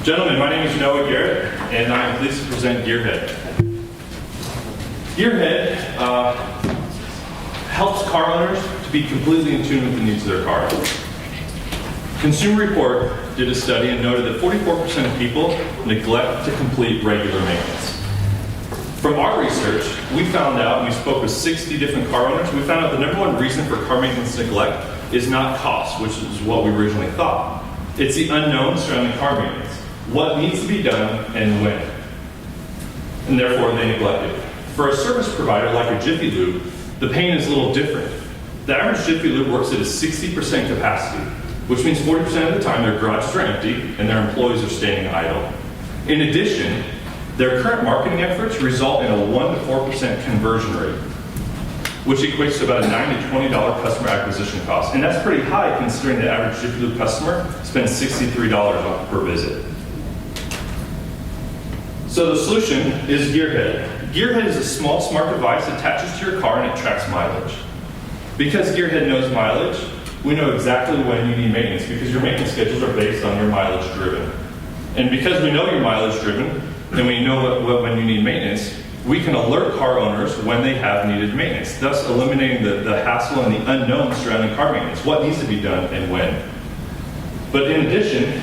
Gentlemen, my name is Noah Garrett, and I am pleased to present Gearhead. Gearhead helps car owners to be completely in tune with the needs of their car. Consumer Report did a study and noted that 44% of people neglect to complete regular maintenance. From our research, we found out, and we spoke with 60 different car owners, we found out the number one reason for car maintenance neglect is not cost, which is what we originally thought. It's the unknown surrounding car maintenance. What needs to be done and when. And therefore they neglect it. For a service provider like a Jiffy Lube, the pain is a little different. The average Jiffy Lube works at a 60% capacity, which means 40% of the time their garages are empty and their employees are standing idle. In addition, their current marketing efforts result in a 1 to 4% conversion rate, which equates to about a $9 to $20 customer acquisition cost. And that's pretty high considering the average Jiffy Lube customer spends $63 per visit. So the solution is Gearhead. Gearhead is a small smart device that attaches to your car and it tracks mileage. Because Gearhead knows mileage, we know exactly when you need maintenance because your maintenance schedules are based on your mileage driven. And because we know your mileage driven and we know when you need maintenance, we can alert car owners when they have needed maintenance, thus eliminating the hassle and the unknown surrounding car maintenance, what needs to be done and when. But in addition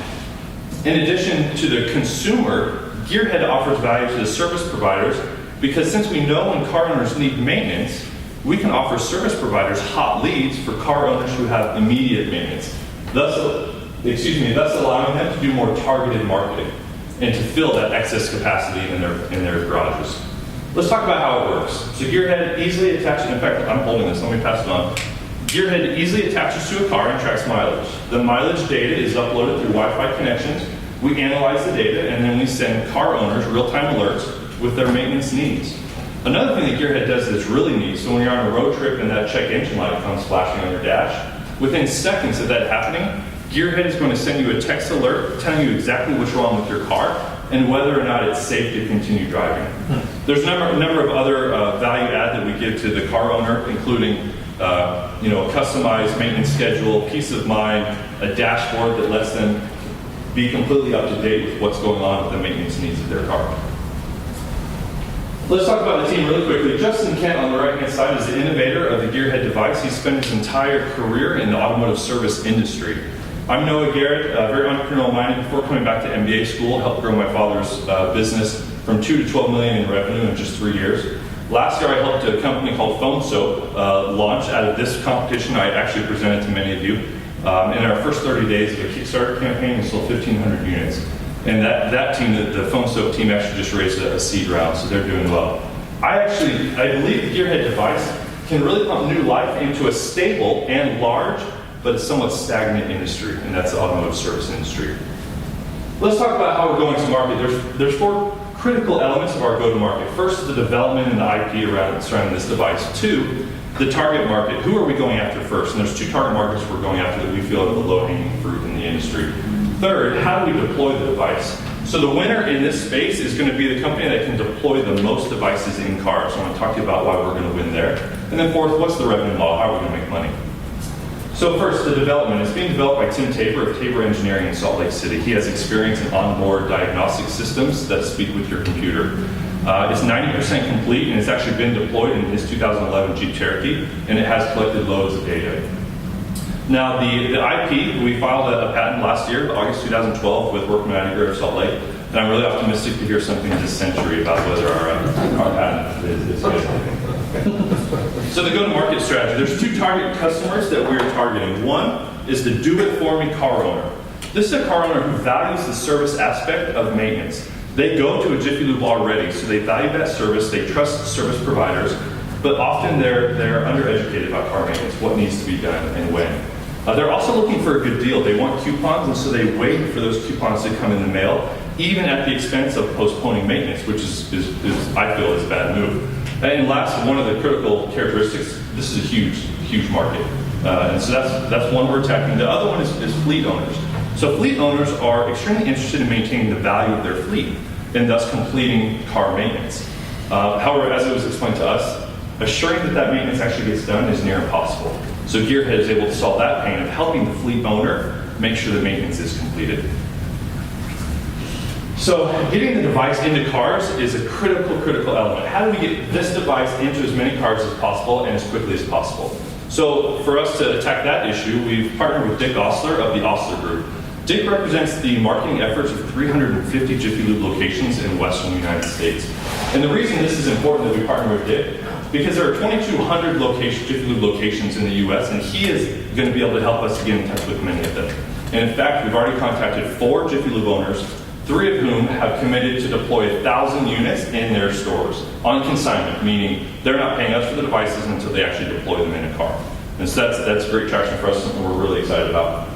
to the consumer, Gearhead offers value to the service providers because since we know when car owners need maintenance, we can offer service providers hot leads for car owners who have immediate maintenance, thus allowing them to do more targeted marketing and to fill that excess capacity in their garages. Let's talk about how it works. So Gearhead easily attaches, in fact, I'm holding this, let me pass it on. Gearhead easily attaches to a car and tracks mileage. The mileage data is uploaded through Wi-Fi connections. We analyze the data and then we send car owners real-time alerts with their maintenance needs. Another thing that Gearhead does that's really neat, so when you're on a road trip and that check engine light comes flashing on your dash, within seconds of that happening, Gearhead is going to send you a text alert telling you exactly what's wrong with your car and whether or not it's safe to continue driving. There's a number of other value add that we give to the car owner, including a customized maintenance schedule, peace of mind, a dashboard that lets them be completely up to date with what's going on with the maintenance needs of their car. Let's talk about the team really quickly. Justin Kent on the right-hand side is the innovator of the Gearhead device. He spent his entire career in the automotive service industry. I'm Noah Garrett, very entrepreneurial minded. Before coming back to MBA school, helped grow my father's business from 2 to 12 million in revenue in just 3 years. Last year I helped a company called Foam Soap launch out of this competition I actually presented to many of you. In our first 30 days of a Kickstarter campaign, we sold 1,500 units. And that team, the Foam Soap team, actually just raised a seed round, so they're doing well. I believe the Gearhead device can really pump new life into a stable and large, but somewhat stagnant industry, and that's the automotive service industry. Let's talk about how we're going to market. There's 4 critical elements of our go-to-market. First is the development and the IP surrounding this device. 2, the target market. Who are we going after first? And there's 2 target markets we're going after that we feel are the low-hanging fruit in the industry. Third, how do we deploy the device? So the winner in this space is going to be the company that can deploy the most devices in cars. So I want to talk to you about why we're going to win there. And then fourth, what's the revenue model? How are we going to make money? So first, the development. It's being developed by Tim Tabor of Tabor Engineering in Salt Lake City. He has experience in onboard diagnostic systems that speak with your computer. It's 90% complete, and it's actually been deployed in his 2011 Jeep Cherokee, and it has collected loads of data. Now, the IP, we filed a patent last year, August 2012, with Workman Integrator of Salt Lake, and I'm really optimistic to hear something this century about whether our patent is good. So the go-to-market strategy, there's 2 target customers that we're targeting. One is the do-it-for-me car owner. This is a car owner who values the service aspect of maintenance. They go to a Jiffy Lube already, so they value that service, they trust service providers, but often they're undereducated about car maintenance, what needs to be done and when. They're also looking for a good deal. They want coupons, and so they wait for those coupons to come in the mail, even at the expense of postponing maintenance, which is I feel is a bad move. And last, one of the critical characteristics, this is a huge market. And so that's one we're attacking. The other one is fleet owners. So fleet owners are extremely interested in maintaining the value of their fleet and thus completing car maintenance. However, as it was explained to us, assuring that maintenance actually gets done is near impossible. So Gearhead is able to solve that pain of helping the fleet owner make sure the maintenance is completed. So getting the device into cars is a critical element. How do we get this device into as many cars as possible and as quickly as possible? So for us to attack that issue, we've partnered with Dick Osler of the Osler Group. Dick represents the marketing efforts of 350 Jiffy Lube locations in Western United States. And the reason this is important that we partner with Dick, because there are 2,200 Jiffy Lube locations in the US, and he is going to be able to help us get in touch with many of them. And in fact, we've already contacted 4 Jiffy Lube owners, 3 of whom have committed to deploy 1,000 units in their stores on consignment, meaning they're not paying us for the devices until they actually deploy them in a car. And so that's great traction for us, and we're really excited about.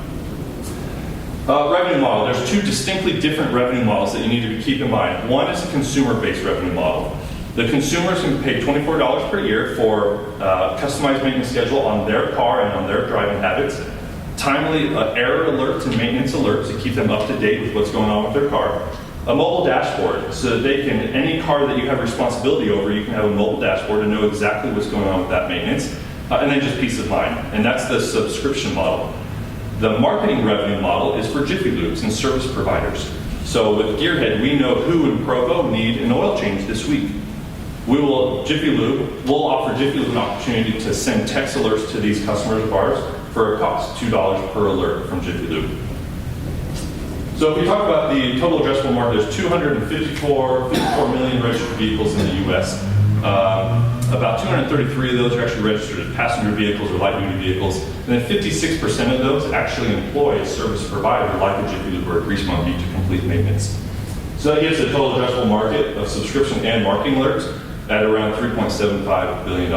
Revenue model. There's 2 distinctly different revenue models that you need to keep in mind. One is a consumer-based revenue model. The consumers can pay $24 per year for customized maintenance schedule on their car and on their driving habits, timely error alerts and maintenance alerts to keep them up to date with what's going on with their car, a mobile dashboard so that they can, any car that you have responsibility over, you can have a mobile dashboard and know exactly what's going on with that maintenance, and then just peace of mind. And that's the subscription model. The marketing revenue model is for Jiffy Lubes and service providers. So with Gearhead, we know who in Provo need an oil change this week. We'll offer Jiffy Lube an opportunity to send text alerts to these customers of ours for a cost, $2 per alert from Jiffy Lube. So if we talk about the total addressable market, there's 254 million registered vehicles in the US. About 233 of those are actually registered as passenger vehicles or light-duty vehicles, and then 56% of those actually employ a service provider like a Jiffy Lube or a Grease Monkey to complete maintenance. So that gives a total addressable market of subscription and marketing alerts at around $3.75 billion.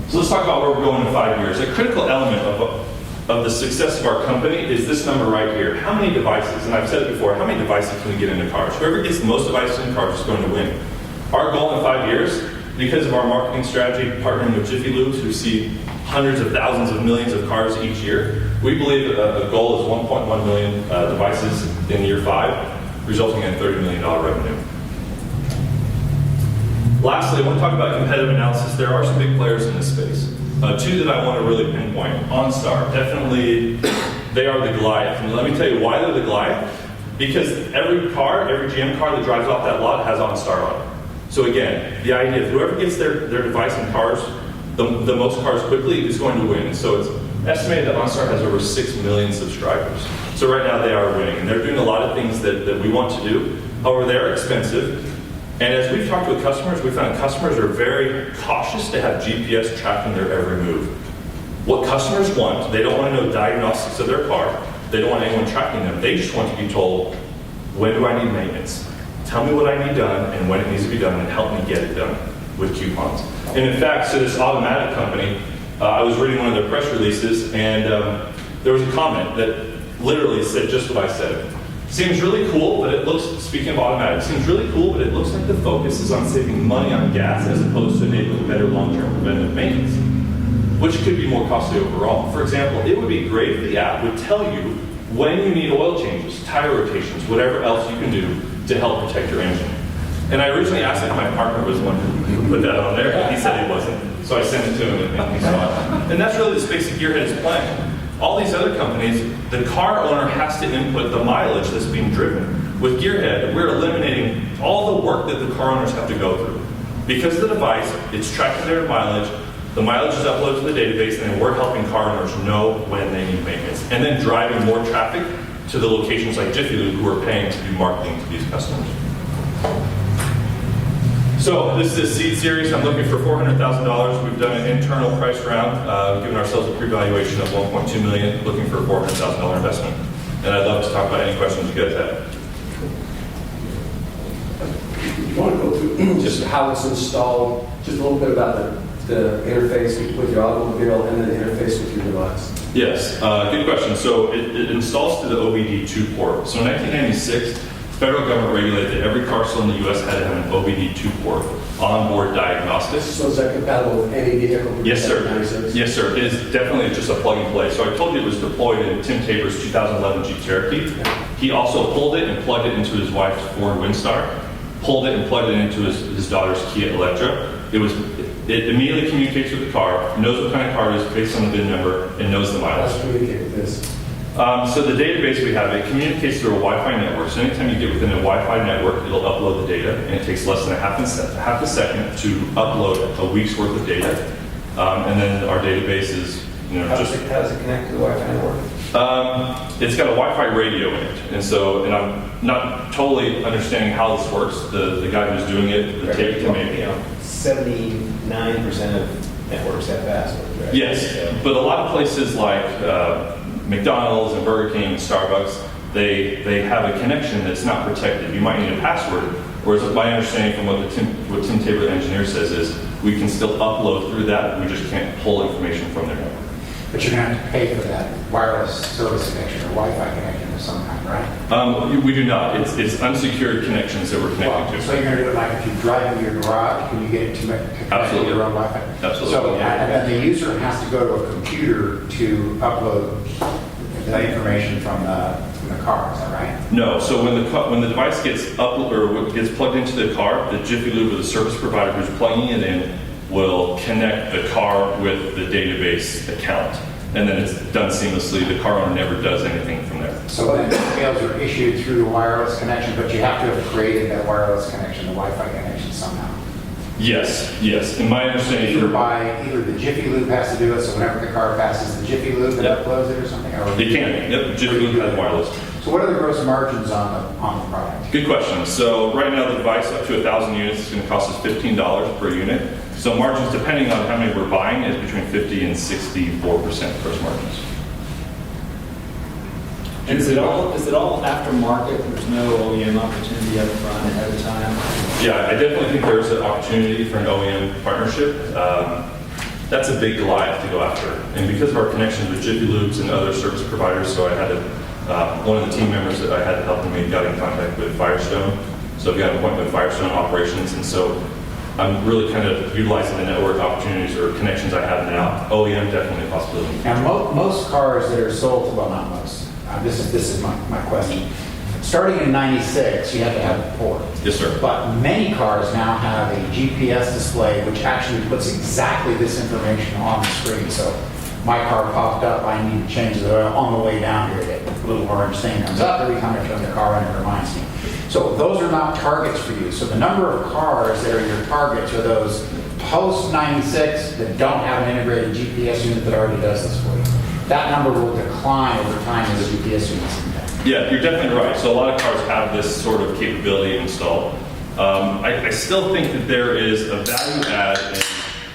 So let's talk about where we're going in 5 years. A critical element of the success of our company is this number right here. How many devices, and I've said it before, how many devices can we get into cars? Whoever gets the most devices in cars is going to win. Our goal in 5 years, because of our marketing strategy, partnering with Jiffy Lubes, who see hundreds of thousands of millions of cars each year, we believe the goal is 1.1 million devices in year 5, resulting in $30 million revenue. Lastly, I want to talk about competitive analysis. There are some big players in this space. 2 that I want to really pinpoint. OnStar, definitely, they are the Goliath. And let me tell you why they're the Goliath. Because every GM car that drives off that lot has OnStar on it. So again, the idea of whoever gets their device in cars, the most cars quickly, is going to win. And so it's estimated that OnStar has over 6 million subscribers. So right now they are winning. And they're doing a lot of things that we want to do. However, they're expensive. And as we've talked with customers, we found customers are very cautious to have GPS tracking their every move. What customers want, they don't want to know diagnostics of their car. They don't want anyone tracking them. They just want to be told, when do I need maintenance? Tell me what I need done and when it needs to be done, and help me get it done with coupons. And in fact, so this automatic company, I was reading one of their press releases, and there was a comment that literally said just what I said. Seems really cool, but it looks, speaking of automatic, seems really cool, but it looks like the focus is on saving money on gas as opposed to enabling better long-term preventive maintenance, which could be more costly overall. For example, it would be great if the app would tell you when you need oil changes, tire rotations, whatever else you can do to help protect your engine. And I originally asked if my partner was the one who put that on there, and he said he wasn't. So I sent it to him and he saw it. And that's really the space that Gearhead is playing. All these other companies, the car owner has to input the mileage that's being driven. With Gearhead, we're eliminating all the work that the car owners have to go through. Because of the device, it's tracking their mileage, the mileage is uploaded to the database, and then we're helping car owners know when they need maintenance. And then driving more traffic to the locations like Jiffy Lube, who are paying to do marketing to these customers. So this is a seed series. I'm looking for $400,000. We've done an internal price round, given ourselves a pre-valuation of $1.2 million, looking for a $400,000 investment. And I'd love to talk about any questions you guys have. You want to go through just how it's installed, just a little bit about the interface with your automobile and then the interface with your device? Yes, good question. So it installs to the OBD2 port. So in 1996, the federal government regulated that every car sold in the U.S. had to have an OBD2 port, onboard diagnostics. So is that compatible with any vehicle? Yes, sir. Yes, sir. It is definitely just a plug and play. So I told you it was deployed in Tim Tabor's 2011 Jeep Cherokee. He also pulled it and plugged it into his wife's Ford Windstar, pulled it and plugged it into his daughter's Kia Electra. It immediately communicates with the car, knows what kind of car it is based on the VIN number, and knows the mileage. Let's communicate with this. So the database we have, it communicates through a Wi-Fi network. So anytime you get within a Wi-Fi network, it'll upload the data, and it takes less than half a second to upload a week's worth of data. And then our database is, How does it connect to the Wi-Fi network? It's got a Wi-Fi radio in it, and I'm not totally understanding how this works. The guy who's doing it, the tape to me. 79% of networks have passwords, right? Yes, So, but a lot of places like McDonald's and Burger King and Starbucks, they have a connection that's not protected. You might need a password, whereas my understanding from what Tim Tabor, the engineer, says is we can still upload through that. We just can't pull information from their network. But you're going to have to pay for that wireless service connection or Wi-Fi connection of some kind, right? We do not. It's unsecured connections that we're connecting to. So you're going to do it like if you drive into your garage, can you get it to connect to Absolutely. your own Wi-Fi? Absolutely. So and then the user has to go to a computer to upload the information from the car, is that right? No. So when the device gets gets plugged into the car, the Jiffy Lube or the service provider who's plugging it in will connect the car with the database account, and then it's done seamlessly. The car owner never does anything from there. So then emails are issued through the wireless connection, but you have to have created that wireless connection, the Wi-Fi connection somehow. Yes. In my understanding, Either the Jiffy Lube has to do it, so whenever the car passes the Jiffy Lube, it Yep. uploads it or something? Or it can. Yep. Jiffy Lube has wireless. So what are the gross margins on the product? Good question. So right now the device up to 1,000 units is going to cost us $15 per unit. So margins, depending on how many we're buying, is between 50 and 64% gross margins. Is it all aftermarket? There's no OEM opportunity up front ahead of time? Yeah, I definitely think there's an opportunity for an OEM partnership. That's a big Goliath to go after. And because of our connections with Jiffy Lubes and other service providers, so I had one of the team members that I had helping me got in contact with Firestone. So I've got an appointment with Firestone Operations, and so I'm really kind of utilizing the network opportunities or connections I have now. OEM definitely a possibility. Now, most cars that are sold, well, not most, this is my question. Starting in '96, you had to have a port. Yes, sir. But many cars now have a GPS display, which actually puts exactly this information on the screen. So my car popped up, I need to change the oil on the way down here. A little orange thing comes up every time I turn the car on, it reminds me. So those are not targets for you. So the number of cars that are your targets are those post '96 that don't have an integrated GPS unit that already does this for you. That number will decline over time as the GPS units come down. Yeah, you're definitely right. So a lot of cars have this sort of capability installed. I still think that there is a value add in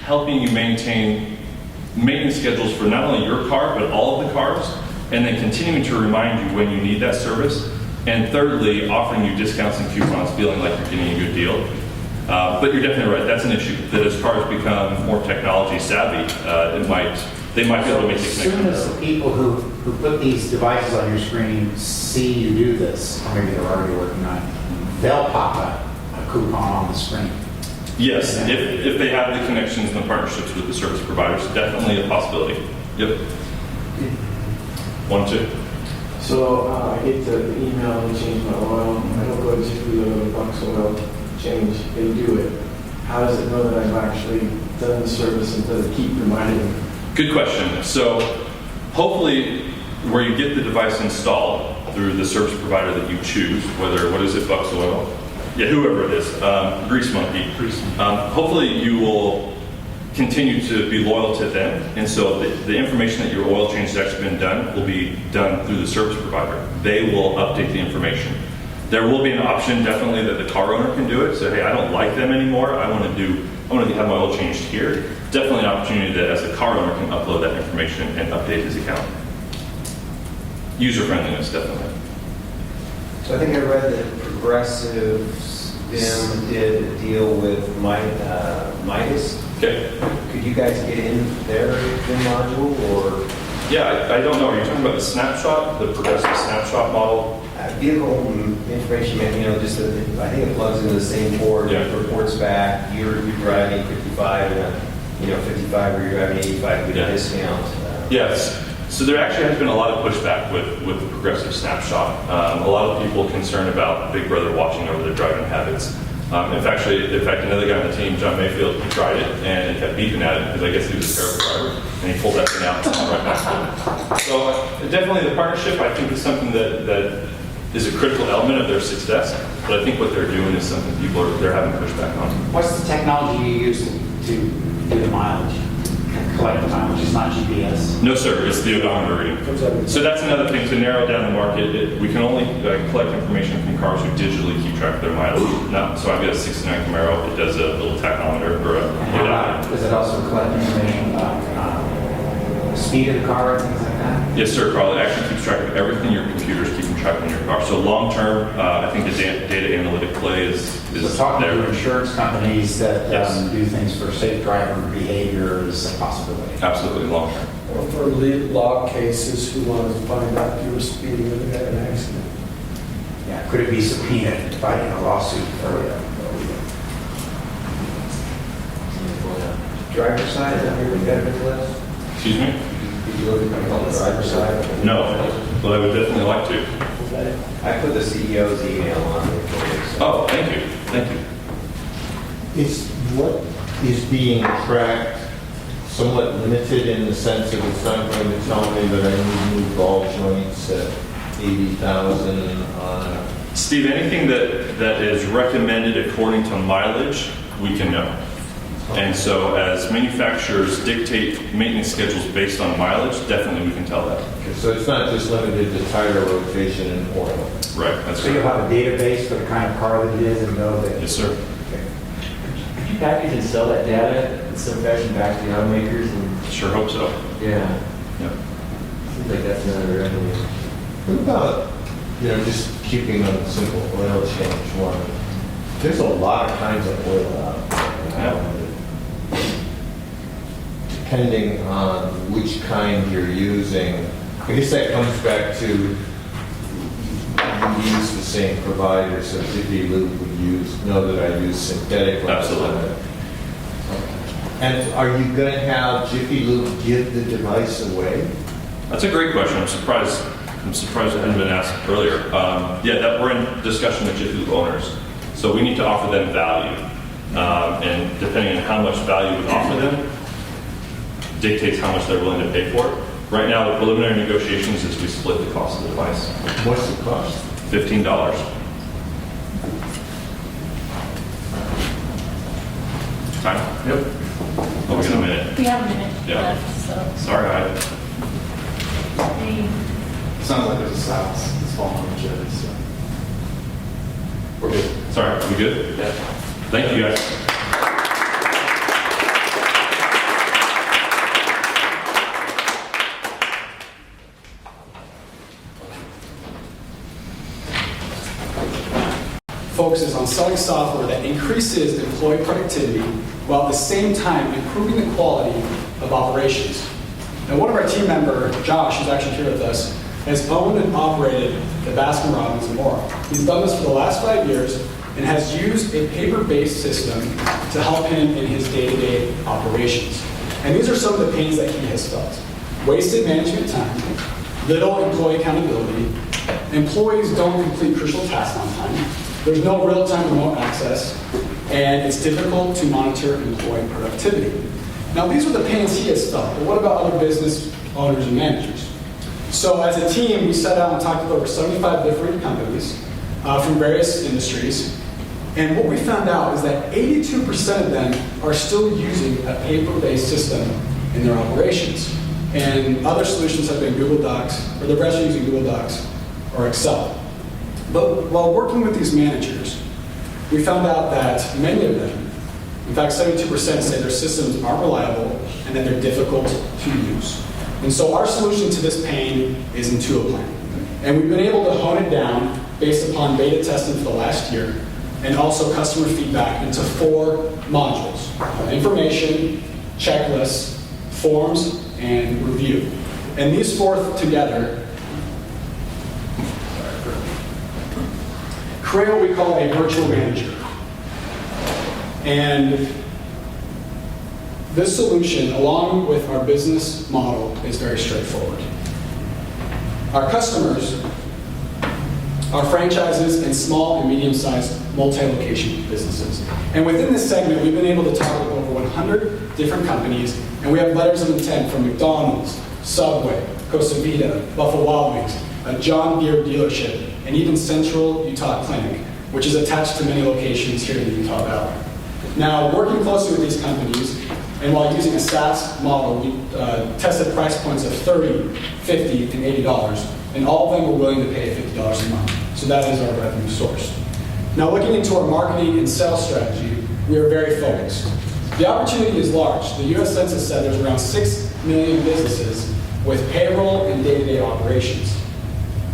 helping you maintain maintenance schedules for not only your car, but all of the cars, and then continuing to remind you when you need that service. And thirdly, offering you discounts and coupons, feeling like you're getting a good deal. But you're definitely right. That's an issue. That as cars become more technology savvy, they might be able to make the As soon connection. as the people who put these devices on your screen see you do this, or maybe they're already working on it, they'll pop a coupon on the screen. Yes, if they have the connections and the partnerships with the service providers, definitely a possibility. Yep. 1, 2. So I get the email and change my oil. I don't go to Jiffy Lube, Bucks Oil, change. They do it. How does it know that I've actually done the service and does it keep reminding me? Good question. So hopefully where you get the device installed through the service provider that you choose, whether, what is it, Bucks Oil? Yeah, whoever it is, Grease Monkey. Hopefully you will continue to be loyal to them, and so the information that your oil change has actually been done will be done through the service provider. They will update the information. There will be an option definitely that the car owner can do it. So hey, I don't like them anymore. I want to have my oil changed here. Definitely an opportunity that as a car owner can upload that information and update his account. User friendliness, definitely. So I think I read that Progressive Vim did a deal with Midas. Okay. Could you guys get in their Vim module or Yeah, I don't know. Are you talking about the snapshot, the progressive snapshot model? vehicle information? Just I think it plugs into the same port. Yeah. It reports back. You're driving 55, and 55, or you're driving 85 with Yeah. a discount. Yes. So there actually has been a lot of pushback with the progressive snapshot. A lot of people concerned about Big Brother watching over their driving habits. In fact, another guy on the team, John Mayfield, he tried it and it kept beeping at him because I guess he was a terrible driver, and he pulled that thing out right next to him. So definitely the partnership, I think, is something that is a critical element of their success. But I think what they're doing is something they're having pushback on. What's the technology you use to do the mileage? Collect the mileage, it's not GPS. No, sir, it's the odometer reading. So that's another thing to narrow down the market. We can only collect information from cars who digitally keep track of their mileage. So I've got a 69 Camaro. It does a little tachometer or Does it also collect information about the speed of the car and things like that? Yes, sir, Carl. It actually keeps track of everything your computer's keeping track of in your car. So long term, I think the data analytic play is So talking there. to insurance companies that Yes. do things for safe driver behavior is a possibility. Absolutely long term. Or for lead log cases who want to find out if you were speeding when you had an accident. Yeah, could it be subpoenaed fighting a lawsuit for Driver's side, is that your competitive list? Excuse me? Did you look at something on the driver's side? No, but I would definitely like to. I put the CEO's email on it for you. so- Oh, thank you. Thank you. Is what is being tracked somewhat limited in the sense that it's not going to tell me that I need new ball joints at 80,000 on Steve, anything that is recommended according to mileage, we can know. And so as manufacturers dictate maintenance schedules based on mileage, definitely we can tell that. so it's not just limited to tire rotation and oil. Right, that's So you'll right. have a database for the kind of car that it is and know that. Yes, sir. Could you package and sell that data in some fashion back to the automakers? And Sure hope so. yeah, Yeah. seems like that's another revenue. What about, just keeping on the simple oil change one? There's a lot of kinds of oil out there. Depending on which kind you're using, I guess that comes back to you use the same provider, so Jiffy Lube would know that I use synthetic oil. Absolutely. And are you going to have Jiffy Lube give the device away? That's a great question. I'm surprised it hadn't been asked earlier. That we're in discussion with Jiffy Lube owners. So we need to offer them value. And depending on how much value we offer them, dictates how much they're willing to pay for it. Right now, the preliminary negotiations is we split the cost of the device. What's the cost? $15. Time? Yep. Oh, we got a minute. We have a minute Yeah. left, so. Sorry, Hey, Sounds like there's a spouse that's falling on the judge, so. we're good. Sorry, we good? Yeah. Thank you, guys. Focuses on selling software that increases employee productivity while at the same time improving the quality of operations. Now, one of our team member, Josh, who's actually here with us, has owned and operated the Baskin-Robbins in Mora. He's done this for the last 5 years and has used a paper-based system to help him in his day-to-day operations. And these are some of the pains that he has felt. Wasted management time, little employee accountability, employees don't complete crucial tasks on time, there's no real-time remote access, and it's difficult to monitor employee productivity. Now, these are the pains he has felt, but what about other business owners and managers? So as a team, we set out and talked with over 75 different companies from various industries, and what we found out is that 82% of them are still using a paper-based system in their operations. And other solutions have been Google Docs, or the rest are using Google Docs or Excel. But while working with these managers, we found out that many of them, in fact 72% say their systems aren't reliable and that they're difficult to use. And so our solution to this pain is Intuit Plan. And we've been able to hone it down based upon beta testing for the last year and also customer feedback into 4 modules: information, checklists, forms, and review. And these 4 together create what we call a virtual manager. And this solution, along with our business model, is very straightforward. Our customers are franchises and small and medium-sized multi-location businesses. And within this segment, we've been able to target over 100 different companies, and we have letters of intent from McDonald's, Subway, Costa Vida, Buffalo Wild Wings, a John Deere dealership, and even Central Utah Clinic, which is attached to many locations here in the Utah Valley. Now, working closely with these companies, and while using a SaaS model, we tested price points of $30, $50, and $80, and all of them were willing to pay $50 a month. So that is our revenue source. Now, looking into our marketing and sales strategy, we are very focused. The opportunity is large. The U.S. Census said there's around 6 million businesses with payroll and day-to-day operations.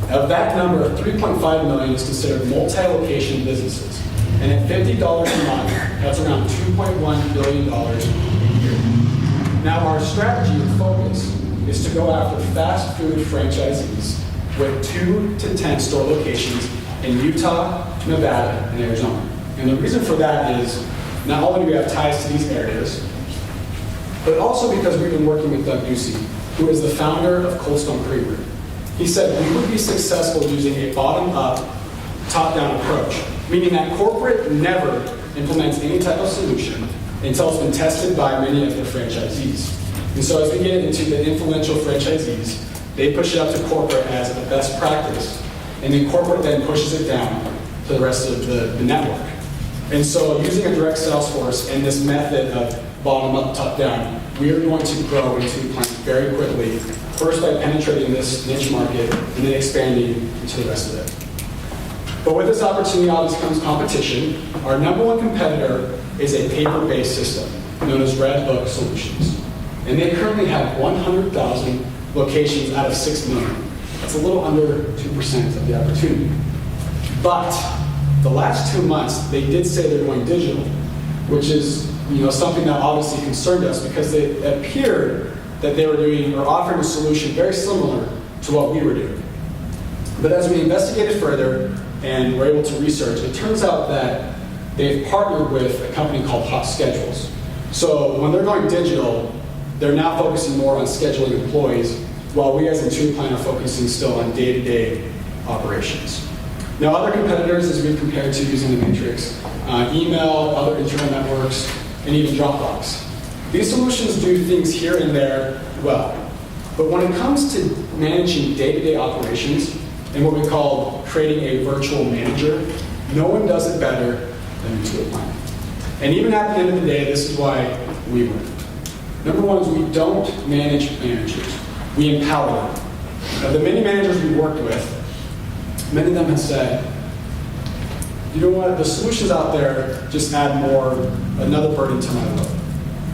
Of that number, 3.5 million is considered multi-location businesses. And at $50 a month, that's around $2.1 billion a year. Now, our strategy and focus is to go after fast food franchisees with 2 to 10 store locations in Utah, Nevada, and Arizona. And the reason for that is not only do we have ties to these areas, but also because we've been working with Doug Ducey, who is the founder of Cold Stone Creamery. He said we would be successful using a bottom-up, top-down approach, meaning that corporate never implements any type of solution until it's been tested by many of their franchisees. And so as we get into the influential franchisees, they push it up to corporate as a best practice, and then corporate then pushes it down to the rest of the network. And so using a direct sales force and this method of bottom-up, top-down, we are going to grow into plants very quickly, first by penetrating this niche market and then expanding into the rest of it. But with this opportunity always comes competition. Our number one competitor is a paper-based system known as Red Book Solutions. And they currently have 100,000 locations out of 6 million. That's a little under 2% of the opportunity. But the last 2 months, they did say they're going digital, which is something that obviously concerned us because it appeared that they were doing or offering a solution very similar to what we were doing. But as we investigated further and were able to research, it turns out that they've partnered with a company called Hot Schedules. So when they're going digital, they're now focusing more on scheduling employees, while we as IntuiPlan are focusing still on day-to-day operations. Now, other competitors, as we've compared to using the Matrix, email, other internal networks, and even Dropbox. These solutions do things here and there well. But when it comes to managing day-to-day operations and what we call creating a virtual manager, no one does it better than IntuiPlan. And even at the end of the day, this is why we win. Number one is we don't manage managers. We empower them. Now, the many managers we've worked with, many of them have said, you know what, the solutions out there just add another burden to my load.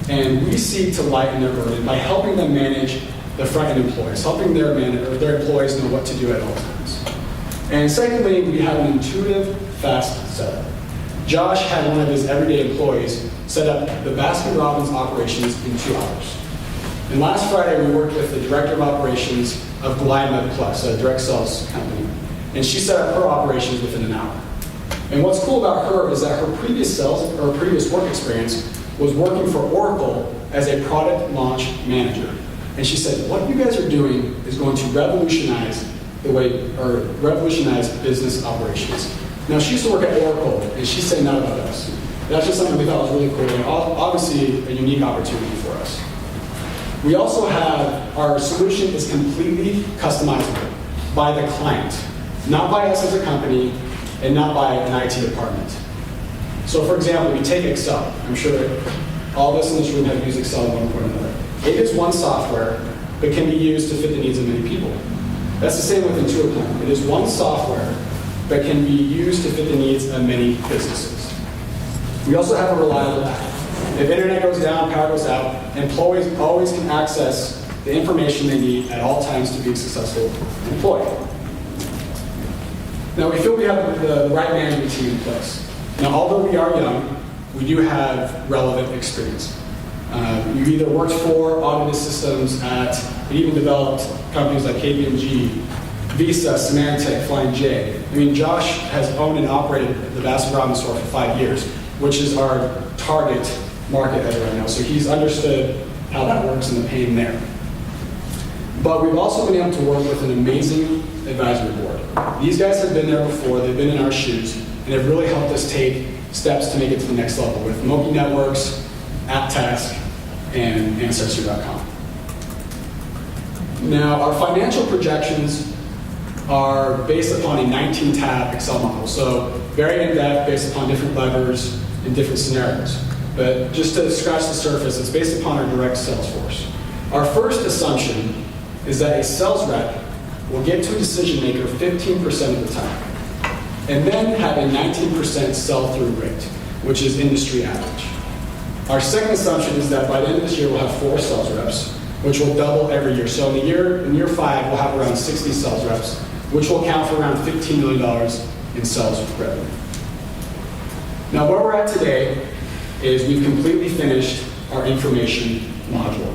And we seek to lighten their burden by helping them manage the front-end employees, helping their employees know what to do at all times. And secondly, we have an intuitive, fast setup. Josh had one of his everyday employees set up the Baskin-Robbins operations in 2 hours. And last Friday, we worked with the director of operations of Glymed Plus, a direct sales company. And she set up her operations within an hour. And what's cool about her is that her previous previous work experience was working for Oracle as a product launch manager. And she said, what you guys are doing is going to revolutionize business operations. Now, she used to work at Oracle, and she said not about us. That's just something we thought was really cool, and obviously a unique opportunity for us. We also have, our solution is completely customizable by the client, not by us as a company, and not by an IT department. So for example, we take Excel. I'm sure all of us in this room have used Excel at one point or another. It is one software, but can be used to fit the needs of many people. That's the same with IntuiPlan. It is one software, but can be used to fit the needs of many businesses. We also have a reliable app. If internet goes down, power goes out, employees always can access the information they need at all times to be a successful employee. Now, we feel we have the right management team in place. Now, although we are young, we do have relevant experience. We've either worked for audited systems we even developed companies like KPMG, Visa, Symantec, Flying J. I mean, Josh has owned and operated the Baskin-Robbins store for 5 years, which is our target market right now. So he's understood how that works and the pain there. But we've also been able to work with an amazing advisory board. These guys have been there before, they've been in our shoes, and have really helped us take steps to make it to the next level with Moki Networks, AppTask, and Ancestry.com. Now, our financial projections are based upon a 19-tab Excel model, so very in-depth, based upon different levers and different scenarios. But just to scratch the surface, it's based upon our direct sales force. Our first assumption is that a sales rep will get to a decision maker 15% of the time, and then have a 19% sell-through rate, which is industry average. Our second assumption is that by the end of this year, we'll have 4 sales reps, which will double every year. So in year 5, we'll have around 60 sales reps, which will account for around $15 million in sales revenue. Now, where we're at today is we've completely finished our information module.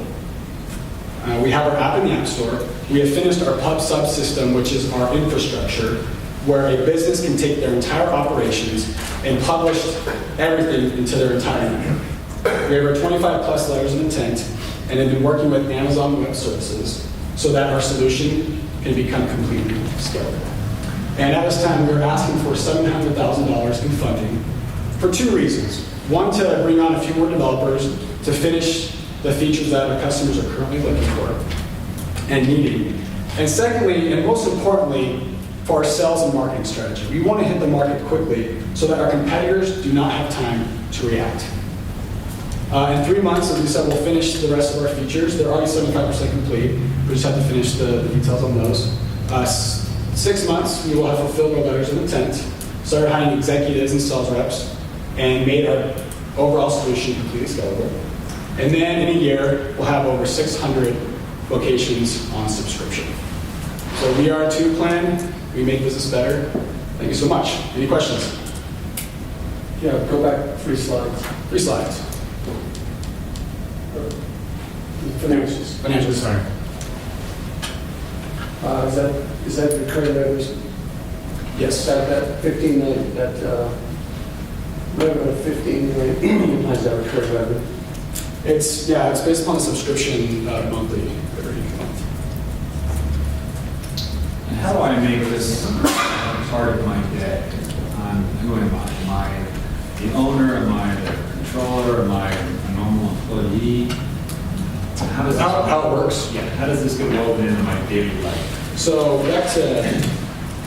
We have our app in the App Store. We have finished our pub subsystem, which is our infrastructure, where a business can take their entire operations and publish everything into their entire network. We have our 25 plus letters of intent and have been working with Amazon Web Services so that our solution can become completely scalable. And at this time, we are asking for $700,000 in funding for 2 reasons. One, to bring on a few more developers to finish the features that our customers are currently looking for and needing. And secondly, and most importantly, for our sales and marketing strategy. We want to hit the market quickly so that our competitors do not have time to react. In 3 months, as we said, we'll finish the rest of our features. They're already 75% complete. We just have to finish the details on those. 6 months, we will have fulfilled our letters of intent, started hiring executives and sales reps, and made our overall solution completely scalable. And then in a year, we'll have over 600 locations on subscription. So we are to plan. We make business better. Thank you so much. Any questions? Yeah, go back 3 slides. 3 slides. Financials. Financials, sorry. Is that recurring revenues? Yes. That 15 million, that revenue of 15 million, is that recurring revenue? It's based upon the subscription monthly every month. And how do I make this part of my debt? Who am I? Am I the owner? Am I the controller? Am I a normal employee? How does How it works? Yeah, how does this get woven into my daily life? So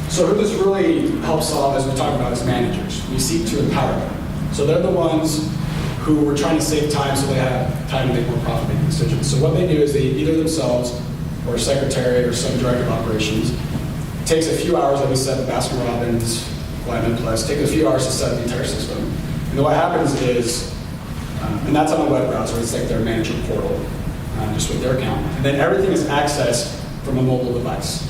so who this really helps solve, as we talked about, is managers. We seek to empower them. So they're the ones who were trying to save time so they have time to make more profit-making decisions. So what they do is they either themselves or a secretary or some director of operations takes a few hours, like we said, the Baskin-Robbins, Lyman Plus, take a few hours to set the entire system. And then what happens is, and that's on a web browser, it's like their manager portal, just with their account. And then everything is accessed from a mobile device.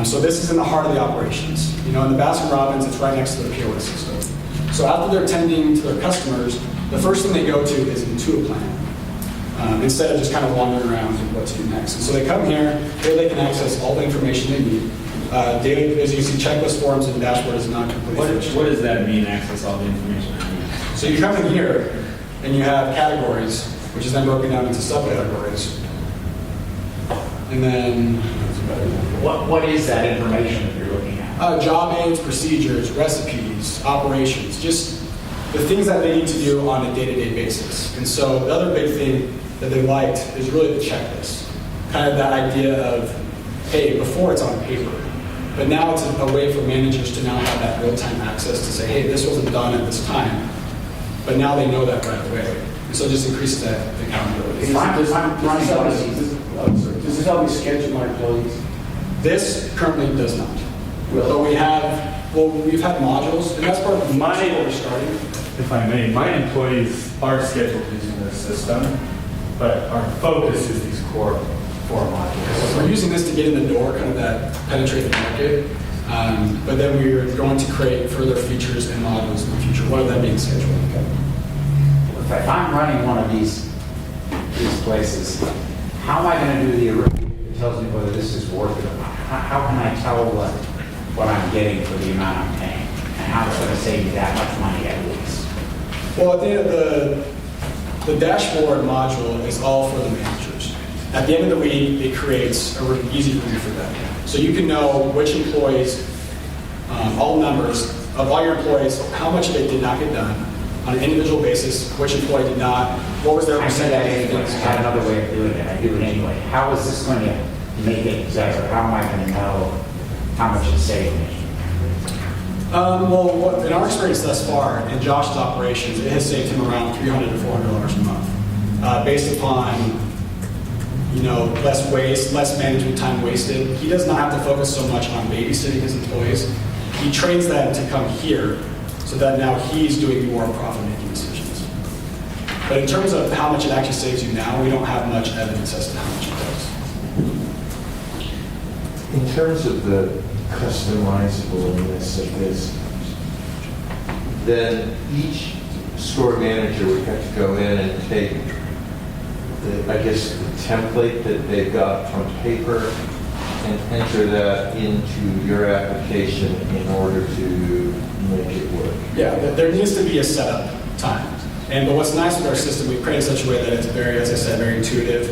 So this is in the heart of the operations. You know, in the Baskin-Robbins, it's right next to the POS system. So after they're tending to their customers, the first thing they go to is into a plan, instead of just kind of wandering around and what to do next. And so they come here they can access all the information they need. Daily, as you see, checklist forms and dashboard is not completely finished. What does that mean, access all the information I need? So you come in here and you have categories, which is then broken down into subcategories. And then, What is that information that you're looking at? job aids, procedures, recipes, operations, just the things that they need to do on a day-to-day basis. And so the other big thing that they liked is really the checklist. Kind of that idea of, hey, before it's on paper, but now it's a way for managers to now have that real-time access to say, hey, this wasn't done at this time, but now they know that right away. And so it just increases that accountability. Does this help me schedule my employees? This currently does not. But we've had modules, and that's part of what we're starting. If I may, my employees are scheduled using this system, but our focus is these core 4 modules. We're using this to get in the door, kind of that penetrate the market, but then we're going to create further features and modules in the future, one of them being scheduling. If I'm running one of these places, how am I going to do the review that tells me whether this is worth it or not? How can I tell what I'm getting for the amount I'm paying, and how it's going to save me that much money at least? Well, at the end of the dashboard module is all for the managers. At the end of the week, it creates a really easy review for them. So you can know which employees, all numbers of all your employees, how much they did not get done on an individual basis, which employee did not, what was their I said that percentage. anyway. I had another way of doing it. I do it anyway. How is this going to make it exactly? How am I going to know how much it's saving me? Well, in our experience thus far, in Josh's operations, it has saved him around $300 to $400 a month, based upon, less waste, less management time wasted. He does not have to focus so much on babysitting his employees. He trains them to come here, so that now he's doing more profit-making decisions. But in terms of how much it actually saves you now, we don't have much evidence as to how much it does. In terms of the customizableness of this, then each store manager would have to go in and take, the template that they've got from paper and enter that into your application in order to make it work. Yeah, there needs to be a setup time. But what's nice with our system, we've created in such a way that it's very, as I said, very intuitive.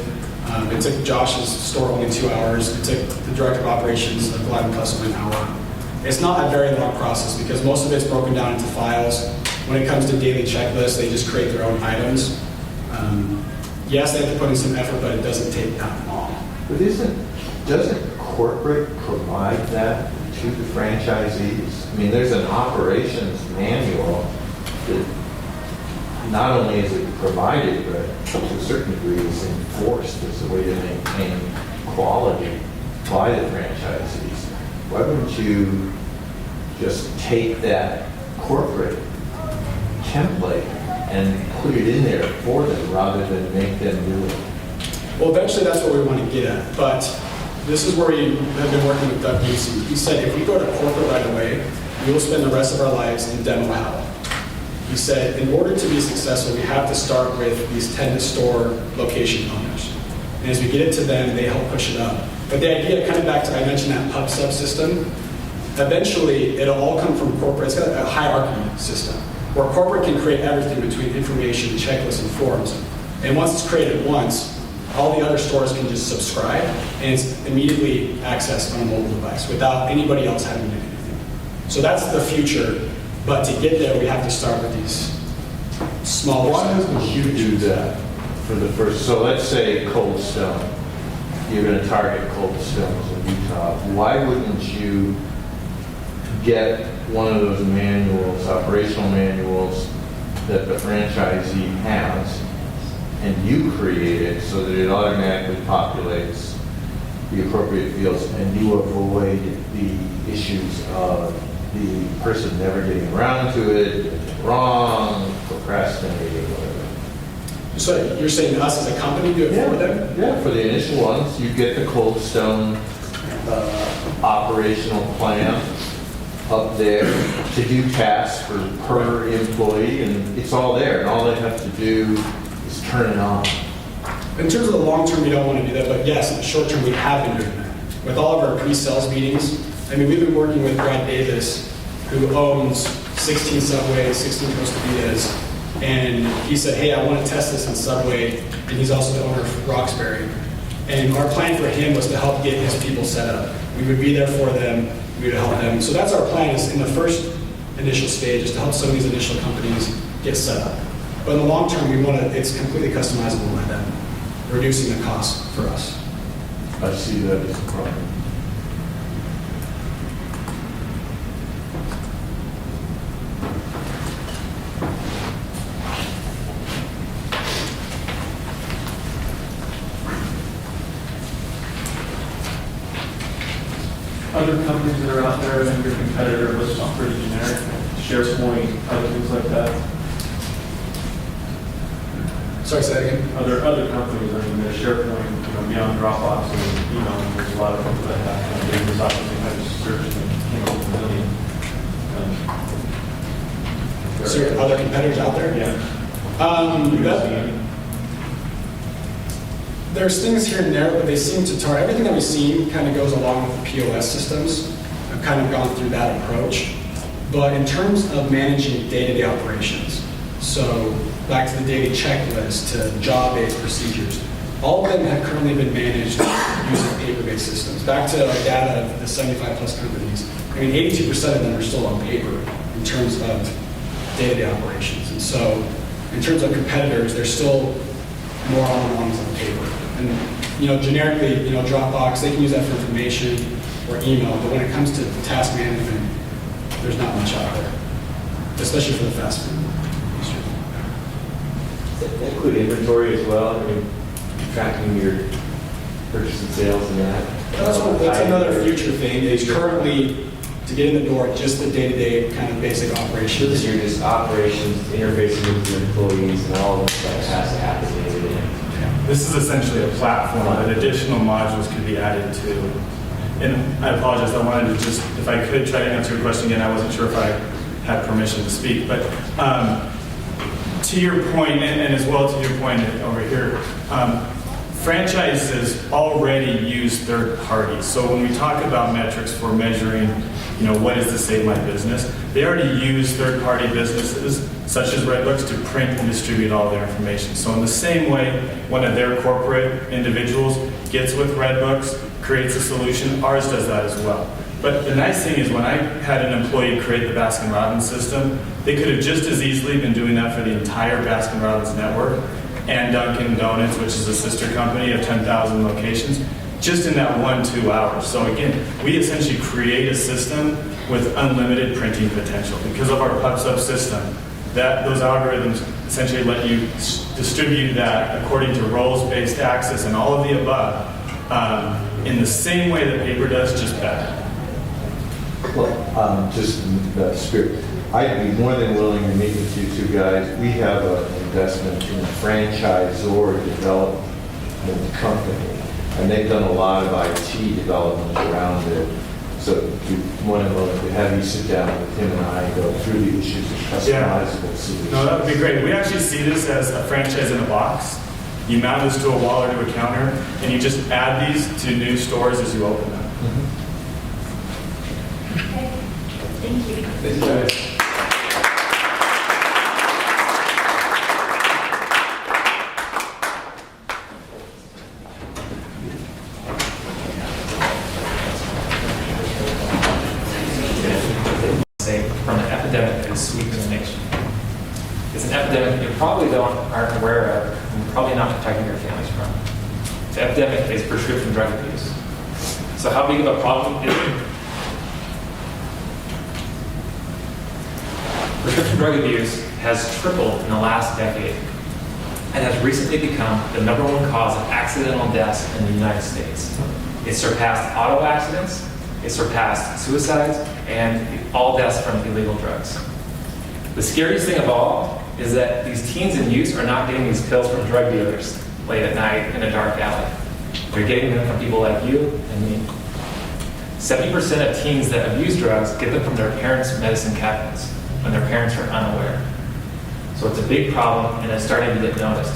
It took Josh's store only 2 hours. It took the director of operations of Gladden Customer an hour. It's not a very long process because most of it's broken down into files. When it comes to daily checklists, they just create their own items. Yes, they have to put in some effort, but it doesn't take that long. But doesn't corporate provide that to the franchisees? I mean, there's an operations manual that not only is it provided, but to a certain degree is enforced as a way to maintain quality by the franchisees. Why wouldn't you just take that corporate template and put it in there for them rather than make them do it? Well, eventually that's what we want to get at. But this is where we have been working with Doug Busey. He said if we go to corporate right away, we will spend the rest of our lives in demo how. He said, in order to be successful, we have to start with these 10-store location owners. And as we get it to them, they help push it up. But the idea, kind of back to, I mentioned that pub sub system, eventually it'll all come from corporate. It's got a hierarchy system where corporate can create everything between information, checklists, and forms. And once it's created once, all the other stores can just subscribe and it's immediately accessed on a mobile device without anybody else having to do anything. So that's the future. But to get there, we have to start with these smaller. Why wouldn't you do that for the first? So let's say Cold Stone. You're going to target Cold Stones in Utah. Why wouldn't you get one of those manuals, operational manuals, that the franchisee has, and you create it so that it automatically populates the appropriate fields, and you avoid the issues of the person never getting around to it, getting it wrong, procrastinating, whatever. So you're saying us as a company do it for them? Yeah, for the initial ones, you get the Cold Stone operational plan up there to do tasks per employee, and it's all there, and all they have to do is turn it on. In terms of the long term, we don't want to do that, but yes, in the short term, we have been doing that. With all of our pre-sales meetings, I mean, we've been working with Brad Davis, who owns 16 Subways, 16 Costa Vidas, and he said, hey, I want to test this on Subway, and he's also the owner of Roxbury. And our plan for him was to help get his people set up. We would be there for them, we would help them. So that's our plan, is in the first initial stage, is to help some of these initial companies get set up. But in the long term, we want to, it's completely customizable by them, reducing the cost for us. I see that as a problem. Other companies that are out there and your competitor lists on pretty generic, SharePoint, other things like that. Sorry, say that again? Other companies, I mean, there's SharePoint, beyond Dropbox and email, and there's a lot of people that have business opportunity, I just searched and came up with a million. So your other competitors out there? Yeah. There's things here and there, but they seem to target, everything that we've seen kind of goes along with the POS systems. I've kind of gone through that approach. But in terms of managing day-to-day operations, so back to the daily checklist, to job-based procedures, all of them have currently been managed using paper-based systems. Back to our data of the 75 plus companies, I mean, 82% of them are still on paper in terms of day-to-day operations. And so in terms of competitors, they're still more on paper. And, generically, Dropbox, they can use that for information or email, but when it comes to task management, there's not much out there, especially for the fast food industry. Does that include inventory as well? I mean, tracking your purchase and sales and that? That's another future thing. It's currently, to get in the door, just the day-to-day kind of basic operations. This is your just operations, interfacing with your employees and all of that has to happen day-to-day. This is essentially a platform that additional modules could be added to. And I apologize, I wanted to just, if I could try to answer your question again, I wasn't sure if I had permission to speak. But to your point, and as well to your point over here, franchises already use third parties. So when we talk about metrics for measuring, what is to save my business, they already use third-party businesses such as Redbooks to print and distribute all their information. So in the same way, one of their corporate individuals gets with Redbooks, creates a solution, ours does that as well. But the nice thing is when I had an employee create the Baskin-Robbins system, they could have just as easily been doing that for the entire Baskin-Robbins network and Dunkin' Donuts, which is a sister company of 10,000 locations, just in that 1-2 hours. So again, we essentially create a system with unlimited printing potential. Because of our PubSub system, those algorithms essentially let you distribute that according to roles-based access and all of the above in the same way that paper does, just better. Well, just in that spirit, I'd be more than willing to meet with you two guys. We have an investment in a franchisor development company, and they've done a lot of IT development around it. So we want to have you sit down with him and I and go through the issues of customizable solutions. No, that would be great. We actually see this as a franchise in a box. You mount this to a wall or to a counter, and you just add these to new stores as you open them. Okay. Thank you. Thank you, guys. From an epidemic that is sweeping the nation. It's an epidemic you probably aren't aware of, and you're probably not protecting your families from. The epidemic is prescription drug abuse. So how big of a problem is it? Prescription drug abuse has tripled in the last decade and has recently become the #1 cause of accidental deaths in the United States. It surpassed auto accidents, it surpassed suicides, and all deaths from illegal drugs. The scariest thing of all is that these teens and youths are not getting these pills from drug dealers late at night in a dark alley. They're getting them from people like you and me. 70% of teens that abuse drugs get them from their parents' medicine cabinets when their parents are unaware. So it's a big problem, and it's starting to get noticed.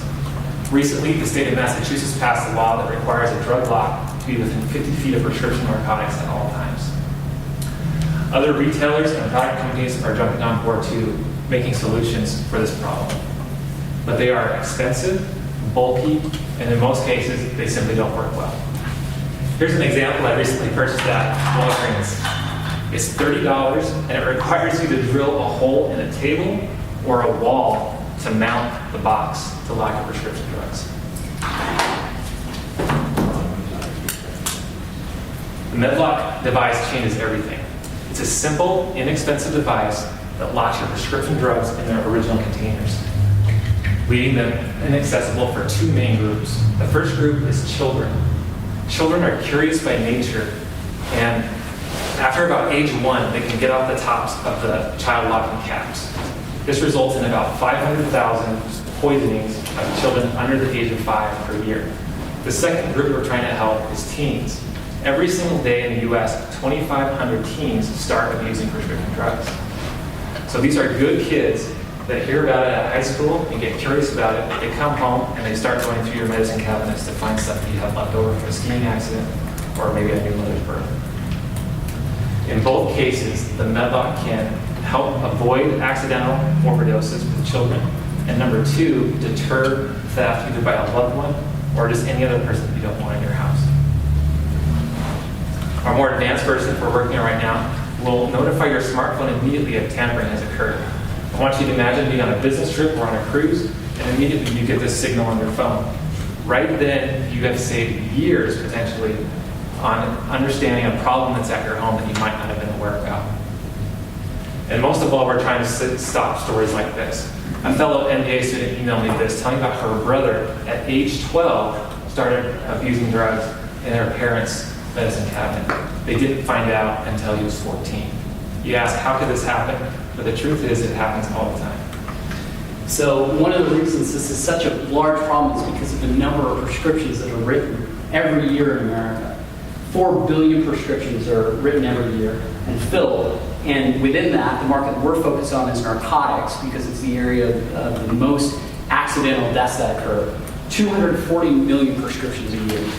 Recently, the state of Massachusetts passed a law that requires a drug lock to be within 50 feet of prescription narcotics at all times. Other retailers and product companies are jumping on board too, making solutions for this problem. But they are expensive, bulky, and in most cases, they simply don't work well. Here's an example I recently purchased at Walgreens. It's $30, and it requires you to drill a hole in a table or a wall to mount the box to lock your prescription drugs. The MedLock device changes everything. It's a simple, inexpensive device that locks your prescription drugs in their original containers, leaving them inaccessible for two main groups. The first group is children. Children are curious by nature, and after about age 1, they can get off the tops of the child locking caps. This results in about 500,000 poisonings of children under the age of 5 per year. The second group we're trying to help is teens. Every single day in the US, 2,500 teens start abusing prescription drugs. So these are good kids that hear about it at high school and get curious about it. They come home and they start going through your medicine cabinets to find stuff that you have left over from a skiing accident or maybe a new mother's birth. In both cases, the MedLock can help avoid accidental overdoses with children, and number 2, deter theft either by a loved one or just any other person you don't want in your house. Our more advanced version that we're working on right now will notify your smartphone immediately if tampering has occurred. I want you to imagine being on a business trip or on a cruise, and immediately you get this signal on your phone. Right then, you have saved years, potentially, on understanding a problem that's at your home that you might not have been aware about. And most of all, we're trying to stop stories like this. A fellow MBA student emailed me this, telling about her brother at age 12 started abusing drugs in their parents' medicine cabinet. They didn't find out until he was 14. You ask, how could this happen? But the truth is, it happens all the time. So one of the reasons this is such a large problem is because of the number of prescriptions that are written every year in America. 4 billion prescriptions are written every year and filled. And within that, the market we're focused on is narcotics because it's the area of the most accidental deaths that occur. 240 million prescriptions a year.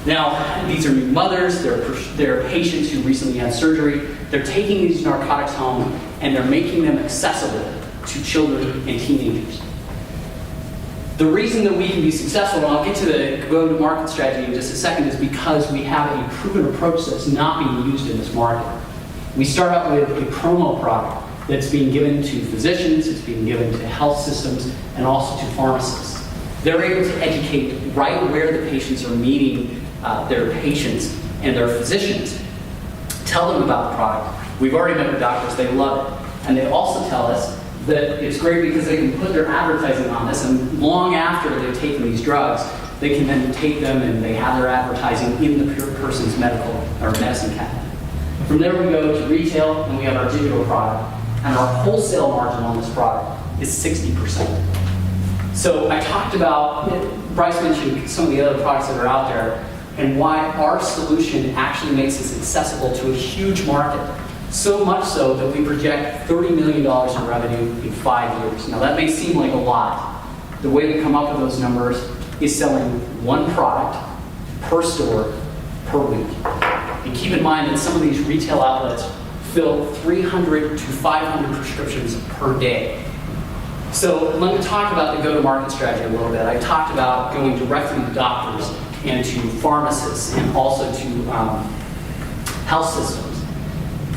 Now, these are new mothers, they're patients who recently had surgery. They're taking these narcotics home and they're making them accessible to children and teenagers. The reason that we can be successful, and I'll get to the go-to-market strategy in just a second, is because we have a proven approach that's not being used in this market. We start out with a promo product that's being given to physicians, it's being given to health systems, and also to pharmacists. They're able to educate right where the patients are meeting their patients and their physicians. Tell them about the product. We've already met with doctors, they love it. And they also tell us that it's great because they can put their advertising on this, and long after they've taken these drugs, they can then take them and they have their advertising in the person's medical or medicine cabinet. From there we go to retail, and we have our digital product, and our wholesale margin on this product is 60%. So I talked about, Bryce mentioned some of the other products that are out there, and why our solution actually makes this accessible to a huge market. So much so that we project $30 million in revenue in 5 years. Now that may seem like a lot. The way we come up with those numbers is selling one product per store per week. And keep in mind that some of these retail outlets fill 300 to 500 prescriptions per day. So let me talk about the go-to-market strategy a little bit. I talked about going directly to doctors and to pharmacists and also to health systems.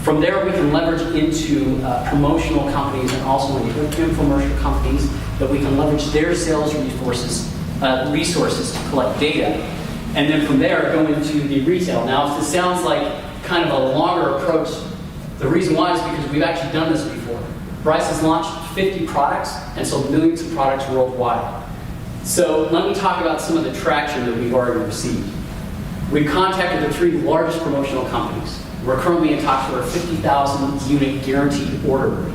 From there, we can leverage into promotional companies and also into infomercial companies that we can leverage their sales resources to collect data. And then from there, go into the retail. Now, if this sounds like kind of a longer approach, the reason why is because we've actually done this before. Bryce has launched 50 products and sold millions of products worldwide. So let me talk about some of the traction that we've already received. We've contacted the 3 largest promotional companies. We're currently in talks for a 50,000 unit guaranteed order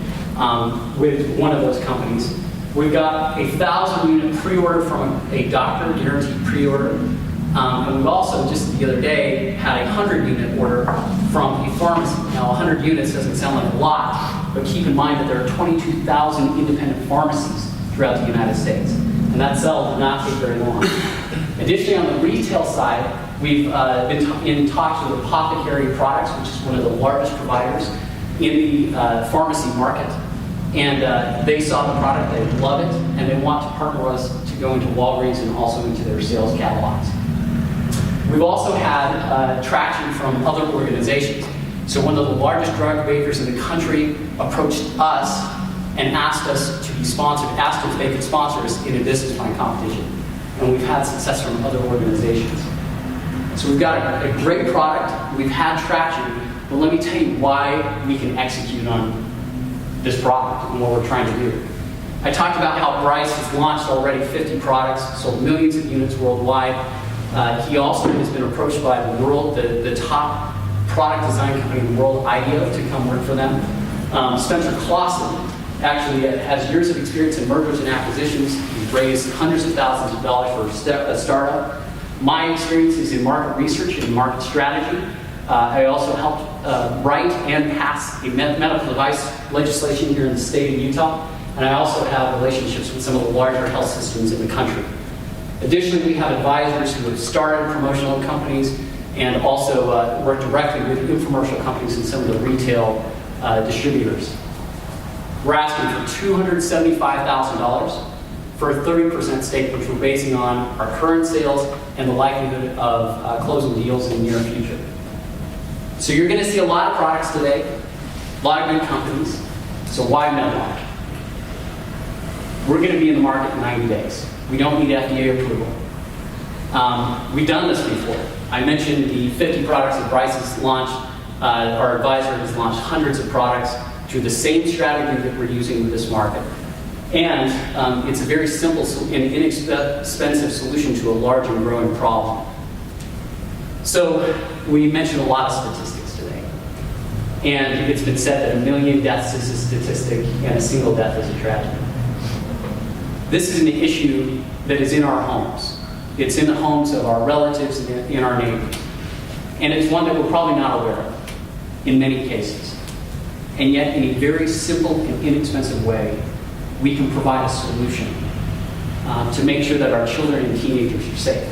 with one of those companies. We've got a 1,000 unit pre-order from a doctor, guaranteed pre-order. And we've also, just the other day, had a 100 unit order from a pharmacy. Now, 100 units doesn't sound like a lot, but keep in mind that there are 22,000 independent pharmacies throughout the United States. And that sell did not take very long. Additionally, on the retail side, we've been in talks with Apothecary Products, which is one of the largest providers in the pharmacy market. And they saw the product, they love it, and they want to partner with us to go into Walgreens and also into their sales catalogs. We've also had traction from other organizations. So one of the largest drug makers in the country approached us and asked us to be sponsored, asked if they could sponsor us in a business plan competition. And we've had success from other organizations. So we've got a great product, we've had traction, but let me tell you why we can execute on this product and what we're trying to do. I talked about how Bryce has launched already 50 products, sold millions of units worldwide. He also has been approached by the top product design company in the world, IDEO, to come work for them. Spencer Clausen actually has years of experience in mergers and acquisitions. He's raised hundreds of thousands of dollars for a startup. My experience is in market research and market strategy. I also helped write and pass a medical device legislation here in the state of Utah, and I also have relationships with some of the larger health systems in the country. Additionally, we have advisors who have started promotional companies and also work directly with infomercial companies and some of the retail distributors. We're asking for $275,000 for a 30% stake, which we're basing on our current sales and the likelihood of closing deals in the near future. So you're going to see a lot of products today, a lot of good companies. So why Medlock? We're going to be in the market in 90 days. We don't need FDA approval. We've done this before. I mentioned the 50 products that Bryce has launched. Our advisor has launched hundreds of products through the same strategy that we're using with this market. And it's a very simple and inexpensive solution to a large and growing problem. So we mentioned a lot of statistics today. And it's been said that 1 million deaths is a statistic and a single death is a tragedy. This is an issue that is in our homes. It's in the homes of our relatives and in our neighbors. And it's one that we're probably not aware of in many cases. And yet, in a very simple and inexpensive way, we can provide a solution to make sure that our children and teenagers are safe.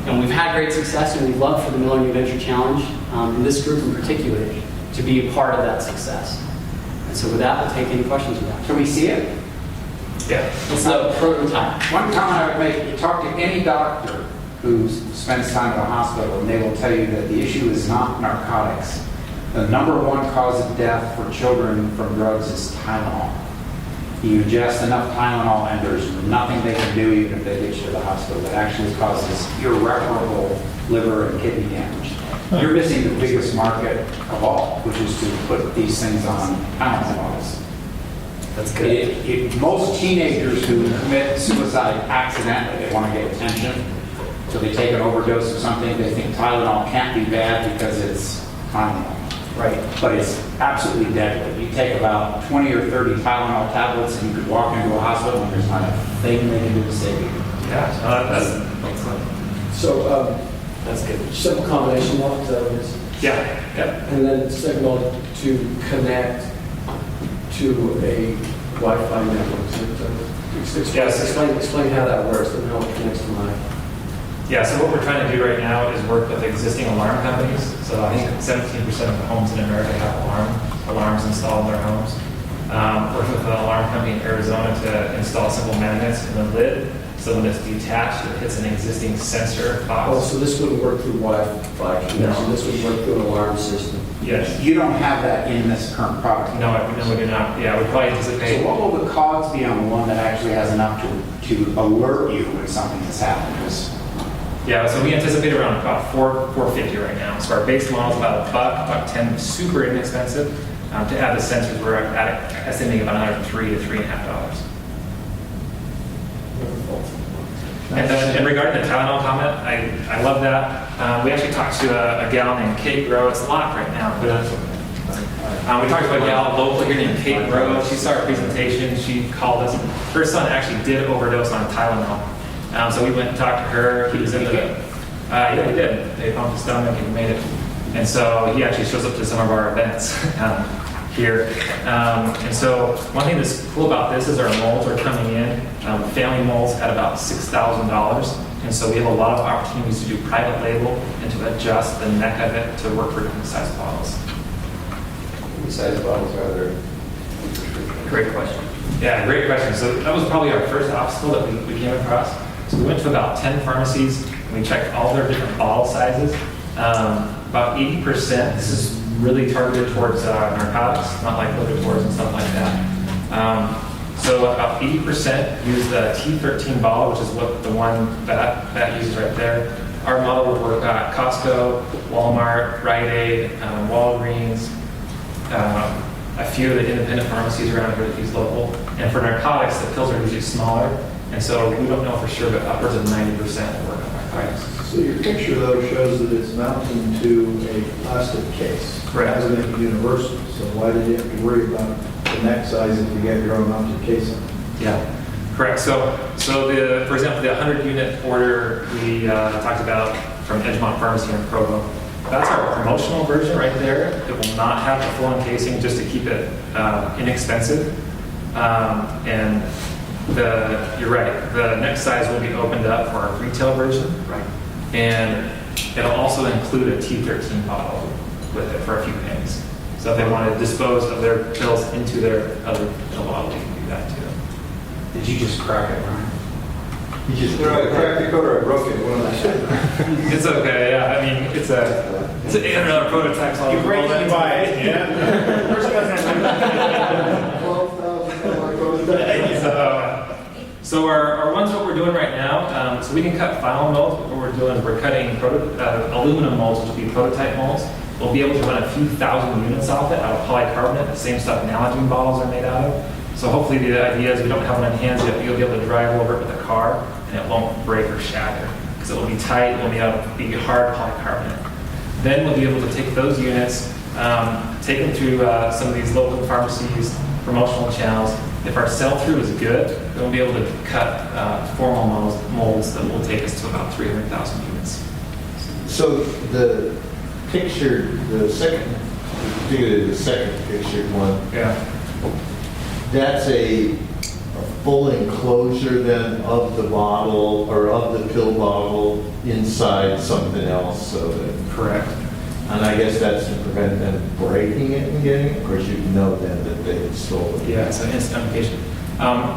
And we've had great success, and we'd love for the Miller New Venture Challenge, and this group in particular, to be a part of that success. And so with that, we'll take any questions you have. Can we see it? Yeah. It's a prototype. One comment I would make, you talk to any doctor who spends time in a hospital, and they will tell you that the issue is not narcotics. The number one cause of death for children from drugs is Tylenol. You ingest enough Tylenol and there's nothing they can do even if they get you to the hospital. That actually causes irreparable liver and kidney damage. You're missing the biggest market of all, which is to put these things on Tylenol bottles. That's good. Most teenagers who commit suicide accidentally, they want to get attention, so they take an overdose of something. They think Tylenol can't be bad because it's Tylenol. Right. But it's absolutely deadly. You take about 20 or 30 Tylenol tablets and you could walk into a hospital and there's not a thing they can do to save you. Yeah, that's excellent. So, That's good. simple combination of those. Yeah, yeah. And then second one, to connect to a Wi-Fi network. Yes. Explain how that works and how it connects to mine. Yeah, so what we're trying to do right now is work with existing alarm companies. So I think 17% of the homes in America have alarms installed in their homes. Working with an alarm company in Arizona to install simple magnets in the lid, so when it's detached, it hits an existing sensor box. Oh, so this wouldn't work through Wi-Fi connection. No. This would work through an alarm system. Yes. You don't have that in this current product. No, we do not. Yeah, we probably anticipate. So what will the cost be on the one that actually has enough to alert you when something has happened? Yeah, so we anticipate around about $450 right now. So our base model is about $1.10, super inexpensive. To add the sensors, we're at estimating about another $3 to $3.50. And then, and regarding the Tylenol comment, I love that. We actually talked to a gal named Kate Grow. It's locked right now, but we talked to a gal local here named Kate Grow. She saw our presentation. She called us. Her son actually did overdose on Tylenol. So we went and talked to her. He was in the... yeah, he did. They pumped his stomach and he made it. And so he actually shows up to some of our events here. And so one thing that's cool about this is our molds are coming in, family molds at about $6,000. And so we have a lot of opportunities to do private label and to adjust the neck of it to work for different size bottles. What size bottles are there? Great question. Yeah, great question. So that was probably our first obstacle that we came across. So we went to about 10 pharmacies and we checked all their different bottle sizes. About 80%, this is really targeted towards narcotics, not like liquid towards and stuff like that. So about 80% use the T13 bottle, which is what the one that uses right there. Our model would work at Costco, Walmart, Rite Aid, Walgreens, a few of the independent pharmacies around here that use local. And for narcotics, the pills are usually smaller, and so we don't know for sure, but upwards of 90% work on narcotics. So your picture, though, shows that it's mounted to a plastic case. Correct. It doesn't make it universal, so why did you have to worry about the neck size if you got your own mounted case on it? Yeah, correct. So for example, the 100-unit order we talked about from Edgemont Pharmacy in Provo, that's our promotional version right there. It will not have the full encasing just to keep it inexpensive. And you're right, the next size will be opened up for our retail version. Right. And it'll also include a T13 bottle with it for a few pennies. So if they want to dispose of their pills into their other pill bottle, they can do that too. Did you just crack it, Ryan? You just I cracked the code or I broke it, one of the It's okay, yeah, I mean, it's an internet prototype. So You break it, you buy it, yeah? So our ones what we're doing right now, so we can cut final molds, but what we're doing is we're cutting aluminum molds, which will be prototype molds. We'll be able to run a few thousand units off it out of polycarbonate, the same stuff nalgene bottles are made out of. So hopefully the idea is we don't have one on hands yet, but you'll be able to drive over it with a car and it won't break or shatter because it will be tight, it will be hard polycarbonate. Then we'll be able to take those units, take them through some of these local pharmacies, promotional channels. If our sell-through is good, then we'll be able to cut formal molds that will take us to about 300,000 units. So the picture, particularly the second pictured one, Yeah. that's a full enclosure then of the bottle or of the pill bottle inside something else, so that. Correct. And I guess that's to prevent them breaking it and getting it. Of course, you know then that they had stolen it. Yeah, it's an instant application.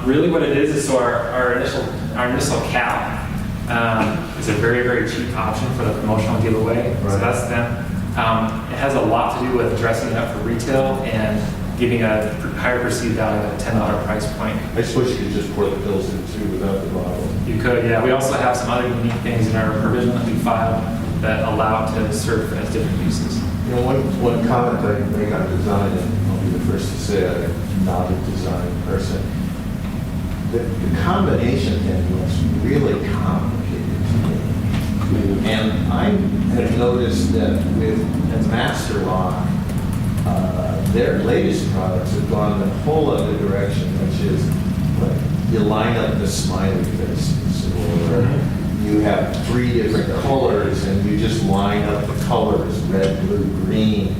Really what it is so our initial cap is a very, very cheap option for the promotional giveaway. So Right. that's them. It has a lot to do with dressing it up for retail and giving a higher perceived value at a $10 price point. I suppose you could just pour the pills in too without the bottle. You could, yeah. We also have some other unique things in our provision that we filed that allow it to serve as different uses. You know, one comment I can make on design, and I'll be the first to say I'm not a design person. The combination thing looks really complicated to me. And I have noticed that with Master Lock, their latest products have gone in a whole other direction, which is like you line up the smiley faces, or you have 3 different colors and you just line up the colors, red, blue, green.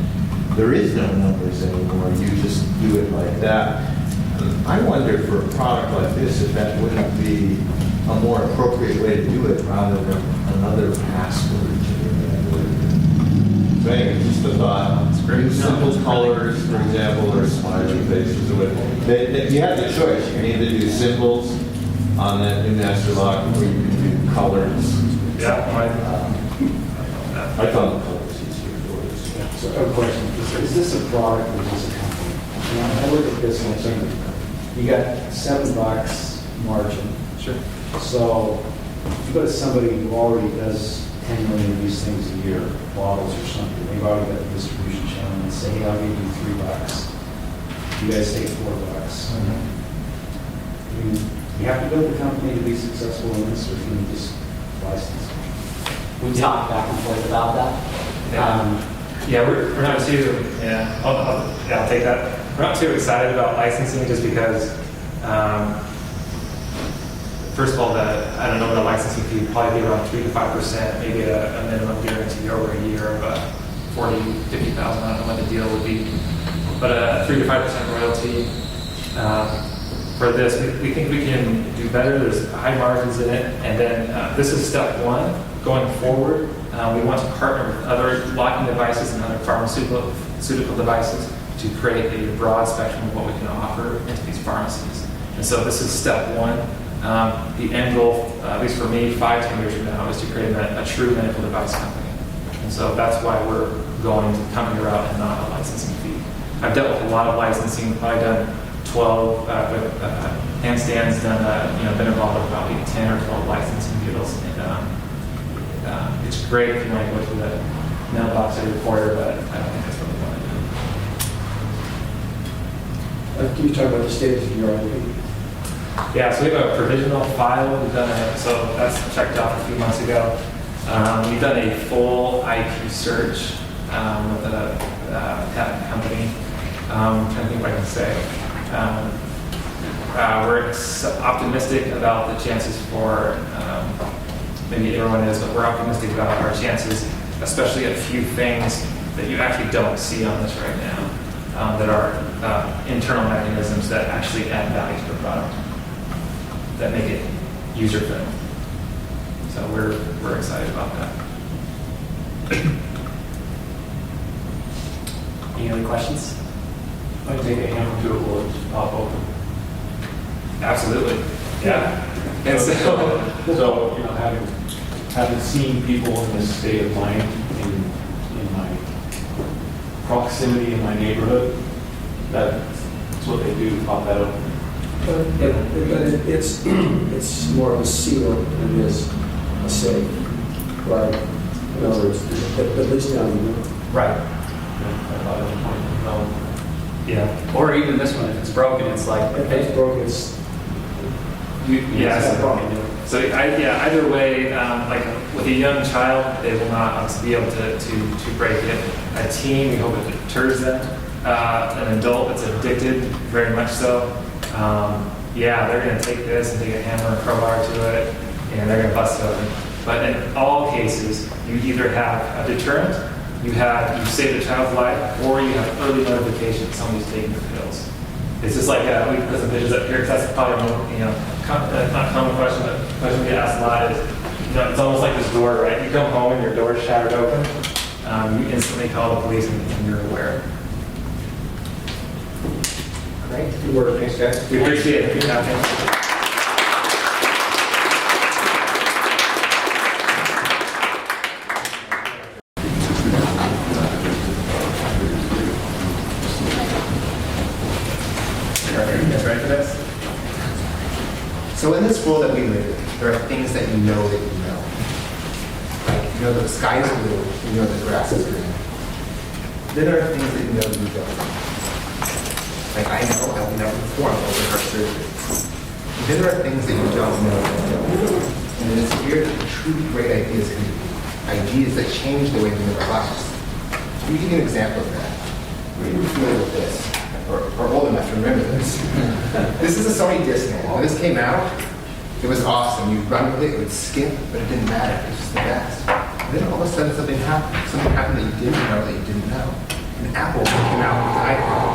There is no numbers anymore, you just do it like that. I wonder for a product like this, if that wouldn't be a more appropriate way to do it rather than another password. So anyway, just a thought. Use simple colors, for example, or smiley faces. Or whatever. You have the choice. You can either do symbols on that new Master Lock, or you can do colors. Yeah, I found the colors easier for us. So I have a question. Is this a product or is this a company? You know, I look at this and I think, you got $7 margin. Sure. So if you go to somebody who already does 10 million of these things a year, bottles or something, they've already got the distribution channel and say, hey, I'll give you $3. You guys take $4. I mean, you have to build a company to be successful in this, or can you just license? We talked back and forth about that. Yeah, we're not too, yeah, I'll take that. We're not too excited about licensing just because, first of all, I don't know what a licensing fee would probably be around 3 to 5%, maybe a minimum guarantee over a year of $40,000, $50,000. I don't know what the deal would be, but a 3 to 5% royalty. For this, we think we can do better. There's high margins in it, and then this is step 1. Going forward, we want to partner with other locking devices and other pharmaceutical devices to create a broad spectrum of what we can offer into these pharmacies. And so this is step 1. The end goal, at least for me, 5-10 years from now, is to create a true medical device company. And so that's why we're going the company route and not a licensing fee. I've dealt with a lot of licensing. I've done 12 handstands, been involved with probably 10 or 12 licensing deals. And it's great if you want to go through the mailbox every quarter, but I don't think that's what we want to do. Can you talk about the status of your IP? Yeah, so we have a provisional file. We've done so that's checked off a few months ago. We've done a full IP search with a patent company. I'm trying to think what I can say. We're optimistic about the chances for, maybe everyone is, but we're optimistic about our chances, especially a few things that you actually don't see on this right now, that are internal mechanisms that actually add value to the product, that make it user-friendly. So we're excited about that. Any other questions? I take a hammer to a bullet, just pop open. Absolutely. Yeah. And so, So, you know, having seen people in this state of mind in my proximity in my neighborhood, that's what they do, pop that open. But it's more of a seal than it is a safe, right? In other words, at least down the middle. right. No, Yeah. Or even this one, if it's broken, it's like, If it's broken, it's Yeah. it's not So, broken. either way, like with a young child, they will not obviously be able to break it. A teen, we hope it deters them. An adult that's addicted, very much so. Yeah, they're going to take this and take a hammer and crowbar to it, and they're going to bust it open. But in all cases, you either have a deterrent, you save the child's life, or you have early notification that somebody's taking the pills. It's just like we put some pictures up here because that's probably not a common question, but the question we get asked a lot is, it's almost like this door, right? You come home and your door is shattered open, you instantly call the police and you're aware. Great. Good work. Thanks, guys. We appreciate it. Yeah, thank you. You guys ready for this? So in this world that we live in, there are things that you know that you know. Like, you know that the sky is blue, you know that the grass is green. Then there are things that you know you don't. Like, I know I will never perform open heart surgery. And then there are things that you don't know that you don't. And then it's weird that the truly great ideas can be ideas that change the way we live our lives. Let me give you an example of that. Maybe you're familiar with this, or old enough to remember this. This is a Sony Discman. When this came out, it was awesome. You'd run with it, it would skip, but it didn't matter. It was just the best. And then all of a sudden something happened. Something happened that you didn't know that you didn't know. And Apple came out with the iPhone,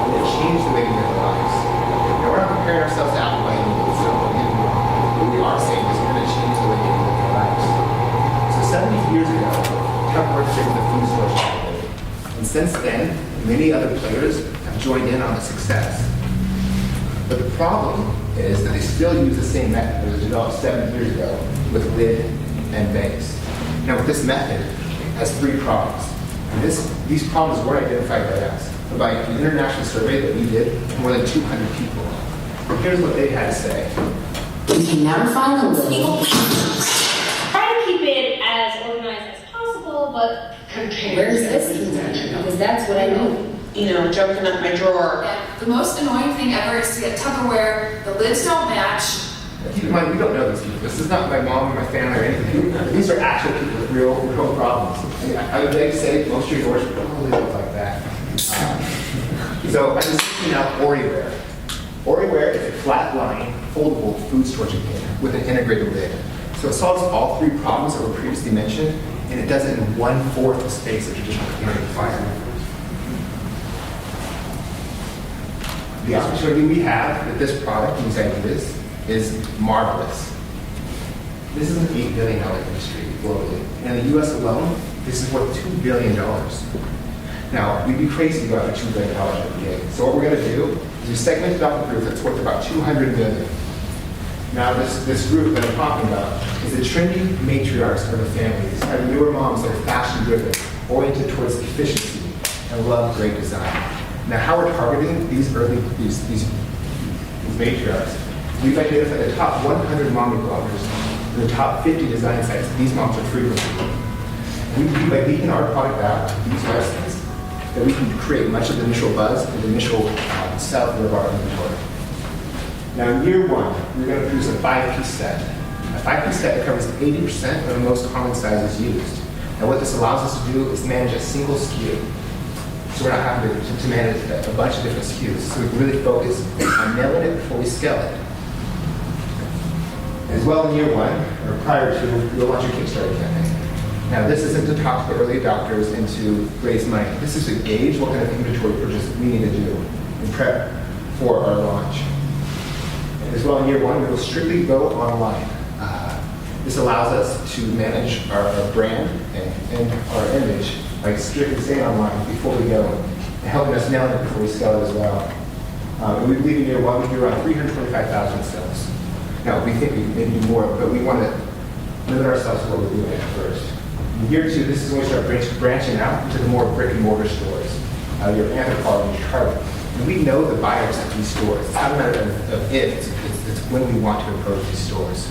and it changed the way we live our lives. Now, we're not comparing ourselves to Apple by any means, so don't get me wrong. What we are saying is we're going to change the way we live our lives. So 70 years ago, Chuck worked with the food store category. And since then, many other players have joined in on the success. But the problem is that they still use the same method that was developed 7 years ago with lid and base. Now, with this method, it has 3 problems. And these problems were identified by us, by an international survey that we did with more than 200 people. And here's what they had to say. We can never find the lid. Try to keep it as organized as possible, but where's this container? Because that's what I know. Jumping up my drawer. Yeah. The most annoying thing ever is to get Tupperware, the lids don't match. Keep in mind, we don't know these people. This is not my mom or my family or anything. These are actual people with real problems. I would like to say most of your doors probably look like that. So I'm just looking out Oriware. Oriware is a flat line, foldable food storage container with an integrated lid. So it solves all 3 problems that were previously mentioned, and it does it in 1/4 the space of traditional container fire. The opportunity we have with this product and these ideas is marvelous. This is an $8 billion industry globally. And in the US alone, this is worth $2 billion. Now, we'd be crazy to go after $2 billion every day. So what we're going to do is we segmented off a group that's worth about $200 million. Now, this group that I'm talking about is the trendy matriarchs of the families, are newer moms that are fashion-driven, oriented towards efficiency, and love great design. Now, how we're targeting these matriarchs, we've identified the top 100 mommy bloggers and the top 50 design sites that these moms are frequenting. We believe by leaking our product out to these websites that we can create much of the initial buzz and the initial sell-through of our inventory. Now, in year 1, we're going to produce a 5-piece set. A 5-piece set that covers 80% of the most common sizes used. Now, what this allows us to do is manage a single SKU. So we're not having to manage a bunch of different SKUs. So we can really focus on nailing it before we scale it. As well, in year 1, or prior to, we'll launch a Kickstarter campaign. Now, this isn't to talk to the early adopters and to raise money. This is to gauge what kind of inventory purchase we need to do and prep for our launch. And as well, in year 1, we will strictly go online. This allows us to manage our brand and our image by strictly staying online before we go, and helping us nail it before we scale it as well. And we believe in year one, we do around 325,000 sales. Now, we think we can maybe do more, but we want to limit ourselves to what we're doing at first. In year two, this is when we start branching out into the more brick and mortar stores. Your Anthropologie, your Target. And we know the buyers at these stores. It's not a matter of if, it's when we want to approach these stores.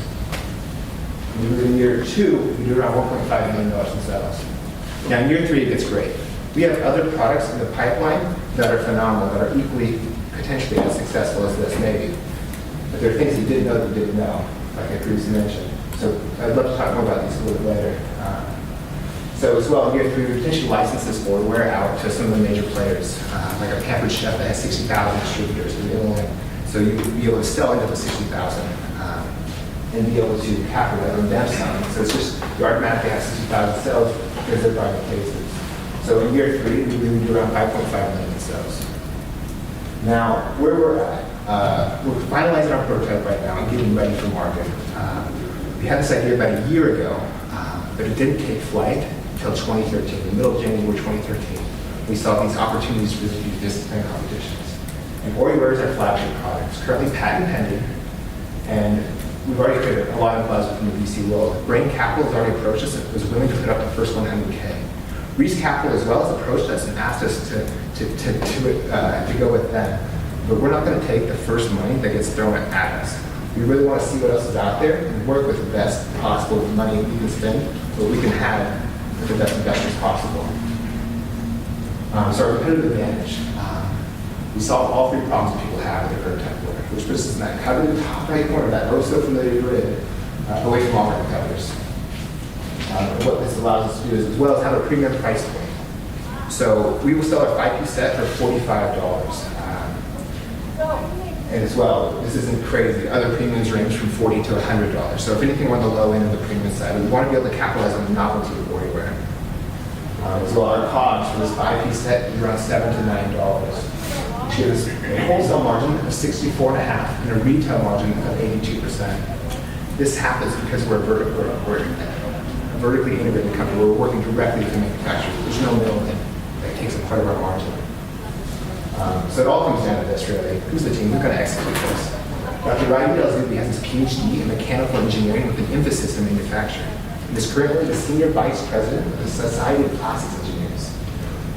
In year two, we do around $1.5 million in sales. Now, in year three, it gets great. We have other products in the pipeline that are phenomenal, that are equally, potentially as successful as this, maybe. But there are things you didn't know that you didn't know, like I previously mentioned. So I'd love to talk more about these a little bit later. So as well, in year three, we potentially license this boardware out to some of the major players, like a Pampered Chef that has 60,000 distributors in Illinois. So you would be able to sell into the 60,000 and be able to capitalize on them selling. So it's just, you automatically have 60,000 sales because they're private cases. So in year three, we do around 5.5 million in sales. Now, where we're at, we're finalizing our prototype right now and getting ready for market. We had this idea about a year ago, but it didn't take flight until 2013, the middle of January 2013. We saw these opportunities for these discipline competitions. And Oreware is our flagship product. It's currently patent pending, and we've already created a lot of buzz within the VC world. Brain Capital has already approached us and was willing to put up the first 100K. Reese Capital as well has approached us and asked us to go with them. But we're not going to take the first money that gets thrown at us. We really want to see what else is out there and work with the best possible money we can spend so we can have the best investors possible. So our competitive advantage. We solve all three problems that people have with their prototype work, which puts us in that coveted top right corner of that so familiar grid, away from all our competitors. And what this allows us to do is, as well as have a premium price point. So we will sell our 5-piece set for $45. And as well, this isn't crazy. Other premiums range from $40 to $100. So if anything, we're on the low end of the premium side. We want to be able to capitalize on the novelty of Oreware. As well, our COGS for this 5-piece set is around $7 to $9. Which gives a wholesale margin of 64.5% and a retail margin of 82%. This happens because we're a vertically integrated company. We're working directly with the manufacturers. There's no middleman that takes a part of our margin. So it all comes down to this, really. Who's the team? Who's going to execute this? Dr. Ryan Delzubi has his PhD in mechanical engineering with an emphasis in manufacturing. He is currently the senior vice president of the Society of Plastics Engineers.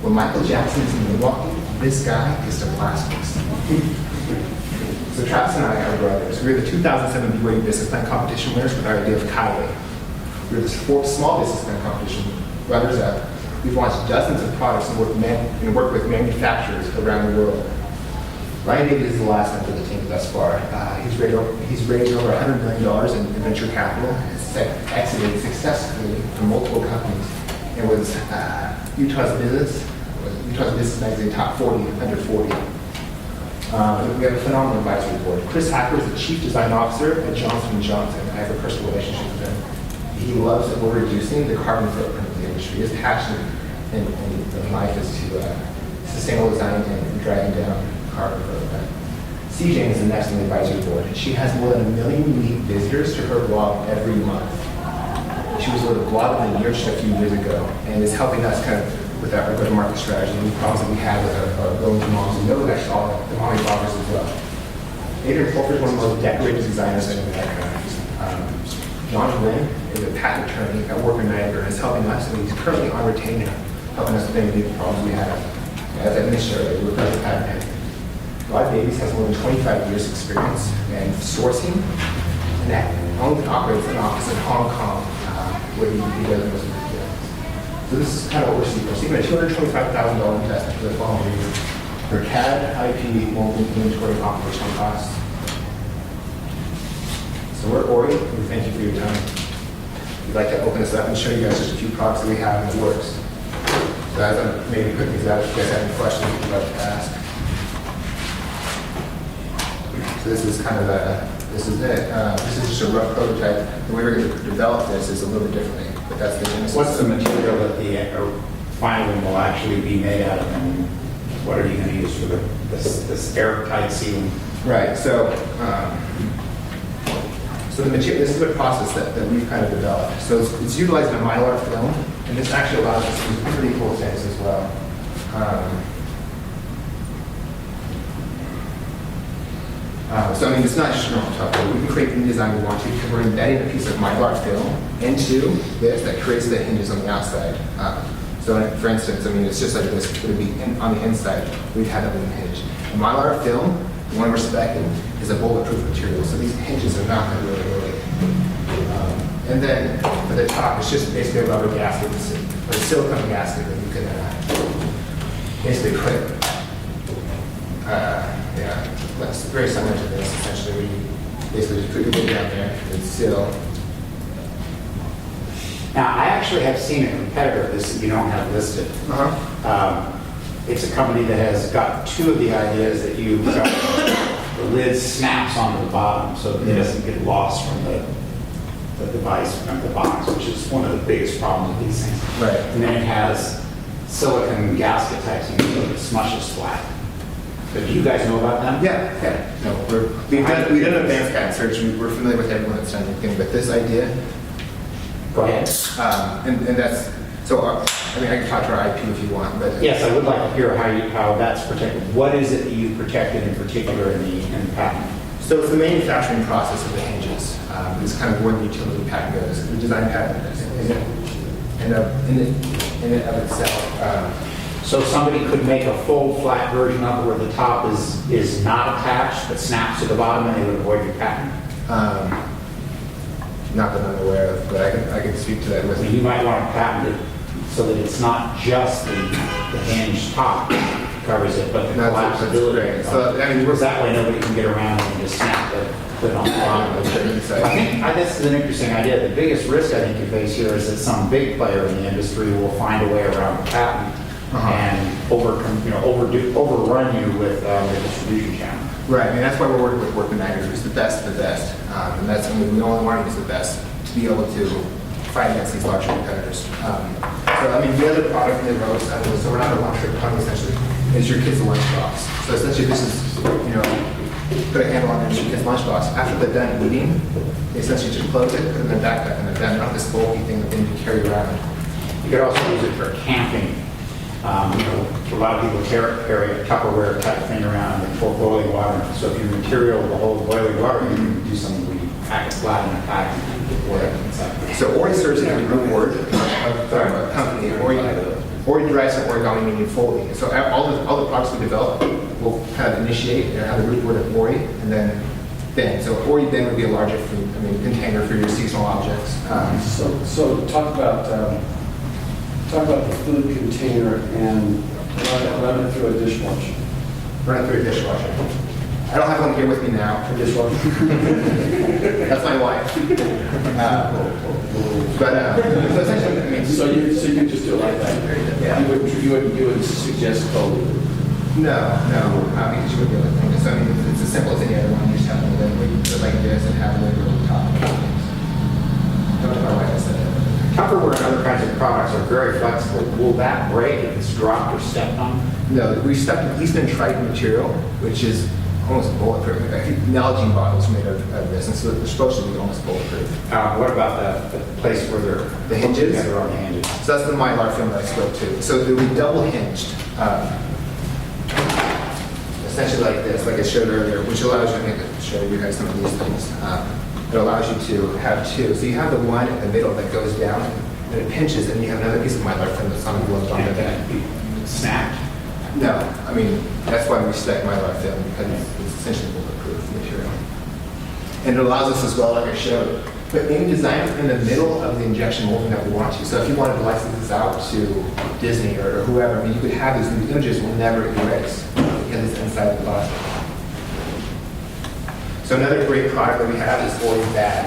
When Michael Jackson is in Milwaukee, this guy is to plastics. So Travis and I are brothers. We were the 2007 BYU Business Plan Competition winners with our idea of Kaiway. We were the fourth small business plan competition runners up. We've launched dozens of products and worked with manufacturers around the world. Ryan Davies is the last member of the team thus far. He's raised over $100 million in venture capital, has exited successfully from multiple companies, and was Utah's Business Magazine Top 40, under 40. We have a phenomenal advisory board. Chris Hacker is the Chief Design Officer at Johnson & Johnson. I have a personal relationship with him. He loves that we're reducing the carbon footprint of the industry. His passion in life is to sustainable design and driving down carbon footprint. CJ is the next on the advisory board, and she has more than 1 million unique visitors to her blog every month. She was voted Blog of the Year just a few years ago, and is helping us kind of with our go-to-market strategy and the problems that we have with our going to moms. And those actually all the mommy bloggers as well. Adrian Pulfer is one of the most decorated designers in America. John Wynn is a patent attorney at Work in Niagara and is helping us, and he's currently on retainer, helping us with any of the problems we have. As I mentioned earlier, we're currently patent pending. Rod Davies has more than 25 years experience in sourcing and that owns and operates an office in Hong Kong where he does most of his business. So this is kind of what we're seeing. We're seeing a $225,000 investment for the following year for CAD, IP, mobile inventory, and operational costs. So we're Ori. We thank you for your time. We'd like to open this up and show you guys just a few products that we have in the works. So as I'm maybe putting these out, if you guys have any questions you'd like to ask. So this is kind of this is it. This is just a rough prototype. The way we're going to develop this is a little bit differently, but that's the genesis. What's the material that the final one will actually be made out of, and what are you going to use for this airtight sealing? Right. So the material, this is the process that we've kind of developed. So it's utilizing a mylar film, and this actually allows us to do pretty cool things as well. So I mean, it's not just normal Tupperware. We can create any design we want to because we're embedding a piece of Mylar film into this that creates the hinges on the outside. So for instance, I mean, it's just like this. It would be on the inside, we'd have that little hinge. And Mylar film, the one we're specing, is a bulletproof material, so these hinges are not going to really. And then for the top, it's just basically a rubber gasket, or a silicone gasket that you can basically put. Yeah, that's very similar to this. Essentially, we basically just put your lid down there and seal. Now, I actually have seen a competitor of this that you don't have listed. It's a company that has got two of the ideas that you've got. The lid snaps onto the bottom so that it doesn't get lost from the device, from the box, which is one of the biggest problems with these things. Right. And then it has silicone gasket types so it smushes flat. But do you guys know about them? Yeah. No, we've done advanced patent search, and we're familiar with everyone that's done anything, but this idea. Go ahead. And that's, so, I mean, I can talk to our IP if you want, but. Yes, I would like to hear how that's protected. What is it that you protected in particular in the patent? So it's the manufacturing process of the hinges. It's kind of where the utility patent goes. The design patent is in it of itself. So somebody could make a full flat version of it where the top is not attached but snaps to the bottom and they would avoid your patent? Not that I'm aware of, but I can speak to that with you. Might want to patent it so that it's not just the hinge top that covers it, but the collapsibility. So I mean, that way nobody can get around and just snap it, put it on the bottom. I think this is an interesting idea. The biggest risk I think you face here is that some big player in the industry will find a way around the patent and overrun you with the distribution channel. Right, I mean, that's why we're working with Workman Agri, who's the best of the best. And that's, I mean, we only want to use the best to be able to fight against these larger competitors. So, I mean, the other product in the row, so we're not a one-trick pony, essentially, is your kid's lunchbox. So essentially, this is, put a handle on your kid's lunchbox. After they're done eating, they essentially just close it, put it in their backpack, and they're done. Not this bulky thing that they need to carry around. You could also use it for camping. A lot of people carry a Tupperware type thing around for boiling water. So if your material will hold boiling water, you can do something where you pack it flat in a pack and get water inside. So Ori serves as a reward of a company. Ori derives from origami meaning folding. So all the products we develop will kind of initiate and have the root word of Ori and then thin. So Ori then would be a larger container for your seasonal objects. So talk about the food container and run it through a dishwasher. Run it through a dishwasher. I don't have one here with me now. A dishwasher. That's my wife. So essentially, I mean, so you could just do it like that. Yeah. You would suggest code. No, because you would be able to think this. I mean, it's as simple as any other one. You just have a lid where you put it like this and have a lid over the top. Don't know why I said that. Tupperware and other kinds of products are very flexible. Will that break if it's dropped or stepped on? No, we stepped at least in Triton material, which is almost bulletproof. I think Nalgene bottles are made of this, and so they're supposed to be almost bulletproof. What about the place where they're the hinges? Together on the hinges. So that's the Mylar film that I spoke to. So it will be double hinged, essentially like this, like I showed earlier, which allows you to show you guys some of these things. It allows you to have two. So you have the one in the middle that goes down, and it pinches, and you have another piece of Mylar film that's on the left on the back. Snapped? No, I mean, that's why we spec Mylar film, because it's essentially bulletproof material. And it allows us as well, like I showed, but any design in the middle of the injection molding that we want to. So if you wanted to license this out to Disney or whoever, I mean, you could have these, and the images will never erase because it's inside the box. So another great product that we have is Ori bag.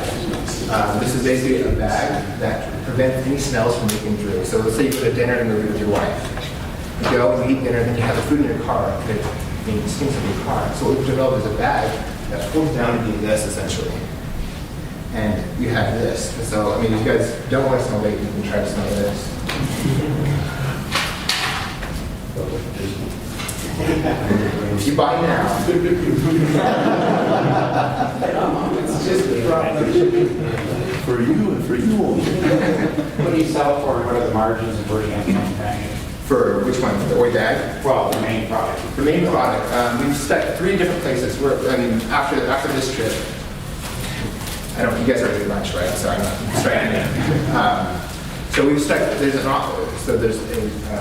This is basically a bag that prevents any smells from leaking through. So let's say you put a dinner in the room with your wife. You go, you eat dinner, and then you have the food in your car. It stinks in your car. So what we've developed is a bag that folds down to be this, essentially. And you have this. And so, I mean, if you guys don't want to smell bacon, you can try to smell this. If you buy now, it's just a product for you and for you only. What do you sell it for, and what are the margins and where do you have to manufacture? For which one? The oil bag? Well, the main product. The main product. We've spec 3 different places. After this trip, I don't. You guys already ate lunch, right? So I'm not straying. So we've spec. There's a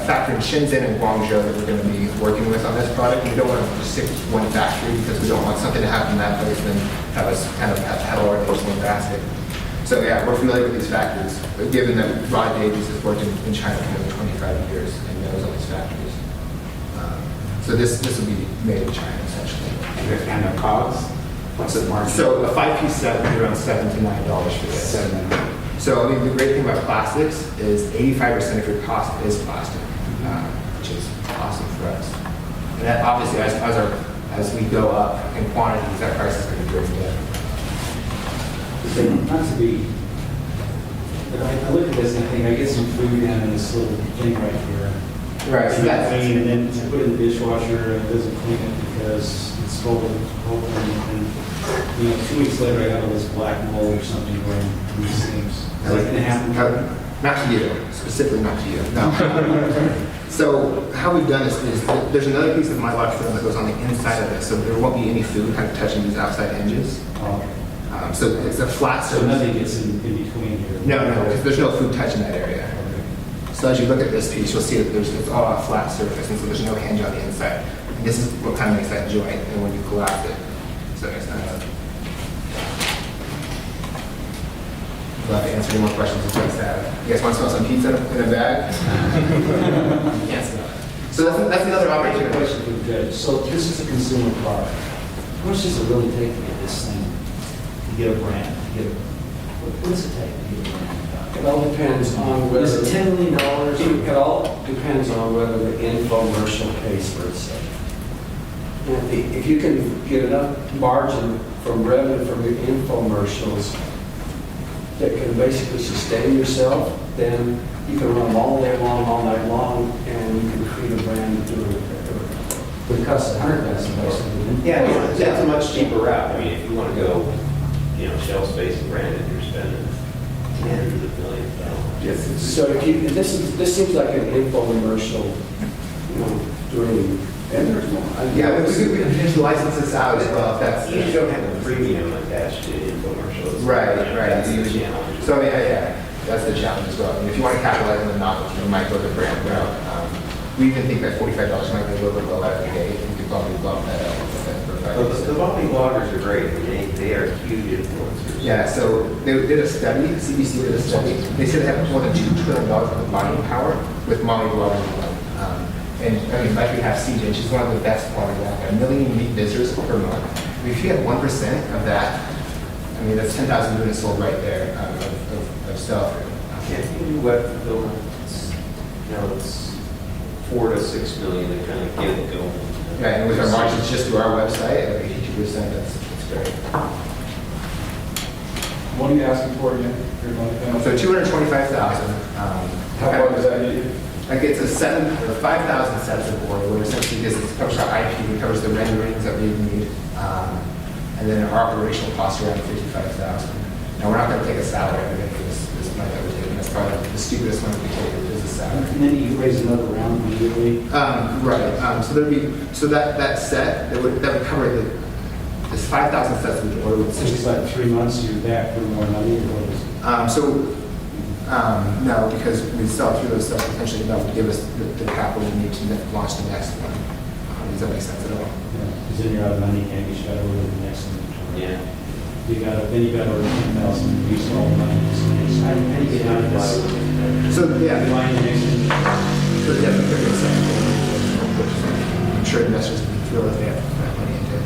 factory in Shenzhen and Guangzhou that we're going to be working with on this product. We don't want to just stick to one factory because we don't want something to happen in that place and then have us kind of have all our eggs in one basket. So yeah, we're familiar with these factories, but given that Rod Davies has worked in China for more than 25 years and knows all these factories. So this will be made in China, essentially. And the cogs? What's the margin? So a 5-piece set would be around $7 to $9 for this. So the great thing about plastics is 85% of your cost is plastic, which is awesome for us. And that obviously, as we go up in quantities, that price is going to drift down. Not to be, but I look at this and I think I get some food down in this little thing right here. Right. It's not clean, and then to put it in the dishwasher, and it doesn't clean it because it's open, and 2 weeks later I got all this black mold or something going in these things. Is that going to happen? Not to you, specifically not to you. No. So how we've done this is there's another piece of mylar film that goes on the inside of this, so there won't be any food kind of touching these outside hinges. Oh. So it's a flat surface. So nothing gets in between here? No, because there's no food touching that area. So as you look at this piece, you'll see that it's all a flat surface, and so there's no hinge on the inside. And this is what kind of makes that joint, and when you collapse it, so that makes sense. I'd love to answer any more questions if you guys have. You guys want to smell some pizza in a bag? Yes. So that's another opportunity. Question for the judge. So this is a consumer product. How much does it really take to get this thing? To get a brand? What does it take to get a brand? It all depends on whether... Is it $10 million? It all depends on whether the infomercial pays for itself. If you can get enough margin from revenue from your infomercials that can basically sustain yourself, then you can run them all day long, all night long, and you can create a brand and do it. But it costs $100,000 basically. Yeah, that's a much cheaper route. I mean, if you want to go, shelf space and branded, you're spending tens of millions of dollars. Yes. So this seems like an infomercial, doing. And there's more. Yeah, we can potentially license this out as well. If that's You don't have a premium attached to infomercials. Right. That's the challenge. So yeah, that's the challenge as well. I mean, if you want to capitalize on the novelty, you might go the brand route. We even think that $45 might be a little bit low out of the gate. We could probably bump that up. The voting bloggers are great. I mean, they are huge influencers. Yeah, so they did a study, CBC did a study. They said they have more than $2 trillion of buying power with mommy bloggers alone. And I mean, like we have CJ, she's one of the best bloggers out there. 1 million unique visitors per month. I mean, if you have 1% of that, I mean, that's 10,000 units sold right there of sell-through. Yeah, you do web fulfillment. It's 4 to 6 million to kind of get it going. Right, and with our margins just through our website, like 82%, that's great. What are you asking for again? So $225,000. How far does that get you? That gets us 5,000 sets of order, where essentially this covers our IP, it covers the renderings that we need, and then our operational costs are around $55,000. Now we're not going to take a salary every day for this money that we're taking. That's probably the stupidest money we take is a salary. And then you raise another round immediately? Right. So that set that would cover this 5,000 sets we order with. So it's like 3 months, you're back for more money, or what is it? No, because we sell through those stuff, potentially that would give us the capital we need to launch the next one. Does that make sense at all? Because then you're out of money, and you just got to order the next inventory. Yeah. Then you got to order 10,000, and use all the money. How do you get out of this? So yeah, You line the next inventory. so yeah, I'm sure investors would feel that they have to put that money into it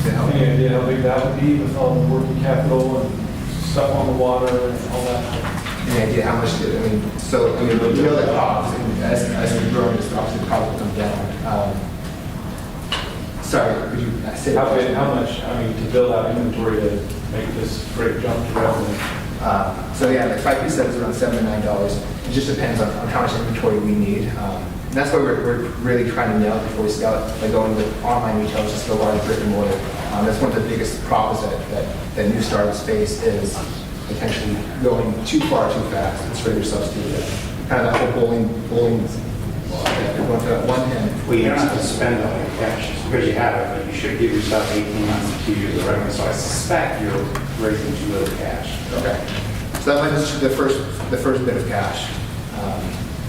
to help. Any idea how big that would be with all the working capital and stuff on the water and all that? Any idea how much? We know that costs, and as we grow, this obviously the cost will come down. Sorry, could you say How much, to build out inventory to make this great jump to revenue? So yeah, the 5P set is around $7 to $9. It just depends on how much inventory we need. And that's why we're really trying to nail it before we scale it by going with online retailers, just go large brick and mortar. That's one of the biggest problems that new startups face is potentially going too far too fast. It's further substituted. kind of that whole bowling ball that you're going to that one end. Well, you don't have to spend all your cash just because you have it, but you should give yourself 18 months to 2 years of revenue. So I suspect you're raising too little cash. Okay. So that might just the first bit of cash.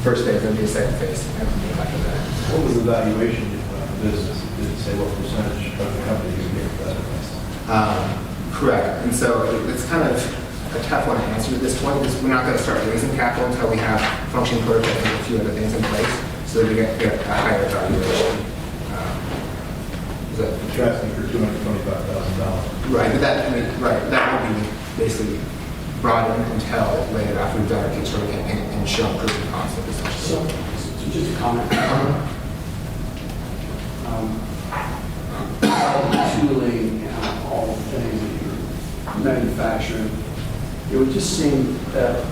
First phase, then the second phase, and then after that. What was the valuation of the business? Did it say what percentage of the company you get for that investment? Correct. And so it's kind of a tough one to answer at this point because we're not going to start raising capital until we have functioning prototypes and a few other things in place so that we get a higher valuation. Is that You're asking for $225,000. right? But that, that will be basically brought in until later after we've done our Kickstarter campaign and shown proof of concept essentially. So just a comment. All the tooling and all the things that you're manufacturing, it would just seem that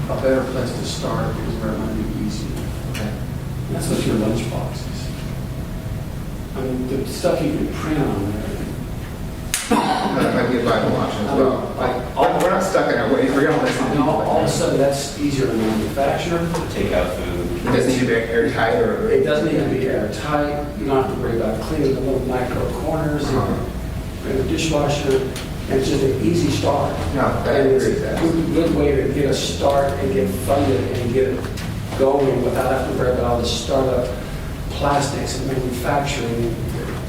a better place to start is where it might be easy. Okay. And that's what your lunchbox is. I mean, the stuff you can print on and everything. That might be a viable option as well. We're not stuck in our ways. We're going to listen to people. All of a sudden, that's easier to manufacture. Take out food. It doesn't need to be airtight or... It doesn't need to be airtight. You don't have to worry about cleaning the little micro corners in the dishwasher. And it's just an easy start. No, I And agree it's with a that. good way to get a start and get funded and get it going without having to worry about all the startup plastics and manufacturing.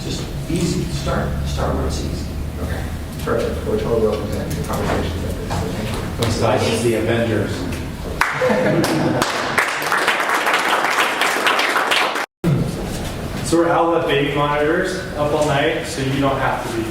Just easy. Start where it's easy. Okay. Perfect. We're totally open to the conversations like this. So thank you. Besides, it's the Avengers. So we're outlet baby monitors up all night, so you don't have to be.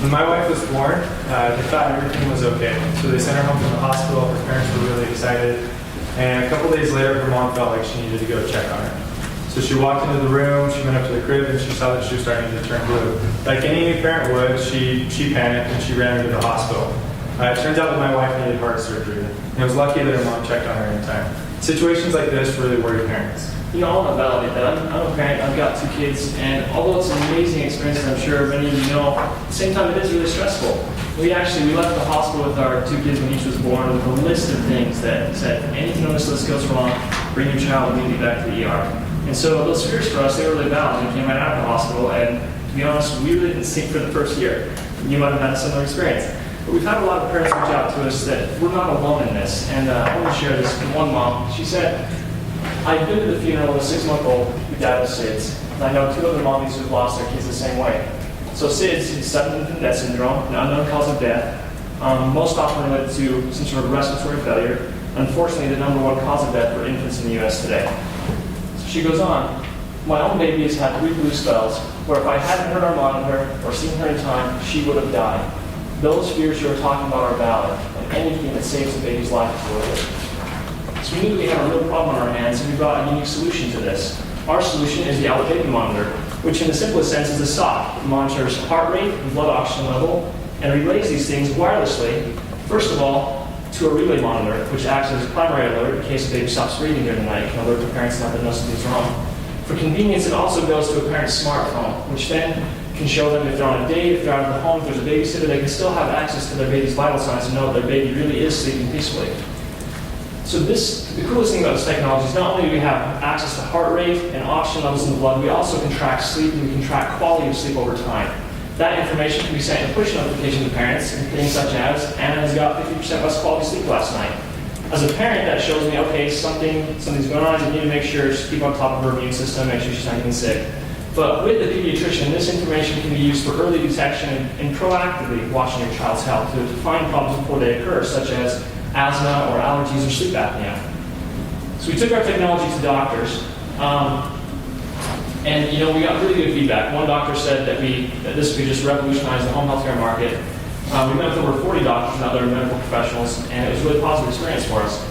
When my wife was born, they thought everything was okay. So they sent her home from the hospital. Her parents were really excited. And a couple days later, her mom felt like she needed to go check on her. So she walked into the room, she went up to the crib, and she saw that she was starting to turn blue. Like any new parent would, she panicked and she ran into the hospital. It turns out that my wife needed heart surgery. And it was lucky that her mom checked on her in time. Situations like this really worry parents. You know, I want to validate that. I'm a parent, I've got 2 kids, and although it's an amazing experience, and I'm sure many of you know, at the same time it is really stressful. We left the hospital with our 2 kids when each was born with a list of things that said, anything on this list goes wrong, bring your child immediately back to the ER. And so those fears for us, they were really valid. We came right out of the hospital, and to be honest, we really didn't think for the first year. You might have had a similar experience. But we've had a lot of parents reach out to us that we're not alone in this. And I want to share this with one mom. She said, I've been to the funeral of a 6-month-old who died of SIDS, and I know 2 other mommies who've lost their kids the same way. So SIDS is sudden infant death syndrome, an unknown cause of death, most often related to some sort of respiratory failure. Unfortunately, the #1 cause of death for infants in the U.S. today. So she goes on, my own baby has had 3 blue spells, where if I hadn't heard our monitor or seen her in time, she would have died. Those fears you're talking about are valid, and anything that saves a baby's life is worth it. So we knew we had a real problem on our hands, and we brought a unique solution to this. Our solution is the outlet baby monitor, which in the simplest sense is a sock. It monitors heart rate and blood oxygen level, and relays these things wirelessly, first of all, to a relay monitor, which acts as a primary alert in case the baby stops breathing during the night. It can alert the parents not that know something's wrong. For convenience, it also goes to a parent's smartphone, which then can show them if they're on a date, if they're out of the home, if there's a babysitter, they can still have access to their baby's vital signs and know that their baby really is sleeping peacefully. So the coolest thing about this technology is not only do we have access to heart rate and oxygen levels in the blood, we also can track sleep and we can track quality of sleep over time. That information can be sent in a push notification to parents, and things such as, Anna has got 50% less quality sleep last night. As a parent, that shows me, okay, something's going on, you need to make sure, just keep on top of her immune system, make sure she's not getting sick. But with the pediatrician, this information can be used for early detection and proactively watching your child's health to find problems before they occur, such as asthma or allergies or sleep apnea. So we took our technology to doctors, and we got really good feedback. One doctor said that this could just revolutionize the home healthcare market. We met with over 40 doctors and other medical professionals, and it was a really positive experience for us.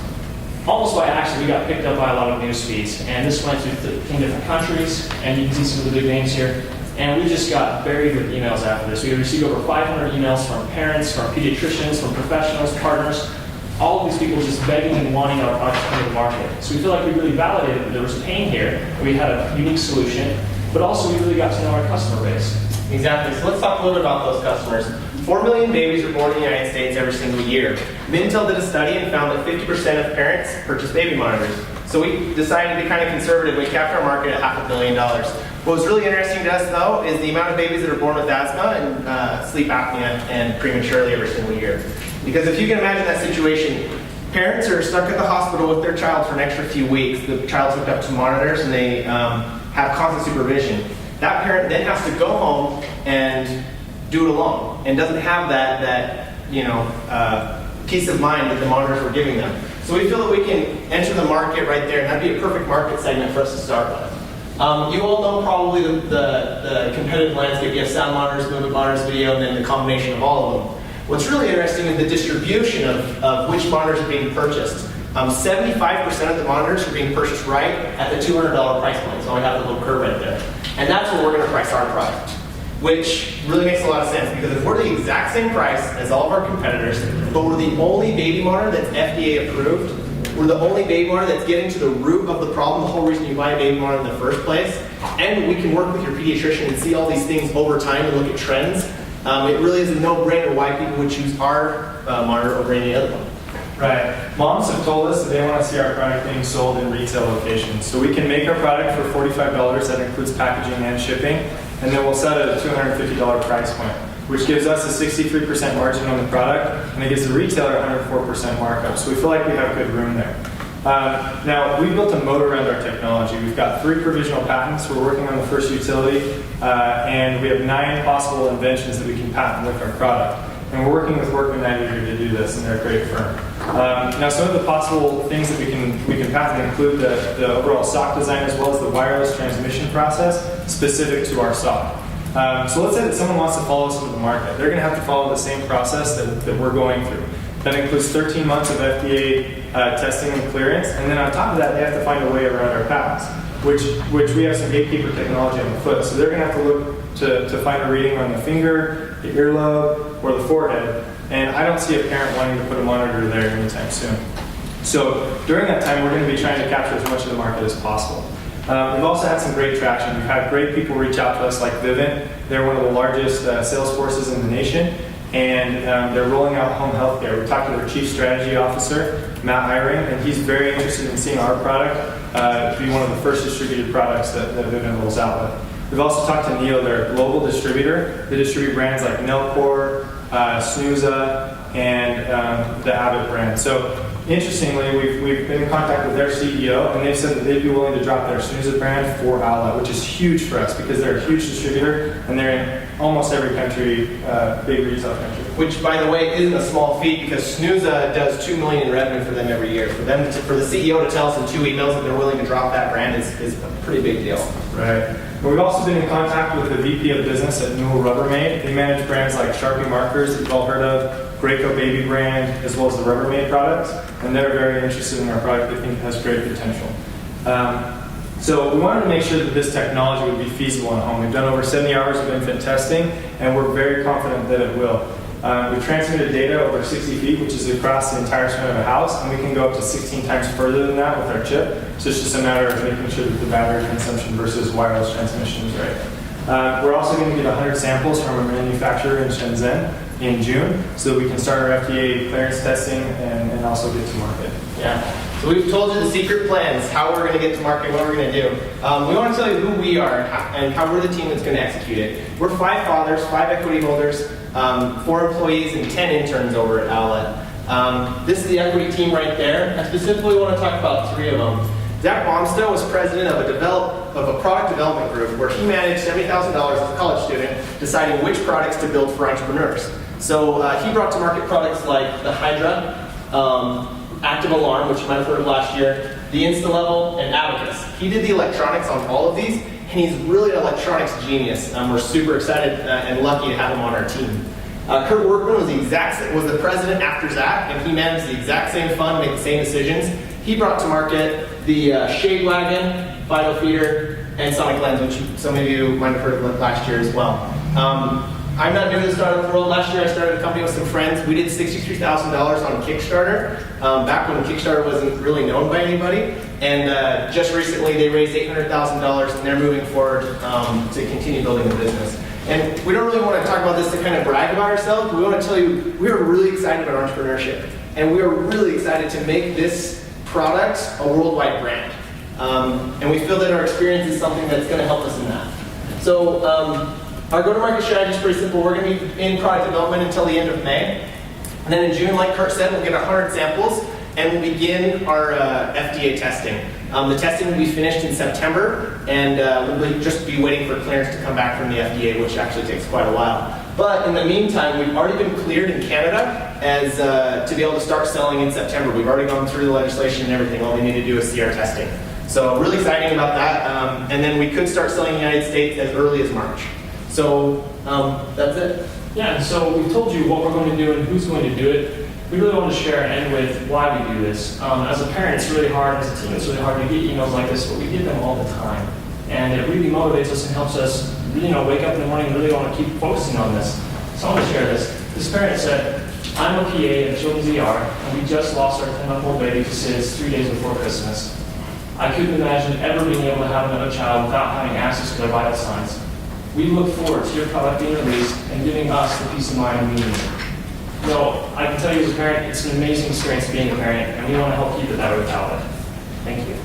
Almost by accident, we got picked up by a lot of news feeds, and this went to 15 different countries, and you can see some of the big names here. And we just got buried with emails after this. We received over 500 emails from parents, from pediatricians, from professionals, partners, all of these people just begging and wanting our product to come to the market. So we feel like we really validated that there was pain here, that we had a unique solution, but also we really got to know our customer base. Exactly. So let's talk a little bit about those customers. 4 million babies are born in the United States every single year. Mintel did a study and found that 50% of parents purchase baby monitors. So we decided to be kind of conservative. We capped our market at $500 million. What was really interesting to us, though, is the amount of babies that are born with asthma and sleep apnea and prematurely every single year. Because if you can imagine that situation, parents are stuck at the hospital with their child for an extra few weeks. The child's hooked up to monitors and they have constant supervision. That parent then has to go home and do it alone and doesn't have that peace of mind that the monitors were giving them. So we feel that we can enter the market right there, and that'd be a perfect market segment for us to start with. You all know probably the competitive landscape. You have sound monitors, movement monitors, video, and then the combination of all of them. What's really interesting is the distribution of which monitors are being purchased. 75% of the monitors are being purchased right at the $200 price point. So I have the little curve right there. And that's where we're going to price our product, which really makes a lot of sense because if we're the exact same price as all of our competitors, but we're the only baby monitor that's FDA approved, we're the only baby monitor that's getting to the root of the problem, the whole reason you buy a baby monitor in the first place, and we can work with your pediatrician and see all these things over time and look at trends, it really is a no-brainer why people would choose our monitor over any other one. Right. Moms have told us that they want to see our product being sold in retail locations. So we can make our product for $45, that includes packaging and shipping, and then we'll sell it at a $250 price point, which gives us a 63% margin on the product, and it gives the retailer a 104% markup. So we feel like we have good room there. Now, we built a moat around our technology. We've got 3 provisional patents. We're working on the first utility, and we have 9 possible inventions that we can patent with our product. And we're working with Workman Navigator to do this, and they're a great firm. Now, some of the possible things that we can patent include the overall sock design as well as the wireless transmission process specific to our sock. So let's say that someone wants to follow us into the market. They're going to have to follow the same process that we're going through. That includes 13 months of FDA testing and clearance, and then on top of that, they have to find a way around our patents, which we have some gatekeeper technology on the foot. So they're going to have to look to find a reading on the finger, the earlobe, or the forehead, and I don't see a parent wanting to put a monitor there anytime soon. So during that time, we're going to be trying to capture as much of the market as possible. We've also had some great traction. We've had great people reach out to us like Vivint. They're one of the largest sales forces in the nation, and they're rolling out home health care. We talked to their chief strategy officer, Matt Eyring, and he's very interested in seeing our product to be one of the first distributed products that Vivint rolls out with. We've also talked to Neo, their global distributor. They distribute brands like Nelcor, Snooza, and the Abbott brand. So interestingly, we've been in contact with their CEO, and they've said that they'd be willing to drop their Snooza brand for Owlet, which is huge for us because they're a huge distributor, and they're in almost every country, big retail country. Which, by the way, isn't a small feat because Snooza does $2 million in revenue for them every year. For the CEO to tell us in 2 emails that they're willing to drop that brand is a pretty big deal. Right. But we've also been in contact with the VP of business at Newell Rubbermaid. They manage brands like Sharpie markers that you've all heard of, Graco baby brand, as well as the Rubbermaid products, and they're very interested in our product. They think it has great potential. So we wanted to make sure that this technology would be feasible at home. We've done over 70 hours of infant testing, and we're very confident that it will. We've transmitted data over 60 feet, which is across the entire span of a house, and we can go up to 16 times further than that with our chip. So it's just a matter of making sure that the battery consumption versus wireless transmission is right. We're also going to get 100 samples from a manufacturer in Shenzhen in June, so that we can start our FDA clearance testing and also get to market. Yeah. So we've told you the secret plans, how we're going to get to market, what we're going to do. We want to tell you who we are and how we're the team that's going to execute it. We're 5 fathers, 5 equity holders, 4 employees, and 10 interns over at Owlet. This is the equity team right there. I specifically want to talk about 3 of them. Zach Baumstow was president of a product development group where he managed $70,000 as a college student deciding which products to build for entrepreneurs. So he brought to market products like the Hydra, Active Alarm, which you might have heard of last year, the InstaLevel, and Abacus. He did the electronics on all of these, and he's really an electronics genius. We're super excited and lucky to have him on our team. Kurt Workman was the president after Zach, and he managed the exact same fund, made the same decisions. He brought to market the Shade Wagon, Vital Feeder, and Sonic Lens, which some of you might have heard of last year as well. I'm not new to the startup world. Last year I started a company with some friends. We did $63,000 on Kickstarter, back when Kickstarter wasn't really known by anybody. And just recently they raised $800,000 and they're moving forward to continue building the business. And we don't really want to talk about this to kind of brag about ourselves, but we want to tell you we are really excited about entrepreneurship. And we are really excited to make this product a worldwide brand. And we feel that our experience is something that's going to help us in that. So our go-to-market strategy is pretty simple. We're going to be in product development until the end of May. And then in June, like Kurt said, we'll get 100 samples and we'll begin our FDA testing. The testing will be finished in September, and we'll just be waiting for clearance to come back from the FDA, which actually takes quite a while. But in the meantime, we've already been cleared in Canada as to be able to start selling in September. We've already gone through the legislation and everything. All we need to do is see our testing. So really exciting about that. And then we could start selling in the United States as early as March. So that's it. Yeah, and so we've told you what we're going to do and who's going to do it. We really want to share and end with why we do this. As a parent, it's really hard. As a team, it's really hard to get emails like this, but we get them all the time. And it really motivates us and helps us wake up in the morning and really want to keep focusing on this. So I want to share this. This parent said, I'm a PA at Children's ER, and we just lost our 10-month-old baby to SIDS 3 days before Christmas. I couldn't imagine ever being able to have another child without having access to their vital signs. We look forward to your product being released and giving us the peace of mind we need. So I can tell you as a parent, it's an amazing experience being a parent, and we want to help keep it that way without it. Thank you.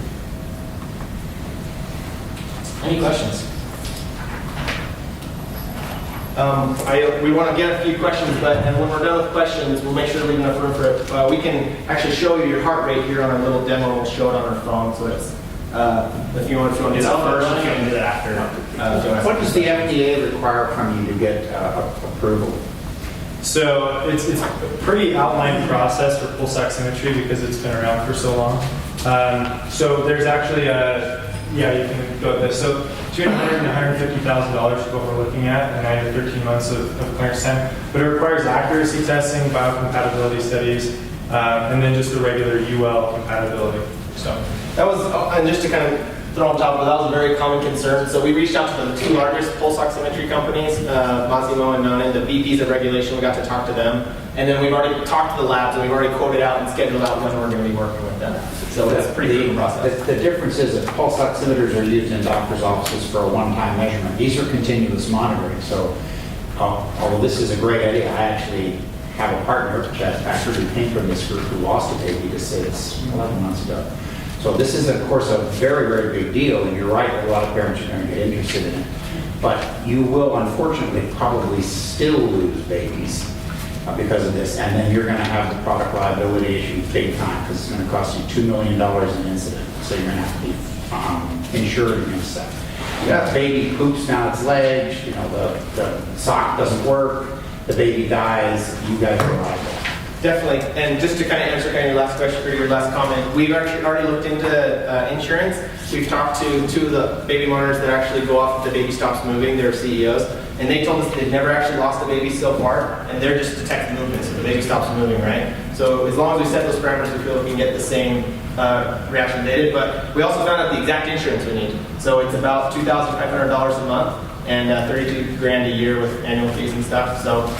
Any questions? We want to get a few questions, and when we're done with questions, we'll make sure to leave enough room for it. We can actually show you your heart rate here on our little demo. We'll show it on our phone, so it's if you want to do that first, you can do that after. What does the FDA require from you to get approval? So it's a pretty outlined process for pulse oximetry because it's been around for so long. So there's actually you can go with this. So between $100,000 and $150,000 is what we're looking at, and 9 to 13 months of clearance time. But it requires accuracy testing, biocompatibility studies, and then just the regular UL compatibility. So that was, and just to kind of throw on top of it, that was a very common concern. So we reached out to the two largest pulse oximetry companies, Masimo and Nonin, the VPs of regulation. We got to talk to them. And then we've already talked to the labs, and we've already quoted out and scheduled out when we're going to be working with them. So it's a pretty good process. The difference is that pulse oximeters are used in doctors' offices for a one-time measurement. These are continuous monitoring. So although this is a great idea, I actually have a partner that actually came from this group who lost a baby to SIDS 11 months ago. So this is, of course, a very, very big deal, and you're right, a lot of parents are going to get interested in it. But you will, unfortunately, probably still lose babies because of this, and then you're going to have the product liability issue big time because it's going to cost you $2 million an incident. So you're going to have to be insured against that. Yeah. The baby poops down its legs, the sock doesn't work, the baby dies, you guys are liable. Definitely, and just to kind of answer your last question or your last comment, we've actually already looked into insurance. We've talked to two of the baby monitors that actually go off if the baby stops moving, their CEOs, and they told us they've never actually lost a baby so far, and they're just detecting movement, so the baby stops moving, right? So as long as we set those parameters, we feel we can get the same reaction they did, but we also found out the exact insurance we need. So it's about $2,500 a month and $32,000 a year with annual fees and stuff. So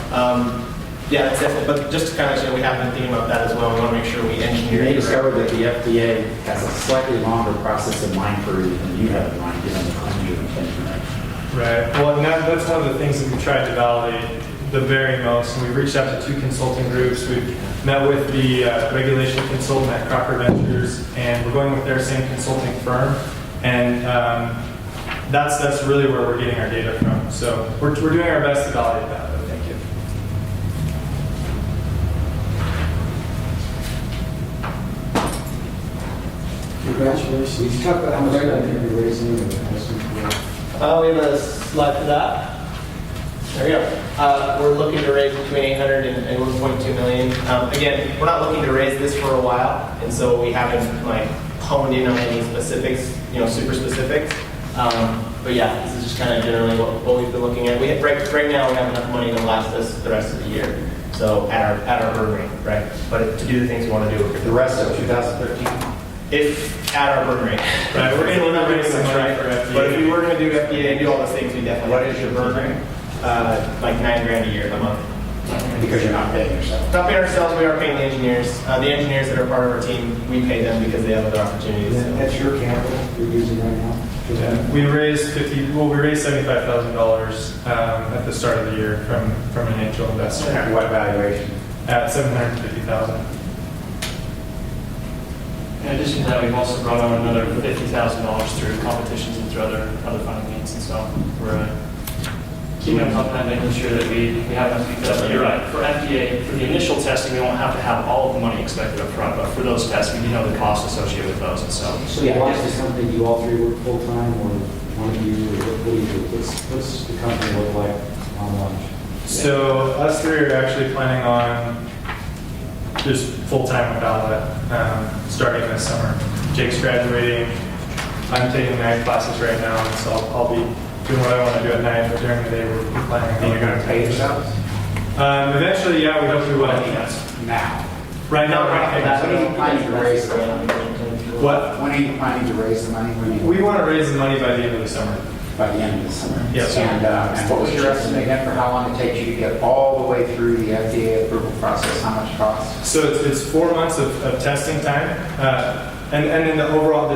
yeah, that's definitely, but just to kind of show we have been thinking about that as well. We want to make sure we engineer it. You may discover that the FDA has a slightly longer process in mind for you than you have in mind, given the claims you intend. Right. Well, and that's one of the things that we tried to validate the very most. And we reached out to 2 consulting groups. We've met with the regulation consultant at Crocker Ventures, and we're going with their same consulting firm. And that's really where we're getting our data from. So we're doing our best to validate that. But thank you. Congratulations. You talk about how much money you're raising and we have a slide for that. There we go. We're looking to raise between 800 and 1.2 million. Again, we're not looking to raise this for a while, and so we haven't honed in on any specifics, super specifics. But yeah, this is just kind of generally what we've been looking at. Right now we have enough money to last us the rest of the year. So at our burn rate, right? But to do the things we want to do the rest of 2013. If at our burn rate. Right, we're going to raise some money for FDA. But if we were going to do FDA and do all those things, we definitely. What is your burn rate? Like $9,000 a year, a month. Because you're not paying yourself. Not paying ourselves, we are paying the engineers. The engineers that are part of our team, we pay them because they have other opportunities. That's your capital you're using right now? Yeah, we raised $75,000 at the start of the year from an angel investor. At what valuation? At $750,000. In addition to that, we've also brought on another $50,000 through competitions and through other funding means, and so we're keeping on top of that, making sure that we have enough to be up. But you're right, for FDA, for the initial testing, we don't have to have all of the money expected up front, but for those tests, we do know the cost associated with those, and so. So why is this company, do all three work full-time, or one of you, or what do you do? What's the company look like on lunch? So us three are actually planning on just full-time without it, starting this summer. Jake's graduating. I'm taking night classes right now, and so I'll be doing what I want to do at night, but during the day we're planning on. And you're going to pay yourselves? Eventually, yeah, we hope to will. Now. Right now, we're When are you planning to raise the money? What? When are you planning to raise the money? We want to raise the money by the end of the summer. By the end of the summer? Yes. And what was your estimate again for how long it takes you to get all the way through the FDA approval process? How much it costs? So it's 4 months of testing time, and then the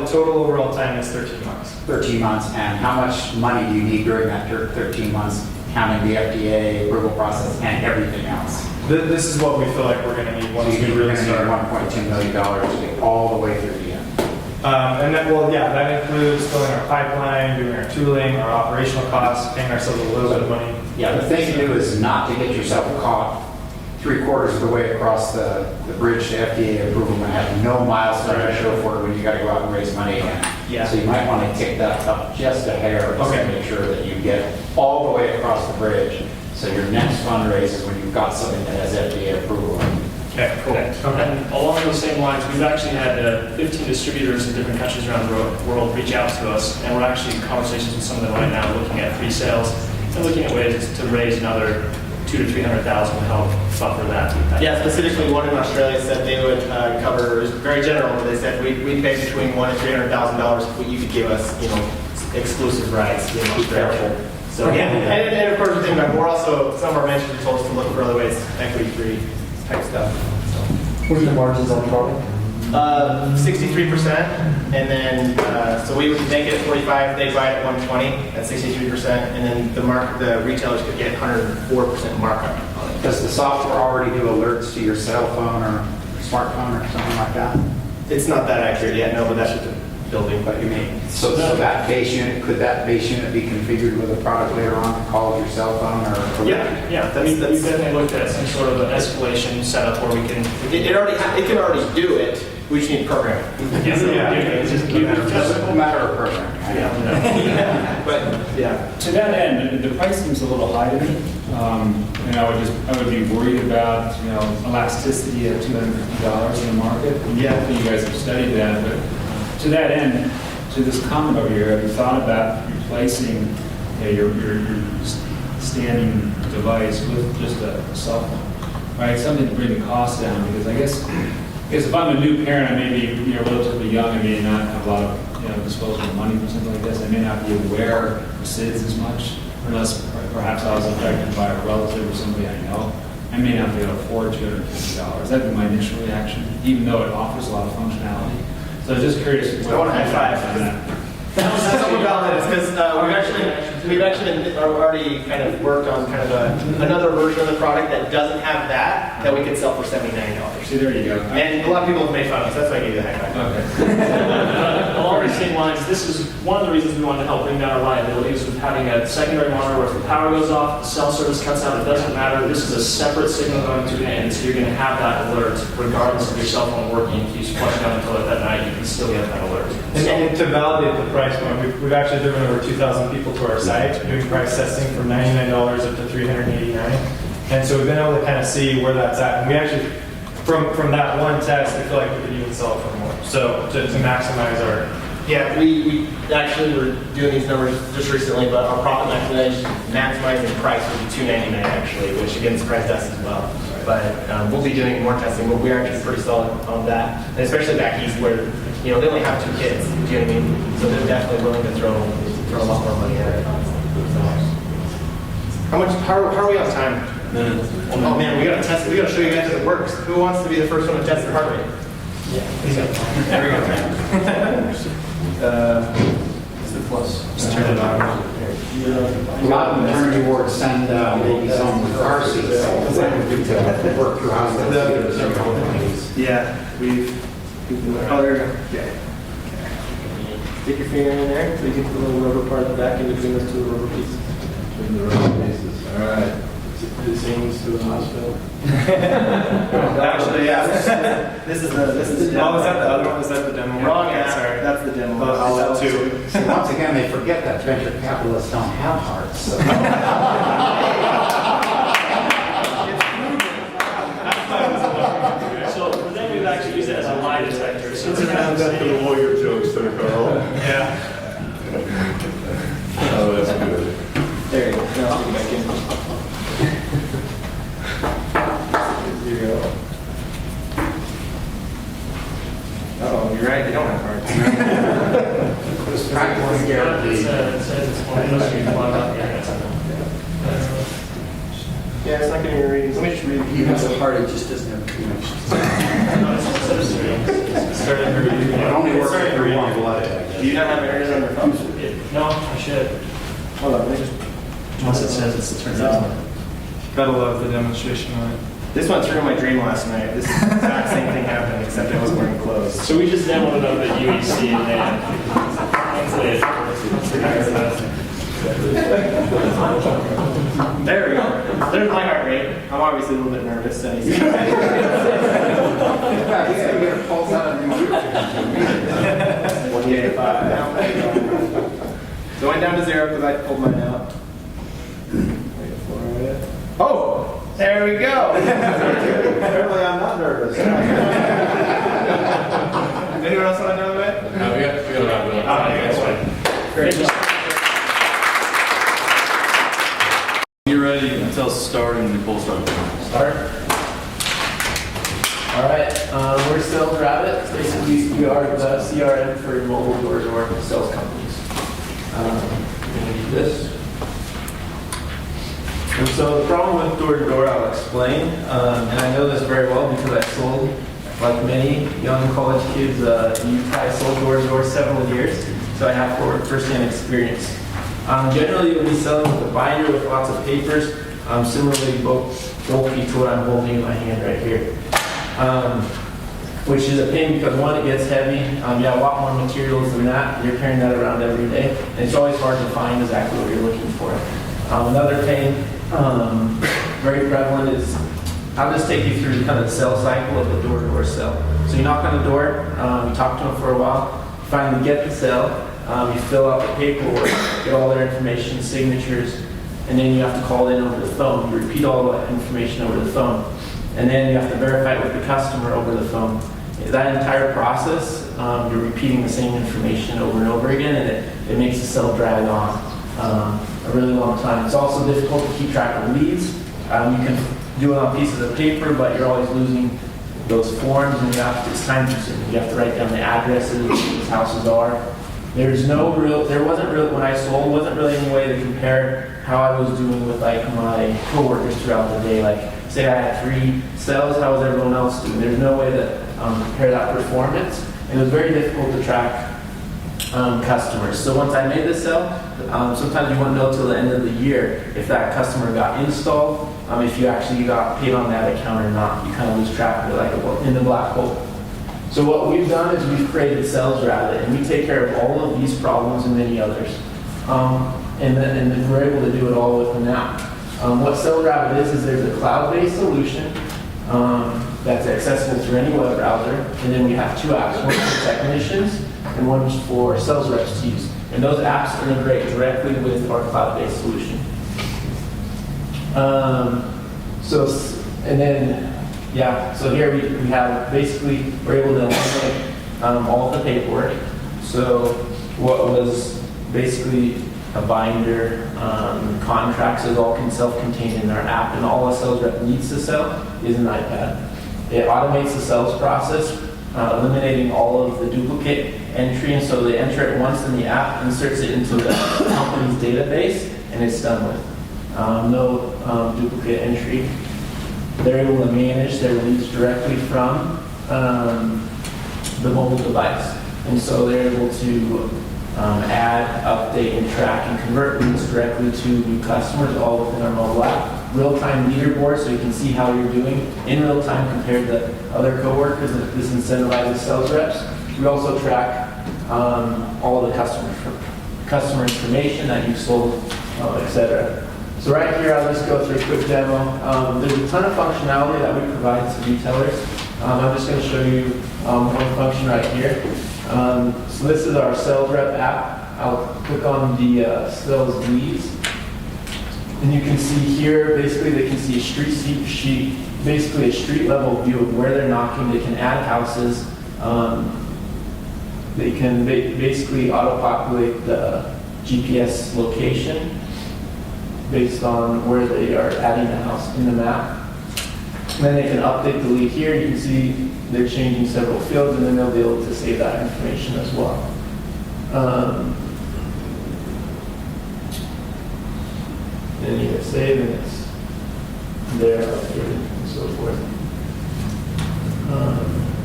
total overall time is 13 months. 13 months, and how much money do you need during that 13 months, counting the FDA approval process and everything else? This is what we feel like we're going to need once we really start. $1.2 million to get all the way through the end. And that, well, yeah, that includes filling our pipeline, doing our tooling, our operational costs, paying ourselves a little bit of money. Yeah, the thing to do is not to get yourself caught 3/4 of the way across the bridge to FDA approval and have no milestone to show for it when you got to go out and raise money again. Yeah. So you might want to kick that up just a hair just to make sure that you get all the way across the bridge. So your next fundraise is when you've got something that has FDA approval. Okay, cool. And along those same lines, we've actually had 15 distributors in different countries around the world reach out to us, and we're actually in conversations with some of them right now, looking at pre-sales and looking at ways to raise another $200,000 to $300,000 to help buffer that. Yeah, specifically one in Australia said they would cover, it was very general, but they said we'd pay between $100,000 and $300,000 if you could give us, exclusive rights in Australia. So yeah, and of course, we're also, some of our mentors told us to look for other ways, equity-free type stuff. What's the margins on product? 63%, and then so we would make it at 45. They buy it at 120 at 63%, and then the retailers could get 104% markup on it. Does the software already do alerts to your cell phone or smartphone or something like that? It's not that accurate yet, no, but that's what the building. But you mean, so that base unit, could that base unit be configured with a product later on to call your cell phone or? Yeah, we've definitely looked at some sort of an escalation setup where we can. It can already do it. We just need programming. It's just a matter of programming. But yeah. To that end, the price seems a little high to me. And I would be worried about, elasticity at $250 in the market. Yeah, you guys have studied that, but to that end, to this comment over here, have you thought about replacing your standing device with just a cell phone, right? Something to bring the cost down, because I guess if I'm a new parent, I may be relatively young, I may not have a lot of disposable money for something like this. I may not be aware of SIDS as much, unless perhaps I was affected by a relative or somebody I know. I may not be able to afford $250. That'd be my initial reaction, even though it offers a lot of functionality. So I was just curious. I want to high five on that. Something about that is because we've actually already kind of worked on kind of another version of the product that doesn't have that we could sell for $79. See, there you go. And a lot of people have made fun of us. That's why I gave you the high five. Okay. Along the same lines, this is one of the reasons we wanted to help bring down our liability is with having a secondary monitor where if the power goes off, the cell service cuts out, it doesn't matter. This is a separate signal going to it, and so you're going to have that alert regardless of your cell phone working. If you flush down the toilet that night, you can still get that alert. And to validate the price point, we've actually driven over 2,000 people to our site doing price testing from $99 up to $389. And so we've been able to kind of see where that's at. And we actually, from that one test, we feel like we could even sell it for more. So to maximize our... Yeah, we actually were doing these numbers just recently, but our profit maximizing price would be $299 actually, which again surprised us as well. But we'll be doing more testing, but we're actually pretty solid on that, and especially back east where they only have 2 kids. Do you know what I mean? So they're definitely willing to throw a lot more money at it. So, how are we on time? Oh man, we gotta test. We gotta show you guys if it works. Who wants to be the first one to test their heart rate? Yeah, there we go. It's the plus. Just turn it on. A lot of them turn towards send babies home with car seats. To work through how Yeah, we've been colored. Okay. Stick your finger in there so you get the little rubber part at the back in between those two rubber pieces. Between the rubber pieces. All right. The same as to the hospital. Actually, yeah. This is the Oh, is that the other one? Is that the demo? Wrong Okay, app. sorry. That's the demo. I'll let two. See, once again, they forget that venture capitalists don't have hearts. So. So for them, we've actually used it as a lie detector. So it's Got the lawyer jokes there, Carl. Yeah. Oh, that's good. There you go. Now stick it back in. 0. Oh, you're right. They don't have hearts. Practical guarantee. It says it's one of those you can log out. Yeah, that's enough. Yeah, it's not getting your readings. Let me just read. He has a heart, it just doesn't have connections. It only works if you're warm blooded, I guess. Do you not have errors on your phone? No, I should. Hold on, let me just. Once it says it's turned on. Gotta love the demonstration on it. This went through my dream last night. This exact same thing happened, except I wasn't wearing clothes. So we just demoed it up at UEC and then There we go. There's my heart rate. I'm obviously a little bit nervous. And he's Get a pulse out of you. 185 now. So I went down to 0 because I pulled mine out. Oh, there we go. Apparently I'm not nervous. Anyone else want to know that? No, we got to wrap it up. That's fine. Great. You're ready, tell us to start and Nicole start. Start. All right, we're Sales Rabbit. Basically, we are the CRM for mobile door-to-door sales companies. We're gonna do this. And so the problem with door-to-door, I'll explain. And I know this very well because I sold, like many young college kids, I sold door-to-door several years. So I have first-hand experience. Generally, you'll be selling with a binder with lots of papers, similarly bulky to what I'm holding in my hand right here. Which is a pain because one, it gets heavy. You have a lot more materials than that. You're carrying that around every day. And it's always hard to find exactly what you're looking for. Another pain, very prevalent is, I'll just take you through kind of the sales cycle of the door-to-door sale. So you knock on the door, you talk to them for a while, you finally get the sale. You fill out the paperwork, get all their information, signatures, and then you have to call in over the phone. You repeat all that information over the phone. And then you have to verify it with the customer over the phone. That entire process, you're repeating the same information over and over again, and it makes the sale drag on a really long time. It's also difficult to keep track of leads. You can do it on pieces of paper, but you're always losing those forms, and it's time consuming. You have to write down the addresses, where these houses are. There wasn't really any way to compare how I was doing with like my coworkers throughout the day. Like, say I had 3 sales, how was everyone else doing? There's no way to compare that performance. And it was very difficult to track customers. So once I made the sale, sometimes you wouldn't know till the end of the year if that customer got installed, if you actually got paid on that account or not. You kind of lose track of it like in the black hole. So what we've done is we've created Sales Rabbit, and we take care of all of these problems and many others. And then we're able to do it all with an app. What Sales Rabbit is there's a cloud-based solution that's accessible through any web browser, and then we have 2 apps, one for technicians and one for sales reps to use. And those apps integrate directly with our cloud-based solution. So here we have basically, we're able to eliminate all of the paperwork. So what was basically a binder, contracts is all self-contained in our app, and all a sales rep needs to sell is an iPad. It automates the sales process, eliminating all of the duplicate entry, and so they enter it once in the app, inserts it into the company's database, and it's done with. No duplicate entry. They're able to manage their leads directly from the mobile device. And so they're able to add, update, and track and convert leads directly to new customers, all within our mobile app. Real-time leaderboard, so you can see how you're doing in real time compared to other coworkers. This incentivizes sales reps. We also track all the customer information that you've sold, etc. So right here, I'll just go through a quick demo. There's a ton of functionality that we provide to retailers. I'm just going to show you one function right here. So this is our sales rep app. I'll click on the sales leads. And you can see here, basically they can see a street sheet, basically a street level view of where they're knocking. They can add houses. They can basically auto-populate the GPS location based on where they are adding the house in the map. And then they can update the lead here. You can see they're changing several fields, and then they'll be able to save that information as well. Then you hit save, and it's there, updated, and so forth.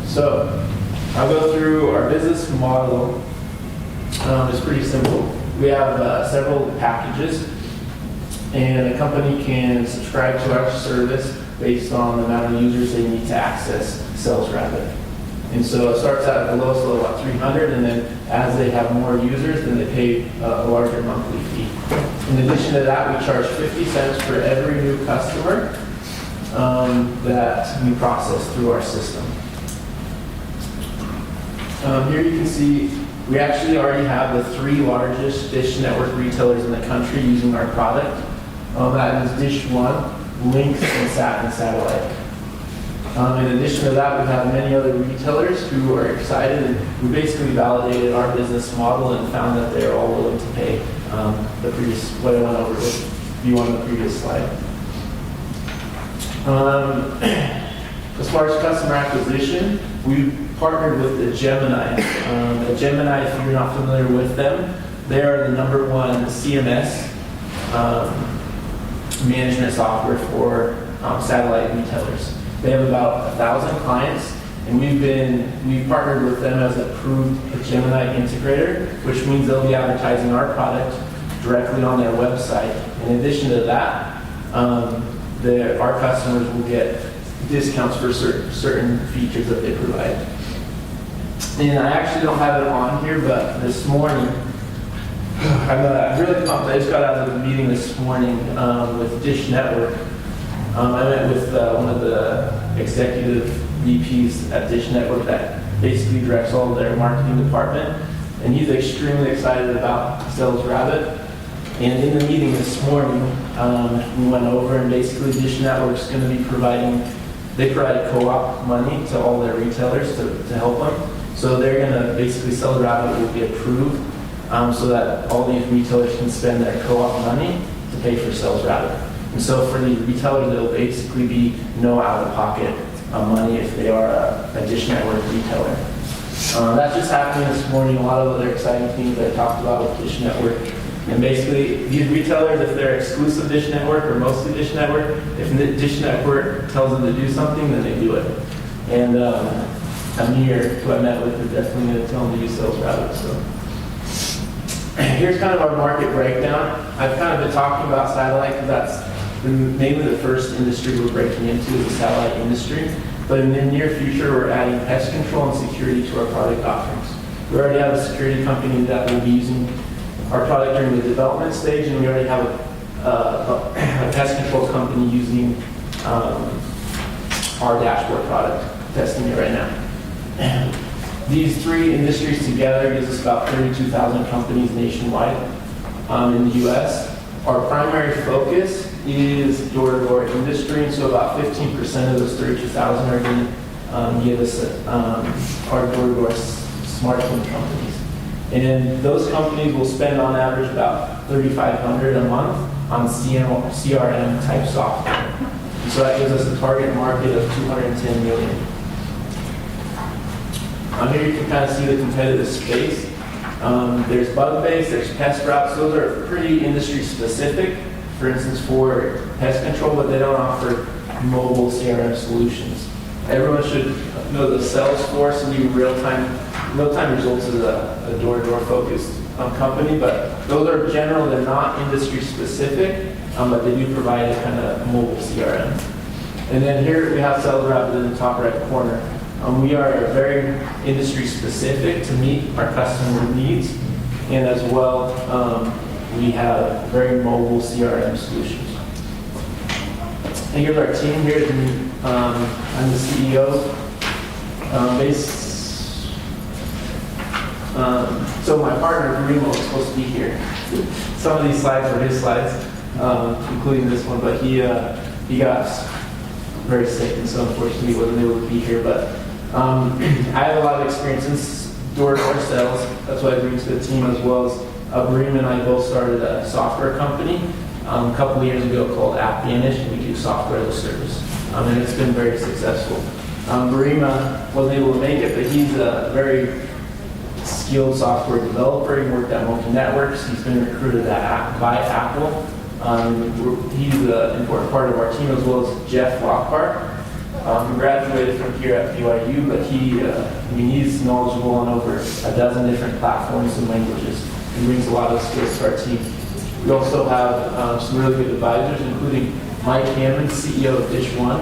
So I'll go through our business model. It's pretty simple. We have several packages, and a company can subscribe to our service based on the amount of users they need to access Sales Rapid. And so it starts out at the lowest level, about 300, and then as they have more users, then they pay a larger monthly fee. In addition to that, we charge 50 cents for every new customer that we process through our system. Here you can see we actually already have the 3 largest Dish Network retailers in the country using our product. That is Dish One, Lynx, and Satellite. In addition to that, we have many other retailers who are excited, and we basically validated our business model and found that they're all willing to pay the previous, what I went over with you on the previous slide. As far as customer acquisition, we partnered with the Gemini. The Gemini, if you're not familiar with them, they are the #1 CMS management software for satellite retailers. They have about 1,000 clients, and we've partnered with them as an approved Gemini integrator, which means they'll be advertising our product directly on their website. In addition to that, our customers will get discounts for certain features that they provide. And I actually don't have it on here, but this morning, I'm really pumped. I just got out of a meeting this morning with Dish Network. I met with one of the executive VPs at Dish Network that basically directs all their marketing department, and he's extremely excited about Sales Rabbit. And in the meeting this morning, we went over, and basically Dish Network's going to be they provide co-op money to all their retailers to help them. So they're going to basically Sales Rabbit will be approved so that all these retailers can spend their co-op money to pay for Sales Rabbit. And so for the retailers, there'll basically be no out-of-pocket money if they are a Dish Network retailer. That's just happening this morning. A lot of other exciting things that I talked about with Dish Network. And basically, these retailers, if they're exclusive Dish Network or mostly Dish Network, if Dish Network tells them to do something, then they do it. And Amir, who I met with, is definitely going to tell them to use Sales Rabbit. So here's kind of our market breakdown. I've kind of been talking about satellite because that's mainly the first industry we're breaking into, the satellite industry. But in the near future, we're adding pest control and security to our product offerings. We already have a security company that will be using our product during the development stage, and we already have a pest control company using our dashboard product, testing it right now. These 3 industries together gives us about 32,000 companies nationwide in the U.S. Our primary focus is door-to-door industry, and so about 15% of those 32,000 are going to give us our door-to-door smartphone companies. And those companies will spend on average about $3,500 a month on CRM type software. And so that gives us a target market of 210 million. Here you can kind of see the competitive space. There's bug-based, there's pest routes. Those are pretty industry specific. For instance, for pest control, but they don't offer mobile CRM solutions. Everyone should know the Salesforce and do real-time results is a door-to-door focused company, but those are general, they're not industry specific, but they do provide a kind of mobile CRM. And then here we have Sales Rapid in the top right corner. We are very industry specific to meet our customer needs, and as well, we have very mobile CRM solutions. And here's our team here. I'm the CEO. So my partner, Remo, is supposed to be here. Some of these slides were his slides, including this one, but he got very sick, and so unfortunately he wasn't able to be here. But I have a lot of experience in door-to-door sales. That's what I bring to the team, as well as Breem and I both started a software company a couple of years ago called AppVanish, and we do software as a service. And it's been very successful. Breem wasn't able to make it, but he's a very skilled software developer. He worked at multi-networks. He's been recruited by Apple. He's an important part of our team, as well as Jeff Lockhart. He graduated from here at BYU, but he's knowledgeable on over a dozen different platforms and languages. He brings a lot of skills to our team. We also have some really good advisors, including Mike Hammond, CEO of Dish One,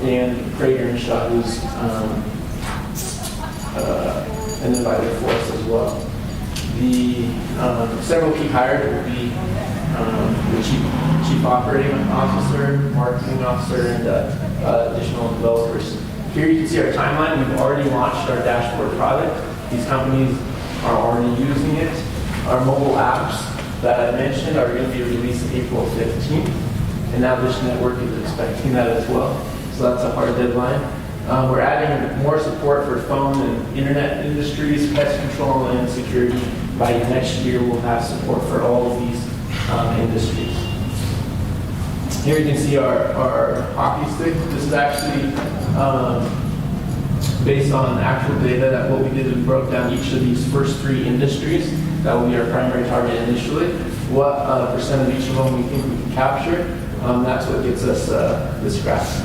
and Craig Earnshaw, who's an advisor for us as well. The several key hires will be the chief operating officer, marketing officer, and additional developers. Here you can see our timeline. We've already launched our dashboard product. These companies are already using it. Our mobile apps that I mentioned are going to be released April 15th, and now Dish Network is expecting that as well. So that's a hard deadline. We're adding more support for phone and internet industries, pest control, and security. By next year, we'll have support for all of these industries. Here you can see our hockey stick. This is actually based on actual data that what we did is we broke down each of these first three industries. That will be our primary target initially. What percent of each of them we think we can capture. That's what gets us this graph.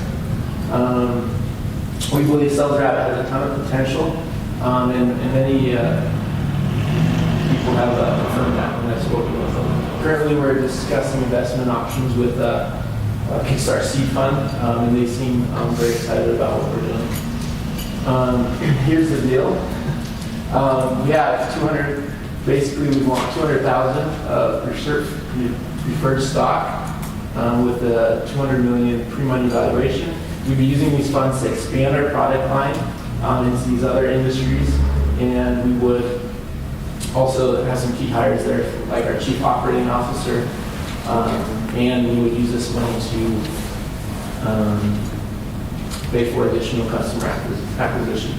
We believe Sales Rapid has a ton of potential, and many people have confirmed that when I've spoken with them. Currently, we're discussing investment options with Kickstart Seed Fund, and they seem very excited about what we're doing. Here's the deal. We have 200, basically we want 200,000 preferred stock with a 200 million pre-money valuation. We'd be using these funds to expand our product line into these other industries, and we would also have some key hires there, like our chief operating officer, and we would use this money to pay for additional customer acquisition.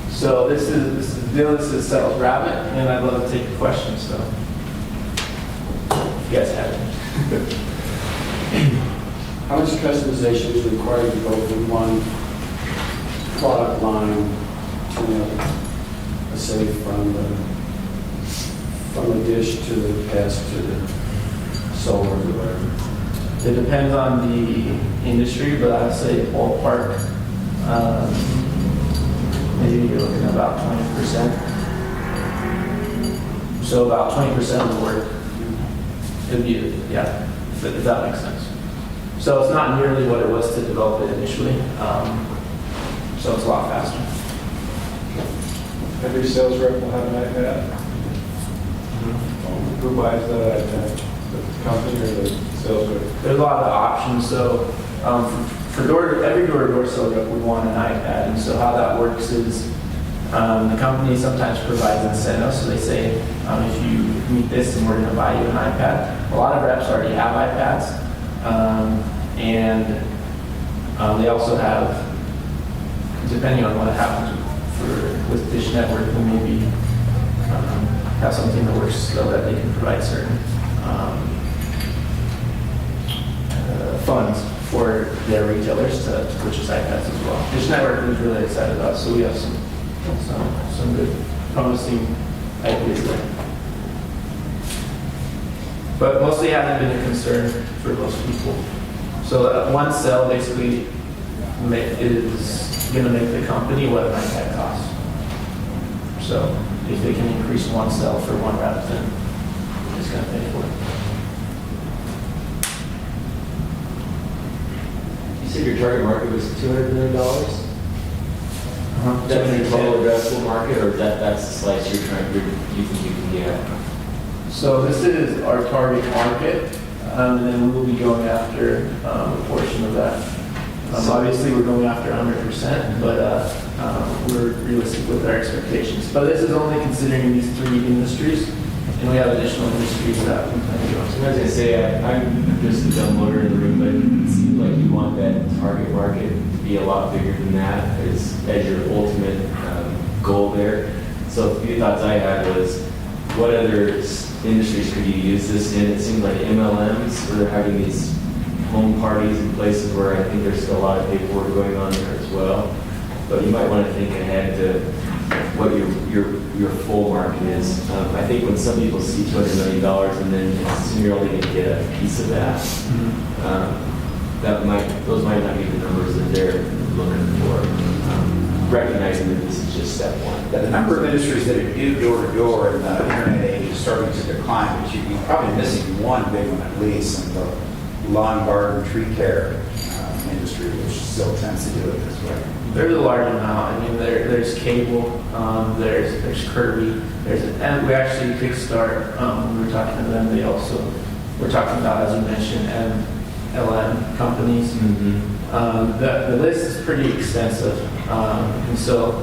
So this is Sales Rabbit, and I'd love to take your questions. So if you guys have any. How much customization is required to go from one product line to another? Let's say from the dish to the pest to the solar or whatever. It depends on the industry, but I'd say ballpark, maybe you're looking at about 20%. So about 20% of the work could be, yeah, if that makes sense. So it's not nearly what it was to develop it initially. So it's a lot faster. Every sales rep will have an iPad. Who buys that iPad? The company or the sales rep? There's a lot of options. So for every door-to-door sales rep, we want an iPad. And so how that works is the company sometimes provides incentives. So they say, if you meet this, then we're going to buy you an iPad. A lot of reps already have iPads. And they also have, depending on what happens with Dish Network, we maybe have something that works so that they can provide certain funds for their retailers to purchase iPads as well. Dish Network is really excited about, so we have some good promising ideas there. But mostly hasn't been a concern for most people. So one sale basically is going to make the company what an iPad costs. So if they can increase one sale for one rep, then we're just gonna pay for it. You said your target market was $200 million? That's the total addressable market, or that's the slice you think you can get? So this is our target market, and then we'll be going after a portion of that. Obviously, we're going after 100%, but we're realistic with our expectations. But this is only considering these 3 industries, and we have additional industries that we plan to go into. So as I say, I'm just a dumb lawyer in the room, but it seems like you want that target market to be a lot bigger than that as your ultimate goal there. So a few thoughts I had was, what other industries could you use this in? It seemed like MLMs were having these home parties in places where I think there's still a lot of paperwork going on there as well. But you might want to think ahead to what your full market is. I think when some people see $200 million and then assume you're only going to get a piece of that, those might not be the numbers that they're looking for. Recognizing that this is just step one. The number of industries that do door-to-door in the internet age is starting to decline, but you're probably missing one big one at least, and the lawn, garden, tree care industry, which still tends to do it this way. There's a large amount. I mean, there's cable, there's Kirby, and we actually Kickstart. When we were talking to them, they also were talking about, as you mentioned, MLM companies. The list is pretty extensive, and so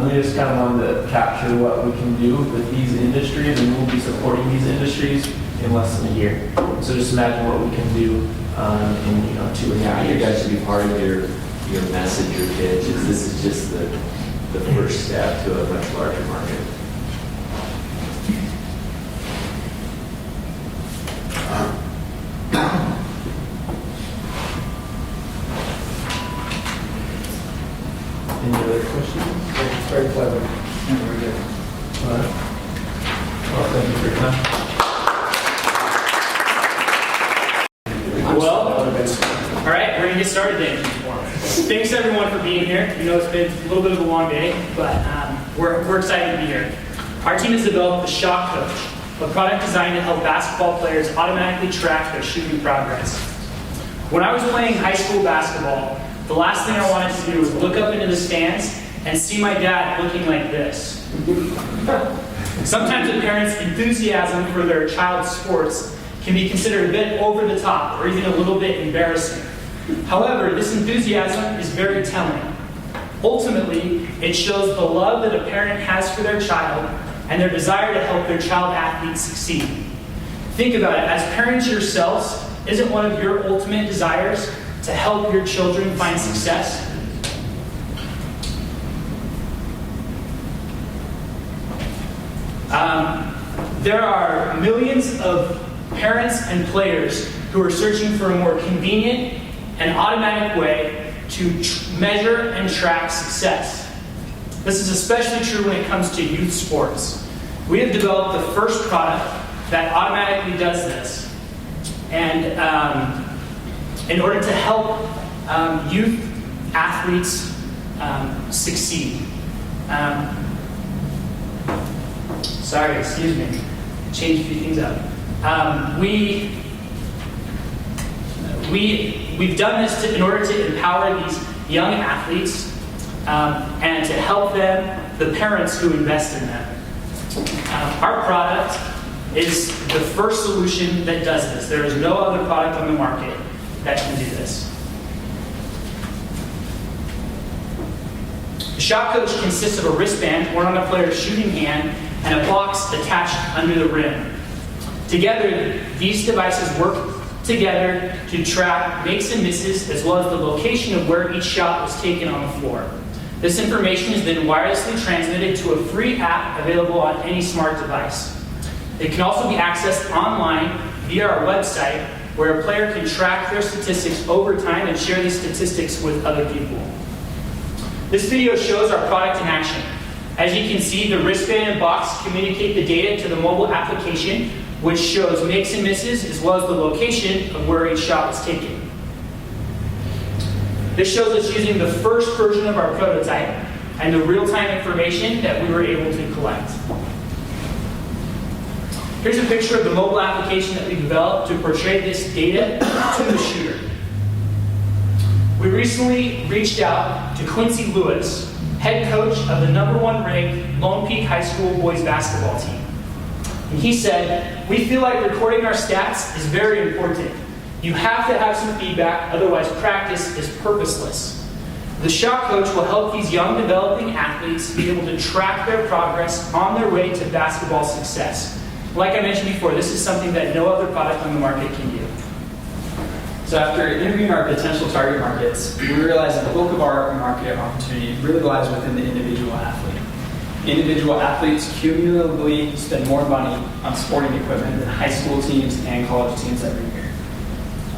we just kind of wanted to capture what we can do with these industries, and we'll be supporting these industries in less than a year. So just imagine what we can do in 2 or 3 years. You guys should be part of your message, your pitch. This is just the first step to a much larger market. Any other questions? It's very clever. Very good. All right. Well, thank you for your time. Well, all right, we're gonna get started then. Thanks everyone for being here. You know it's been a little bit of a long day, but we're excited to be here. Our team has developed the Shot Coach, a product designed to help basketball players automatically track their shooting progress. When I was playing high school basketball, the last thing I wanted to do was look up into the stands and see my dad looking like this. Sometimes a parent's enthusiasm for their child's sports can be considered a bit over the top or even a little bit embarrassing. However, this enthusiasm is very telling. Ultimately, it shows the love that a parent has for their child and their desire to help their child athlete succeed. Think about it, as parents yourselves, isn't one of your ultimate desires to help your children find success? There are millions of parents and players who are searching for a more convenient and automatic way to measure and track success. This is especially true when it comes to youth sports. We have developed the first product that automatically does this. And in order to help youth athletes succeed. Sorry, excuse me. Change a few things up. We've done this in order to empower these young athletes and to help them, the parents who invest in them. Our product is the first solution that does this. There is no other product on the market that can do this. The Shot Coach consists of a wristband worn on a player's shooting hand and a box attached under the rim. Together, these devices work together to track makes and misses as well as the location of where each shot was taken on the floor. This information is then wirelessly transmitted to a free app available on any smart device. It can also be accessed online via our website, where a player can track their statistics over time and share these statistics with other people. This video shows our product in action. As you can see, the wristband and box communicate the data to the mobile application, which shows makes and misses as well as the location of where each shot was taken. This shows us using the first version of our prototype, and the real-time information that we were able to collect. Here's a picture of the mobile application that we developed to portray this data to the shooter. We recently reached out to Quincy Lewis, head coach of the #1 ranked Lone Peak High School boys basketball team. And he said, "We feel like recording our stats is very important. You have to have some feedback, otherwise practice is purposeless. The shot coach will help these young developing athletes be able to track their progress on their way to basketball success." Like I mentioned before, this is something that no other product on the market can do. So after interviewing our potential target markets, we realized that the bulk of our market opportunity really lies within the individual athlete. Individual athletes cumulatively spend more money on sporting equipment than high school teams and college teams every year.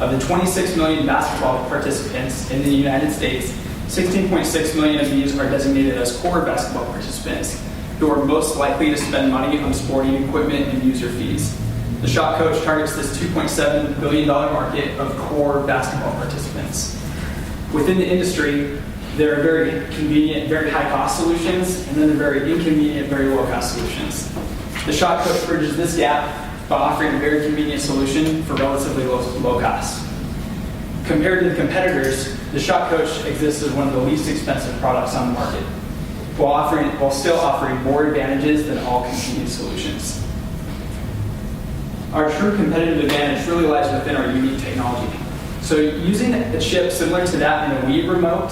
Of the 26 million basketball participants in the United States, 16.6 million of these are designated as core basketball participants, who are most likely to spend money on sporting equipment and user fees. The Shot Coach targets this $2.7 billion market of core basketball participants. Within the industry, there are very convenient, very high-cost solutions, and then there are very inconvenient, very low-cost solutions. The Shot Coach bridges this gap by offering a very convenient solution for relatively low cost. Compared to the competitors, the Shot Coach exists as one of the least expensive products on the market, while still offering more advantages than all competing solutions. Our true competitive advantage really lies within our unique technology. So using a chip similar to that in a Wii remote,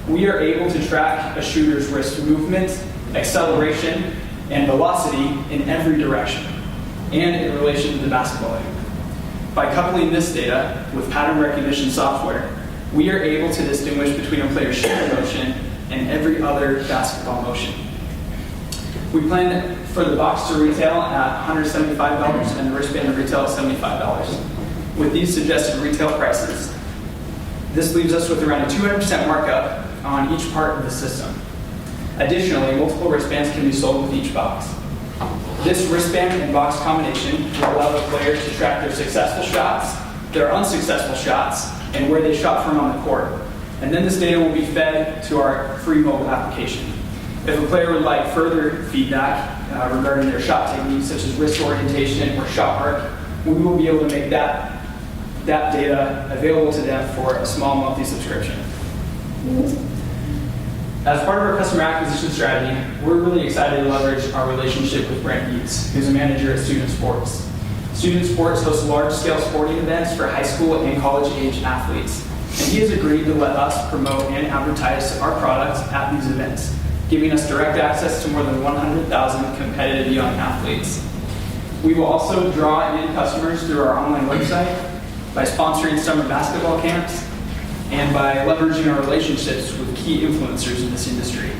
we are able to track a shooter's wrist movement, acceleration, and velocity in every direction, and in relation to the basketball hoop. By coupling this data with pattern recognition software, we are able to distinguish between a player's shooting motion and every other basketball motion. We plan for the box to retail at $175 and the wristband to retail at $75. With these suggested retail prices, this leaves us with around a 200% markup on each part of the system. Additionally, multiple wristbands can be sold with each box. This wristband and box combination will allow the player to track their successful shots, their unsuccessful shots, and where they shot from on the court. And then this data will be fed to our free mobile application. If a player would like further feedback regarding their shot techniques, such as wrist orientation or shot arc, we will be able to make that data available to them for a small monthly subscription. As part of our customer acquisition strategy, we're really excited to leverage our relationship with Brent Yates, who's a manager at Student Sports. Student Sports hosts large-scale sporting events for high school and college-age athletes, and he has agreed to let us promote and advertise our products at these events, giving us direct access to more than 100,000 competitive young athletes. We will also draw in customers through our online website, by sponsoring summer basketball camps, and by leveraging our relationships with key influencers in this industry.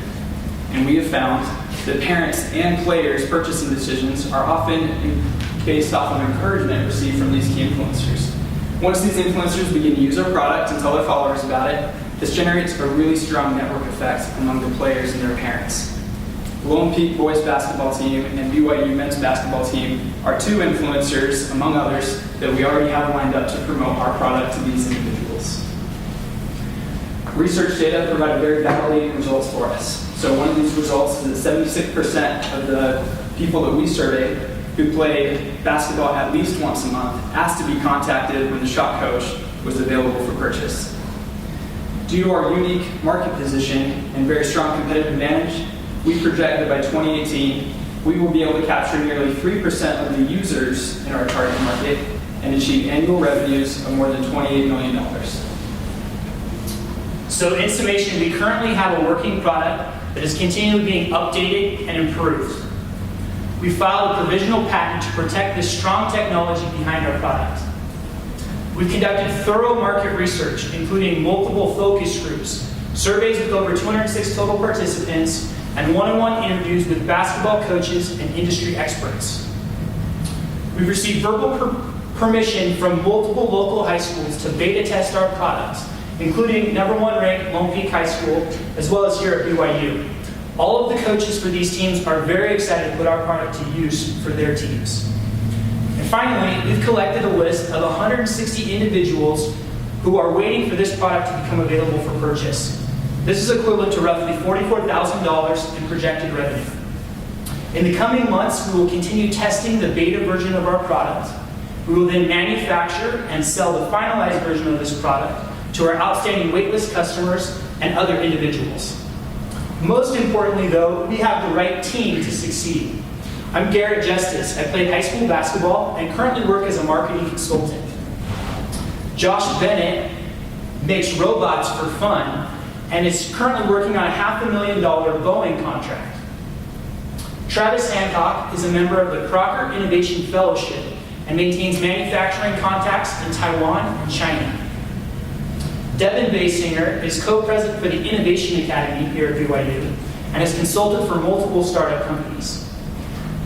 And we have found that parents and players' purchasing decisions are often based off of encouragement received from these key influencers. Once these influencers begin to use our product and tell their followers about it, this generates a really strong network effect among the players and their parents. Lone Peak boys basketball team and BYU men's basketball team are two influencers, among others, that we already have lined up to promote our product to these individuals. Research data provide very validating results for us. So one of these results is that 76% of the people that we surveyed who played basketball at least once a month asked to be contacted when the Shot Coach was available for purchase. Due to our unique market position and very strong competitive advantage, we project that by 2018, we will be able to capture nearly 3% of the users in our target market and achieve annual revenues of more than $28 million. So in summation, we currently have a working product that is continually being updated and improved. We filed a provisional patent to protect this strong technology behind our product. We've conducted thorough market research, including multiple focus groups, surveys with over 206 total participants, and one-on-one interviews with basketball coaches and industry experts. We've received verbal permission from multiple local high schools to beta test our products, including #1 ranked Lone Peak High School, as well as here at BYU. All of the coaches for these teams are very excited to put our product to use for their teams. And finally, we've collected a list of 160 individuals who are waiting for this product to become available for purchase. This is equivalent to roughly $44,000 in projected revenue. In the coming months, we will continue testing the beta version of our product. We will then manufacture and sell the finalized version of this product to our outstanding waitlist customers and other individuals. Most importantly, though, we have the right team to succeed. I'm Garrett Justice. I played high school basketball and currently work as a marketing consultant. Josh Bennett makes robots for fun and is currently working on a $500,000 Boeing contract. Travis Hancock is a member of the Crocker Innovation Fellowship and maintains manufacturing contacts in Taiwan and China. Devin Basinger is co-president for the Innovation Academy here at BYU and has consulted for multiple startup companies.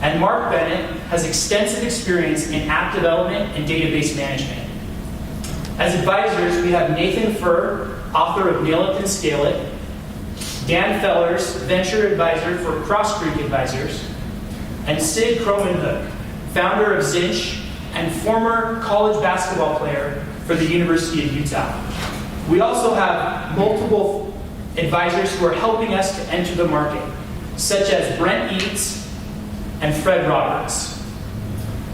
And Mark Bennett has extensive experience in app development and database management. As advisors, we have Nathan Furr, author of Nail It and Scale It, Dan Fellers, venture advisor for Cross Creek Advisors, and Sid Cromanhook, founder of Zinch and former college basketball player for the University of Utah. We also have multiple advisors who are helping us to enter the market, such as Brent Eads and Fred Roberts.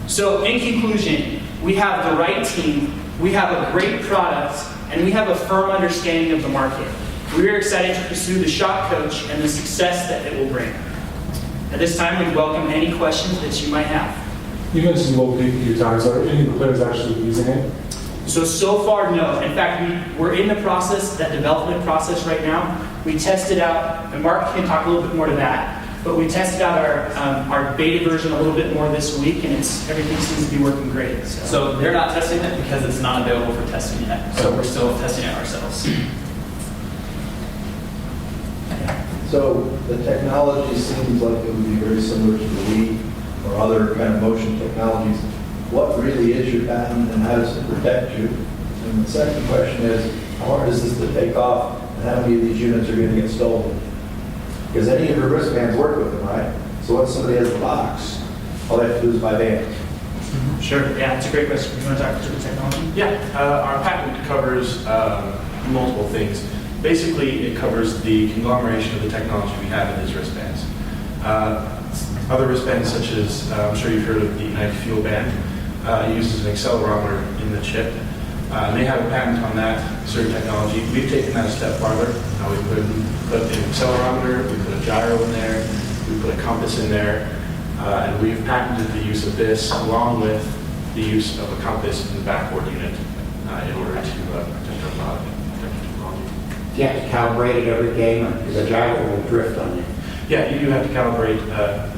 So in conclusion, we have the right team, we have a great product, and we have a firm understanding of the market. We are excited to pursue the Shot Coach and the success that it will bring. At this time, we welcome any questions that you might have. You mentioned mobile a few times. Are any of the players actually using it? So far, no. In fact, we're in the process, that development process right now. We tested out, and Mark can talk a little bit more to that, but we tested out our beta version a little bit more this week, and everything seems to be working great. So they're not testing it because it's not available for testing yet. So we're still testing it ourselves. So the technology seems like it would be very similar to the Wii or other kind of motion technologies. What really is your patent and how does it protect you? And the second question is, how hard is this to take off and how many of these units are going to get stolen? Because any of your wristbands work with them, right? So once somebody has the box, all they have to do is buy bands. Sure, yeah, it's a great question. You want to talk to the technology? Yeah, our patent covers multiple things. Basically, it covers the conglomeration of the technology we have in these wristbands. Other wristbands, such as, I'm sure you've heard of the United Fuel Band, uses an accelerometer in the chip. They have a patent on that certain technology. We've taken that a step farther. We put an accelerometer, we put a gyro in there, we put a compass in there, and we've patented the use of this along with the use of a compass in the backboard unit in order to protect our product. Do you have to calibrate it every game, or the gyro will drift on you? Yeah, you do have to calibrate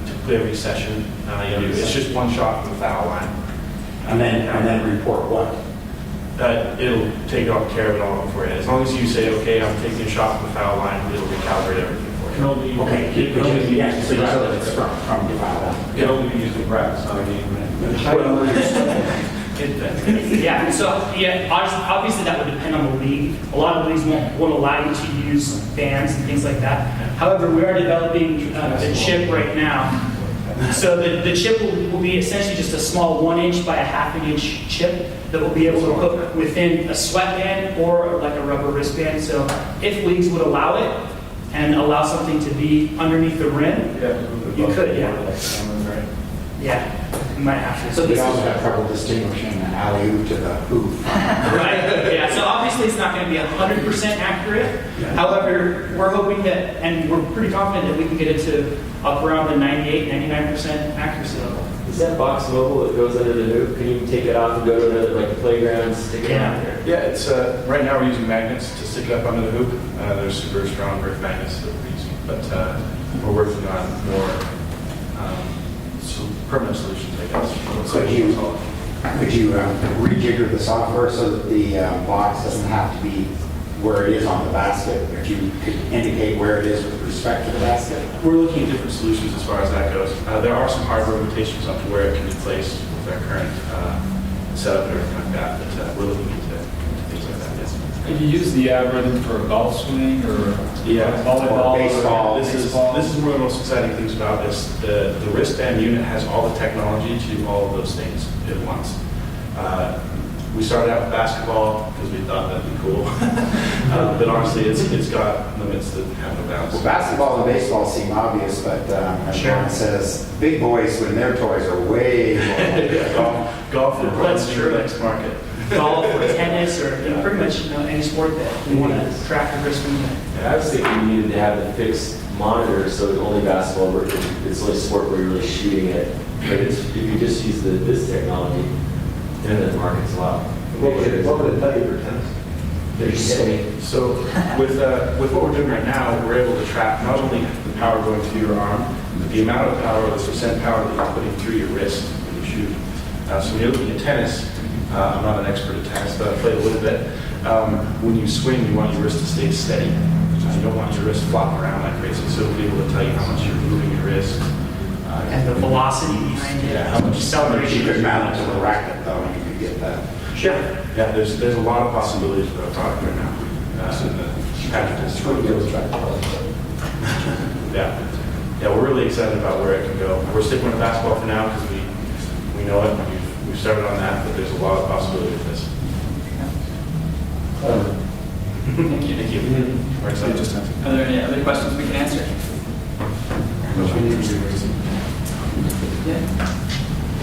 typically every session. It's just one shot from the foul line. And then report what? It'll take care of it all for you. As long as you say, okay, I'm taking a shot from the foul line, it'll recalibrate everything for you. Okay, yeah, so it's from the foul line. It can only be used in practice, not a game. Yeah, so yeah, obviously that would depend on the league. A lot of leagues won't allow you to use bands and things like that. However, we are developing the chip right now. So the chip will be essentially just a small 1-inch by a 1/2-inch chip that will be able to hook within a sweatband or like a rubber wristband. So if leagues would allow it and allow something to be underneath the rim, you could, yeah. Yeah. You might have to. So we also have trouble distinguishing an alley-oop to the hoop. Right. Yeah. So obviously it's not going to be 100% accurate. Yeah. However, we're hoping that, and we're pretty confident that we can get it to up around the 98, 99% accuracy level. Is that box mobile that goes under the hoop? Can you take it off and go to another, like the playground, stick it out there? Yeah, it's right now we're using magnets to stick it up under the hoop. They're super strong grip magnets that we're using, but we're working on more permanent solutions, I guess. Could you rejigger the software so that the box doesn't have to be where it is on the basket, but you could indicate where it is with respect to the basket? We're looking at different solutions as far as that goes. There are some hardware limitations on to where it can be placed with our current setup and everything like that, but we're looking into things like that, yes. Have you used the algorithm for a golf swing or volleyball or baseball? This is one of the most exciting things about this. The wristband unit has all the technology to do all of those things at once. We started out with basketball because we thought that'd be cool. But honestly, it's got limits that have no bounds. Well, basketball and baseball seem obvious, but as Ron says, big boys when their toys are way more. Yeah, golf will probably be the next market. Golf or tennis or pretty much any sport that we want to track the wrist movement. I was thinking we needed to have a fixed monitor so it's only basketball, where it's only sport where you're really shooting it. But if you just use this technology, then the market's a lot. What would it tell you for tennis? So with what we're doing right now, we're able to track not only the power going through your arm, but the amount of power, the percent power that you're putting through your wrist when you shoot. So when you're looking at tennis, I'm not an expert at tennis, but I played a little bit. When you swing, you want your wrist to stay steady. You don't want your wrist flopping around like crazy. So it'll be able to tell you how much you're moving your wrist. And the velocity behind it. Yeah, how much You could mount it to the racket though, and you could get that. Sure. Yeah, there's a lot of possibilities with our product right now. And the package is yeah, we're really excited about where it can go. We're sticking with basketball for now because we know it. We've started on that, but there's a lot of possibility with this. Thank you. Thank you. We're excited. Are there any other questions we can answer?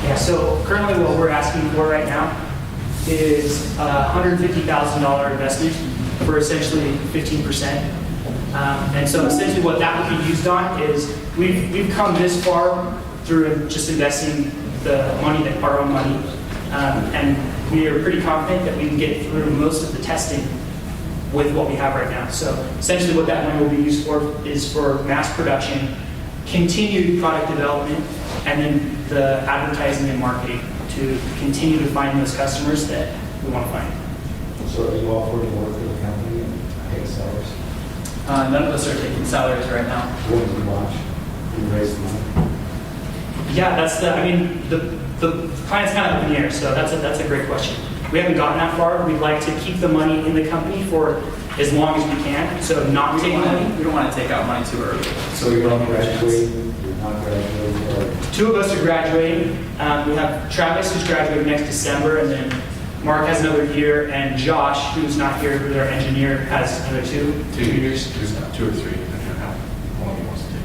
Yeah, so currently what we're asking for right now is a $150,000 investment for essentially 15%. And so essentially what that would be used on is we've come this far through just investing the money, our own money, and we are pretty confident that we can get through most of the testing with what we have right now. So essentially what that money will be used for is for mass production, continued product development, and then the advertising and marketing to continue to find those customers that we want to find. So are you all for to work for the company and pay salaries? None of us are taking salaries right now. What do you watch? You raise the money? Yeah, the client's kind of up in the air, so that's a great question. We haven't gotten that far. We'd like to keep the money in the company for as long as we can, so not take money. We don't want to take out money too early. So you're not graduating, you're not graduating, or? Two of us are graduating. We have Travis, who's graduating next December, and then Mark has another year, and Josh, who's not here, who's our engineer, has another 2 years. 2 or 3, depending on how long he wants to take.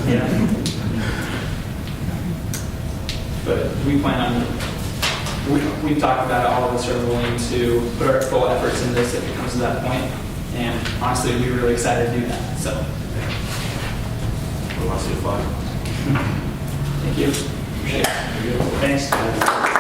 Yeah. But we plan on, we've talked about it, all of us are willing to put our full efforts in this if it comes to that point. And honestly, we're really excited to do that. So, We'll see you fly. thank you. Appreciate it. Thanks.